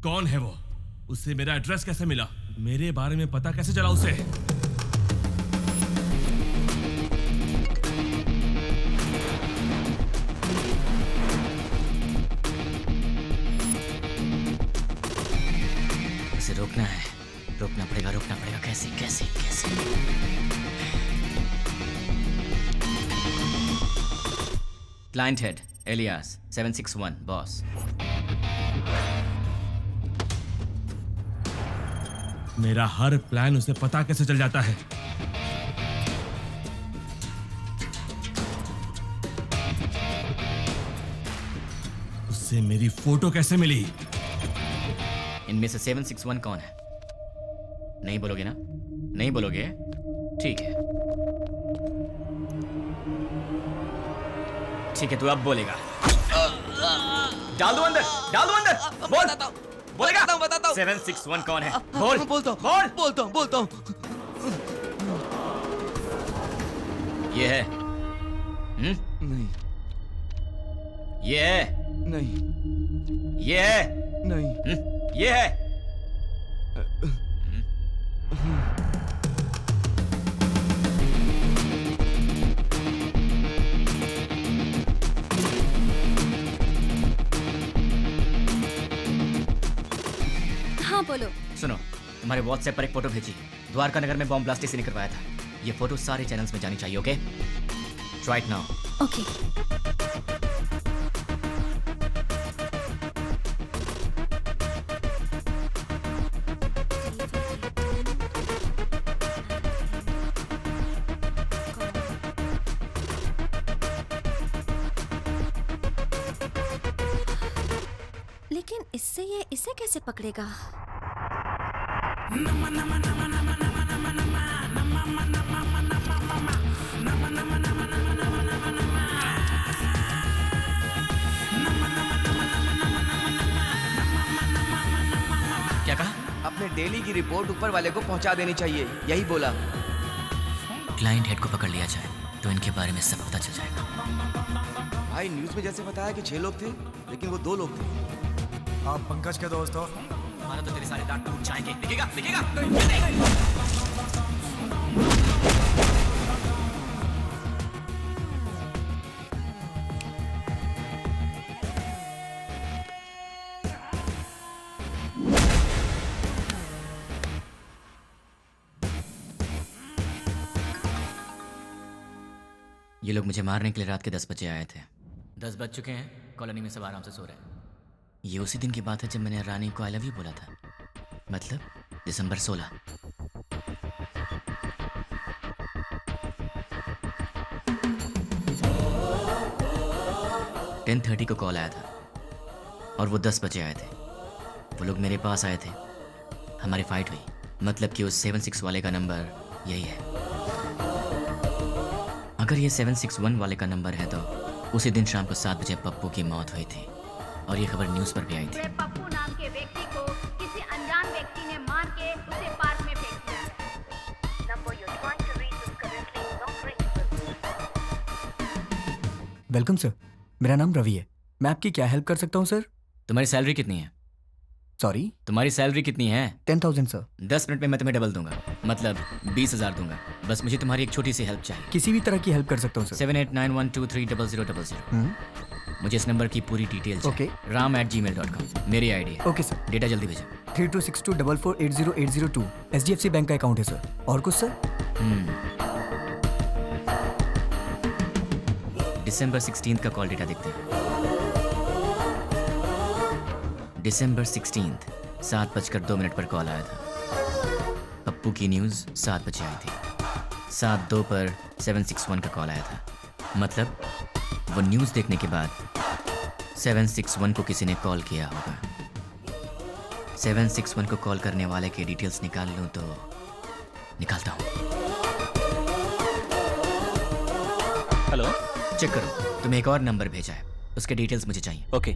कौन है वो? उसे मेरा एड्रेस कैसे मिला? मेरे बारे में पता कैसे चला उसे? उसे रोकना है, रोकना पड़ेगा। कैसे कैसे कैसे? Client head alias 761 boss. मेरा हर प्लान उसे पता कैसे चल जाता है? उससे मेरी फोटो कैसे मिली? इनमें से 761 कौन है? नहीं बोलोगे ना? नहीं बोलोगे? ठीक है, ठीक है, तू अब बोलेगा। डाल दो अंदर, डाल दो अंदर। बोल, बोलेगा? बताता हूँ 761 कौन है? बोल, बोलता हूँ। ये है? नहीं। ये है? नहीं। ये है? नहीं। ये है? हाँ बोलो। सुनो, तुम्हारे व्हाट्सएप पर एक फोटो भेजी। द्वारका नगर में बॉम्ब ब्लास्ट किसी ने करवाया था। ये फोटो सारे चैनल्स में जानी चाहिए। Okay, try it now. Okay. लेकिन इससे ये इसे कैसे पकड़ेगा? क्या कहा? अपने डेली की रिपोर्ट ऊपर वाले को पहुंचा देनी चाहिए, यही बोला। क्लाइंट हेड को पकड़ लिया जाए तो इनके बारे में सब पता चल जाएगा। भाई न्यूज में जैसे बताया कि 6 लोग थे, लेकिन वो 2 लोग थे। आप पंकज के दोस्त हो? हमारा तो तेरे सारे दांत टूट जाएंगे। दिखेगा? दिखेगा? ये लोग मुझे मारने के लिए रात के 10 बजे आए थे। 10 बज चुके हैं, कॉलोनी में सब आराम से सो रहे हैं। ये उसी दिन की बात है जब मैंने रानी को आई लव यू बोला था, मतलब दिसंबर 16। (10:30) को कॉल आया था और वो 10 बजे आए थे। वो लोग मेरे पास आए थे, हमारी फाइट हुई। मतलब कि उस 76 वाले का नंबर यही है। अगर ये 761 वाले का नंबर है तो उसी दिन शाम को 7 बजे पप्पू की मौत हुई थी और ये खबर न्यूज़ पर भी आई थी। पप्पू नाम के व्यक्ति को किसी अनजान व्यक्ति ने मार के उसे पार्क में फेंक दिया है। Number you trying to reach is currently not reachable. Welcome sir, मेरा नाम रवि है। मैं आपकी क्या हेल्प कर सकता हूँ सर? तुम्हारी सैलरी कितनी है? सॉरी? तुम्हारी सैलरी कितनी है? 10,000 सर। 10 मिनट में मैं तुम्हें डबल दूंगा, मतलब 20,000 दूंगा। बस मुझे तुम्हारी एक छोटी सी हेल्प चाहिए। किसी भी तरह की हेल्प कर सकता हूँ सर। 7891230000। मुझे इस नंबर की पूरी डिटेल चाहिए। ram@gmail.com मेरी आईडी है। Okay sir. डेटा जल्दी भेजो। 326244808002 SDFC बैंक का अकाउंट है सर। और कुछ सर? दिसंबर 16 का कॉल डेटा देखते हैं। दिसंबर 16 7:02 पर कॉल आया था। पप्पू की न्यूज़ 7 बजे आई थी। 7:02 पर 761 का कॉल आया था। मतलब वो न्यूज़ देखने के बाद 761 को किसी ने कॉल किया होगा। 761 को कॉल करने वाले के डिटेल्स निकाल लूँ तो निकालता हूँ। हेलो, चेक करो, तुम्हें एक और नंबर भेजा है, उसके डिटेल्स मुझे चाहिए। Okay.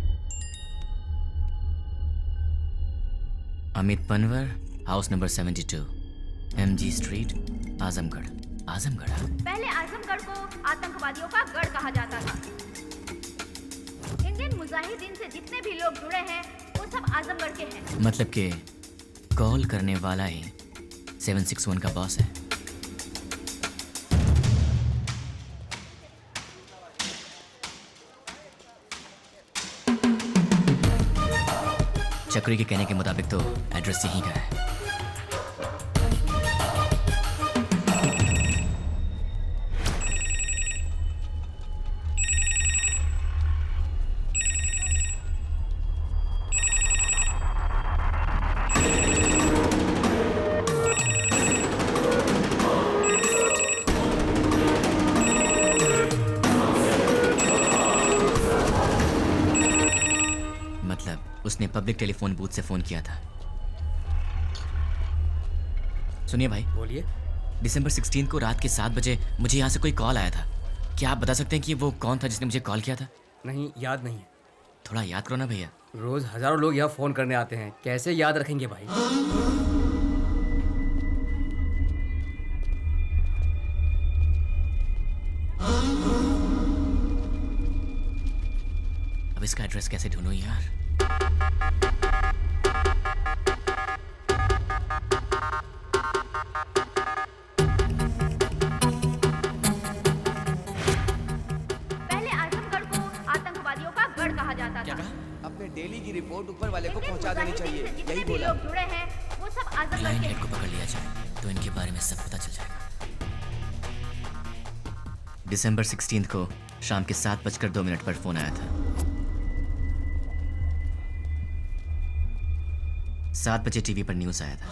Amit Panwar, house number 72, MG street, Azamgarh. Azamgarh? पहले आजमगढ़ को आतंकवादियों का गढ़ कहा जाता था। इंडियन मुजाहिदीन से जितने भी लोग जुड़े हैं वो सब आजमगढ़ के हैं। मतलब कि कॉल करने वाला ही 761 का बॉस है। चक्री के कहने के मुताबिक तो एड्रेस यहीं का है। उसने पब्लिक टेलीफोन बूथ से फोन किया था। सुनिए भाई। बोलिए। दिसंबर 16 को रात के 7 बजे मुझे यहाँ से कोई कॉल आया था। क्या आप बता सकते हैं कि वो कौन था जिसने मुझे कॉल किया था? नहीं, याद नहीं है। थोड़ा याद करो ना भैया। रोज हजारों लोग यहाँ फोन करने आते हैं, कैसे याद रखेंगे भाई? अब इसका एड्रेस कैसे ढूंढूं यार? पहले आजमगढ़ को आतंकवादियों का गढ़ कहा जाता था। अपने डेली की रिपोर्ट ऊपर वाले को पहुंचा देनी चाहिए, जितने यही भी बोला। लोग जुड़े हैं वो सब आजमगढ़ लाइन के हेड को पकड़ लिया जाए तो इनके बारे में सब पता चल जाएगा। दिसंबर 16 को शाम के 7:02 पर फोन आया था। 7 बजे टीवी पर न्यूज आया था।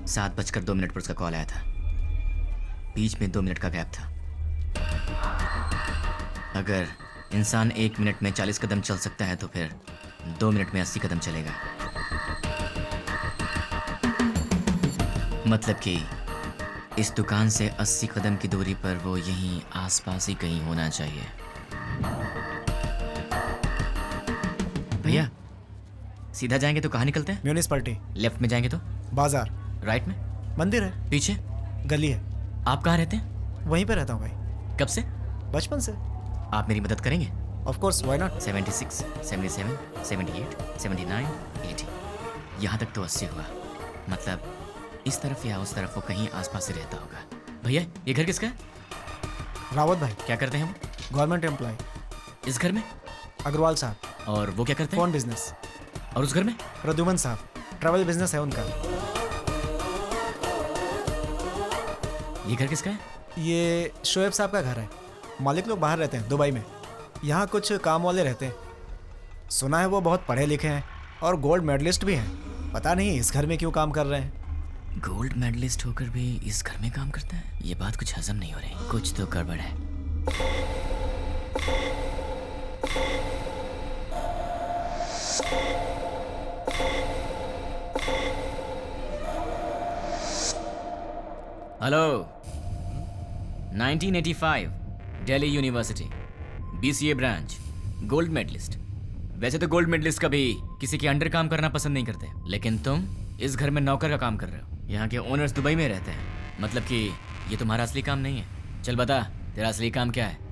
7:02 पर उसका कॉल आया था। बीच में 2 मिनट का गैप था। अगर इंसान 1 मिनट में 40 कदम चल सकता है तो फिर 2 मिनट में 80 कदम चलेगा। मतलब कि इस दुकान से 80 कदम की दूरी पर वो यहीं आसपास ही कहीं होना चाहिए। भैया सीधा जाएंगे तो कहाँ निकलते हैं? म्यूनिसिपैलिटी। लेफ्ट में जाएंगे तो? बाजार। राइट में? मंदिर है। पीछे? गली है। आप कहाँ रहते हैं? वहीं पे रहता हूँ भाई। कब से? बचपन से। आप मेरी मदद करेंगे? Of course, why not. 76, 77, 78, 79, 80। यहाँ तक तो 80 हुआ। मतलब इस तरफ या उस तरफ वो कहीं आसपास ही रहता होगा। भैया ये घर किसका है? रावत भाई। क्या करते हैं हम? Government employ. इस घर में? अग्रवाल साहब। और वो क्या करते हैं? Phone business. और उस घर में? प्रद्युमन साहब, ट्रैवल बिजनेस है उनका। ये घर किसका है? ये शोएब साहब का घर है। मालिक लोग बाहर रहते हैं, दुबई में। यहाँ कुछ काम वाले रहते हैं। सुना है वो बहुत पढ़े लिखे हैं और गोल्ड मेडलिस्ट भी हैं। पता नहीं इस घर में क्यों काम कर रहे हैं। गोल्ड मेडलिस्ट होकर भी इस घर में काम करता है? ये बात कुछ हजम नहीं हो रही। कुछ तो गड़बड़ है। Hello. 1985 Delhi university, BCA branch, gold medalist. वैसे तो गोल्ड मेडलिस्ट कभी किसी के अंडर काम करना पसंद नहीं करते, लेकिन तुम इस घर में नौकर का काम कर रहे हो। यहाँ के ओनर्स दुबई में रहते हैं। मतलब कि ये तुम्हारा असली काम नहीं है। चल बता, तेरा असली काम क्या है?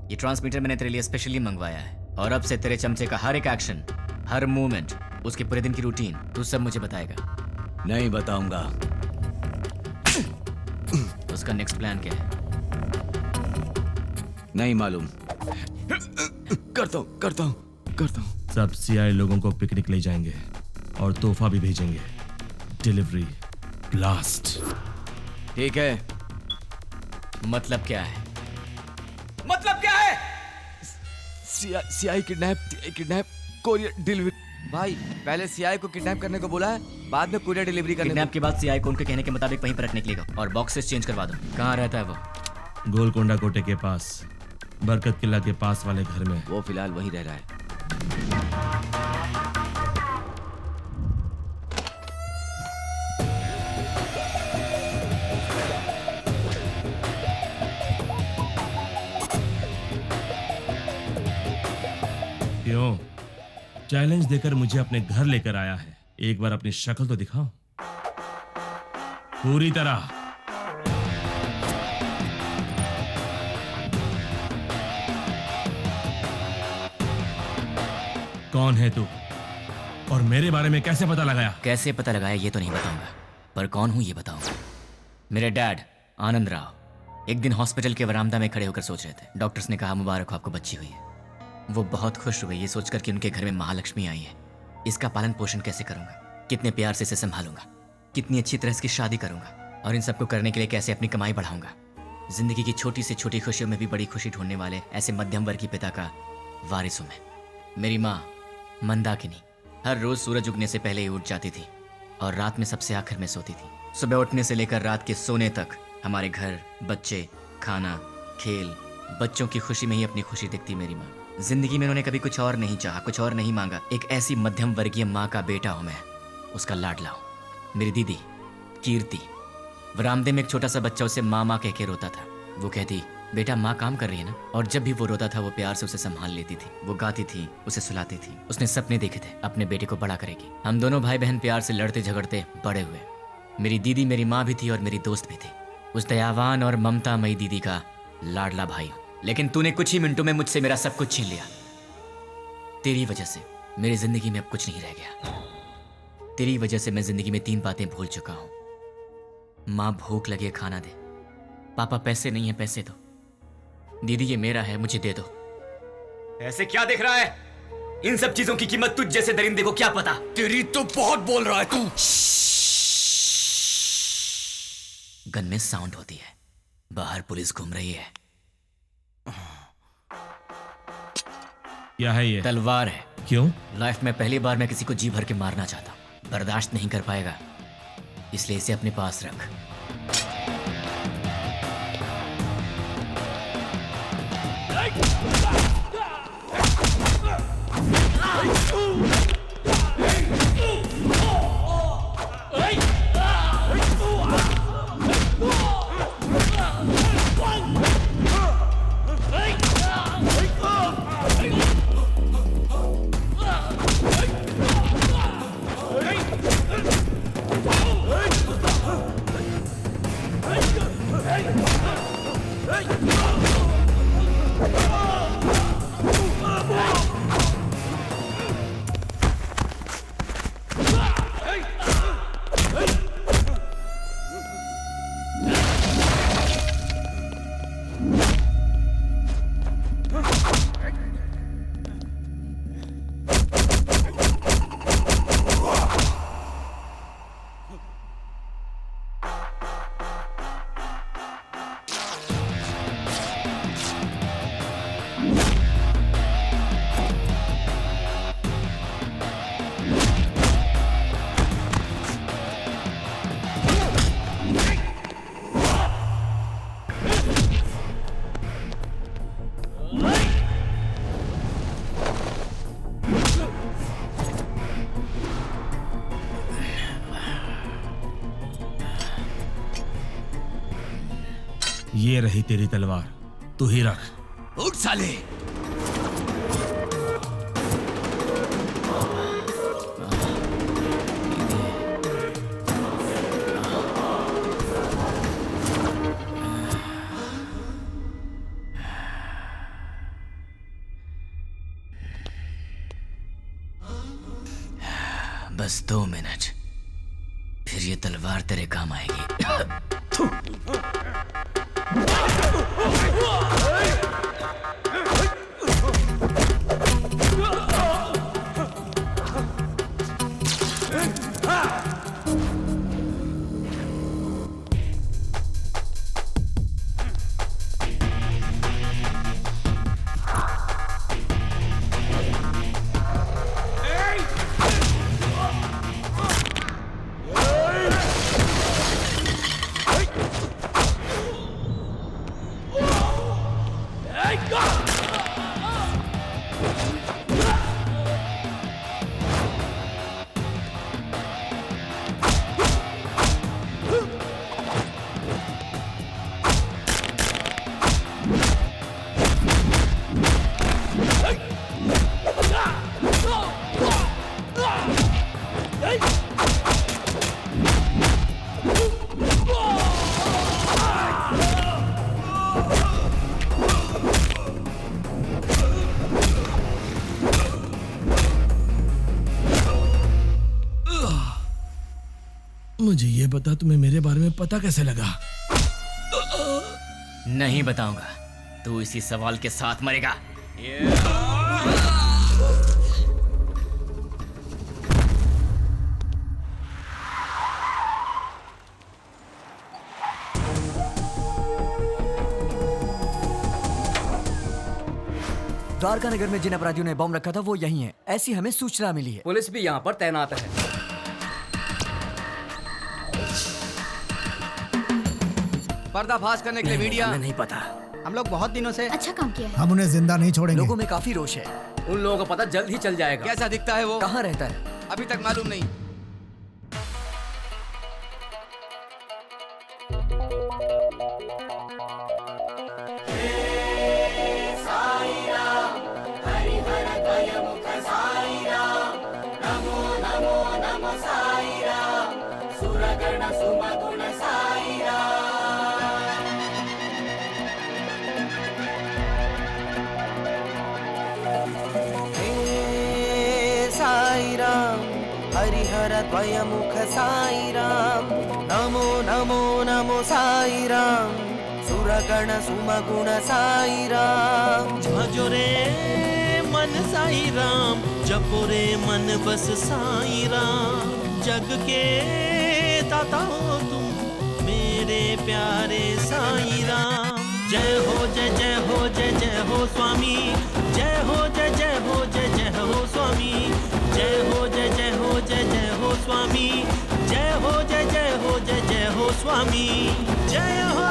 ये ट्रांसमीटर मैंने तेरे लिए स्पेशली मंगवाया है और अब से तेरे चमचे का हर एक एक्शन, हर मूवमेंट, उसके पूरे दिन की रूटीन तू सब मुझे बताएगा। नहीं बताऊंगा। उसका नेक्स्ट प्लान क्या है? नहीं मालूम। करता हूँ। सब सीआई लोगों को पिकनिक ले जाएंगे और तोहफा भी भेजेंगे। Delivery blast. ठीक है। मतलब क्या है? मतलब क्या है? CI kidnap courier delivery. भाई पहले सीआई को किडनैप करने को बोला है, बाद में कोरियर डिलीवरी करने किडनैप के बाद सीआई को उनके कहने के मुताबिक वहीं पर रखने के लिए और बॉक्सेस चेंज करवा दो। कहाँ रहता है वो? गोलकोंडा कोटे के पास, बरकत किला के पास वाले घर में। वो फिलहाल वहीं रह रहा है। क्यों? चैलेंज देकर मुझे अपने घर लेकर आया है। एक बार अपनी शक्ल तो दिखाओ पूरी तरह। कौन है तू और मेरे बारे में कैसे पता लगाया? कैसे पता लगाया ये तो नहीं बताऊंगा, पर कौन हूं ये बताऊंगा। मेरे डैड आनंद राव एक दिन हॉस्पिटल के वरामदा में खड़े होकर सोच रहे थे। डॉक्टर्स ने कहा मुबारक हो आपको बच्ची हुई है। वो बहुत खुश हुए ये सोचकर कि उनके घर में महालक्ष्मी आई है। इसका पालन पोषण कैसे करूंगा, कितने प्यार से इसे संभालूंगा, कितनी अच्छी तरह इसकी शादी करूंगा और इन सबको करने के लिए कैसे अपनी कमाई बढ़ाऊंगा। जिंदगी की छोटी से छोटी खुशियों में भी बड़ी खुशी ढूंढने वाले ऐसे मध्यम वर्ग के पिता का वारिस हूं मैं। मेरी माँ मंदाकिनी हर रोज सूरज उगने से पहले ही उठ जाती थी और रात में सबसे आखिर में सोती थी। सुबह उठने से लेकर रात के सोने तक हमारे घर, बच्चे, खाना, खेल, बच्चों की खुशी में ही अपनी खुशी देखती मेरी माँ। जिंदगी में उन्होंने कभी कुछ और नहीं चाहा, कुछ और नहीं मांगा। एक ऐसी मध्यम वर्गीय माँ का बेटा हूं मैं, उसका लाडला हूं। मेरी दीदी कीर्ति, बरामदे में एक छोटा सा बच्चा उसे माँ माँ कह के रोता था। वो कहती, बेटा माँ काम कर रही है ना। और जब भी वो रोता था वो प्यार से उसे संभाल लेती थी। वो गाती थी, उसे सुलाती थी। उसने सपने देखे थे अपने बेटे को बड़ा करेगी। हम दोनों भाई बहन प्यार से लड़ते झगड़ते बड़े हुए। मेरी दीदी मेरी माँ भी थी और मेरी दोस्त भी थी। उस दयावान और ममतामयी दीदी का लाडला भाई हूं। लेकिन तूने कुछ ही मिनटों में मुझसे मेरा सब कुछ छीन लिया। तेरी वजह से मेरी जिंदगी में अब कुछ नहीं रह गया। तेरी वजह से मैं जिंदगी में 3 बातें भूल चुका हूं। माँ भूख लगे खाना दे, पापा पैसे नहीं है पैसे दो, दीदी ये मेरा है मुझे दे दो। ऐसे क्या देख रहा है? इन सब चीजों की कीमत तुझ जैसे दरिंदे को क्या पता? तेरी तो बहुत बोल रहा है तू। गन में साउंड होती है, बाहर पुलिस घूम रही है। क्या है ये? तलवार है। क्यों? लाइफ में पहली बार मैं किसी को जी भर के मारना चाहता हूं। बर्दाश्त नहीं कर पाएगा, इसलिए इसे अपने पास रख। ये रही तेरी तलवार, तू ही रख। उठ साले। बस 2 मिनट, फिर ये तलवार तेरे काम आएगी। मुझे ये बता, तुम्हें मेरे बारे में पता कैसे लगा? नहीं बताऊंगा, तू इसी सवाल के साथ मरेगा। द्वारका नगर में जिन अपराधियों ने बम रखा था वो यही है, ऐसी हमें सूचना मिली है। पुलिस भी यहाँ पर तैनात है। पर्दाफाश करने के लिए मीडिया। हमें नहीं पता। हम लोग बहुत दिनों से अच्छा काम किया है। हम उन्हें जिंदा नहीं छोड़ेंगे। लोगों में काफी रोष है। उन लोगों को पता जल्द ही चल जाएगा। कैसा दिखता है वो? कहाँ रहता है? अभी तक मालूम नहीं। हरिहर द्वयमुख साई राम, नमो नमो नमो साई राम, सुरगण सुमगुण साई राम। भजो रे मन साई राम, जपो रे मन बस साई राम। जग के दाता हो तुम मेरे प्यारे साई राम। जय हो जय जय हो जय जय हो स्वामी, जय हो जय जय हो जय जय हो स्वामी, जय हो जय जय हो जय जय हो स्वामी, जय हो जय जय हो जय जय हो स्वामी, जय हो।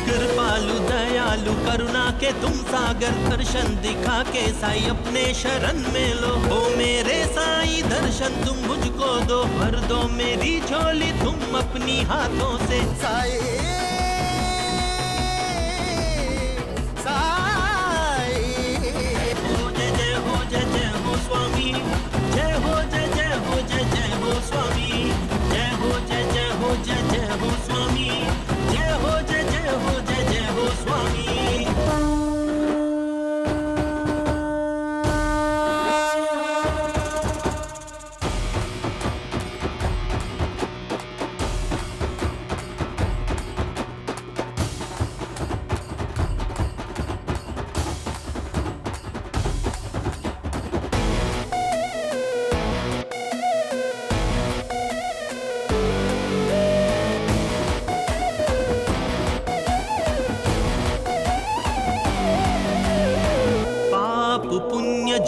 कृपालु दयालु करुणा के तुम सागर, दर्शन दिखा के साई अपने शरण में लो। हो मेरे साई दर्शन तुम मुझको दो, भर दो मेरी झोली तुम अपनी हाथों से। साई स्वामी, जय हो जय जय हो जय जय हो स्वामी, जय हो जय जय हो जय जय हो स्वामी, जय हो जय जय हो जय जय हो स्वामी।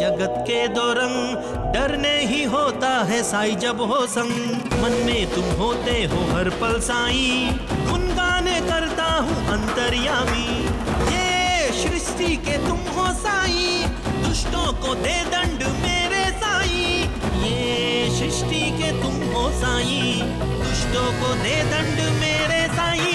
जगत के दो रंग, डरने ही होता है साई जब हो संग। मन में तुम होते हो हर पल साई, गुनगाने करता हूँ अंतर्यामी। ये सृष्टि के तुम हो साई, दुष्टों को दे दंड मेरे साई। ये सृष्टि के तुम हो साई, दुष्टों को दे दंड मेरे साई।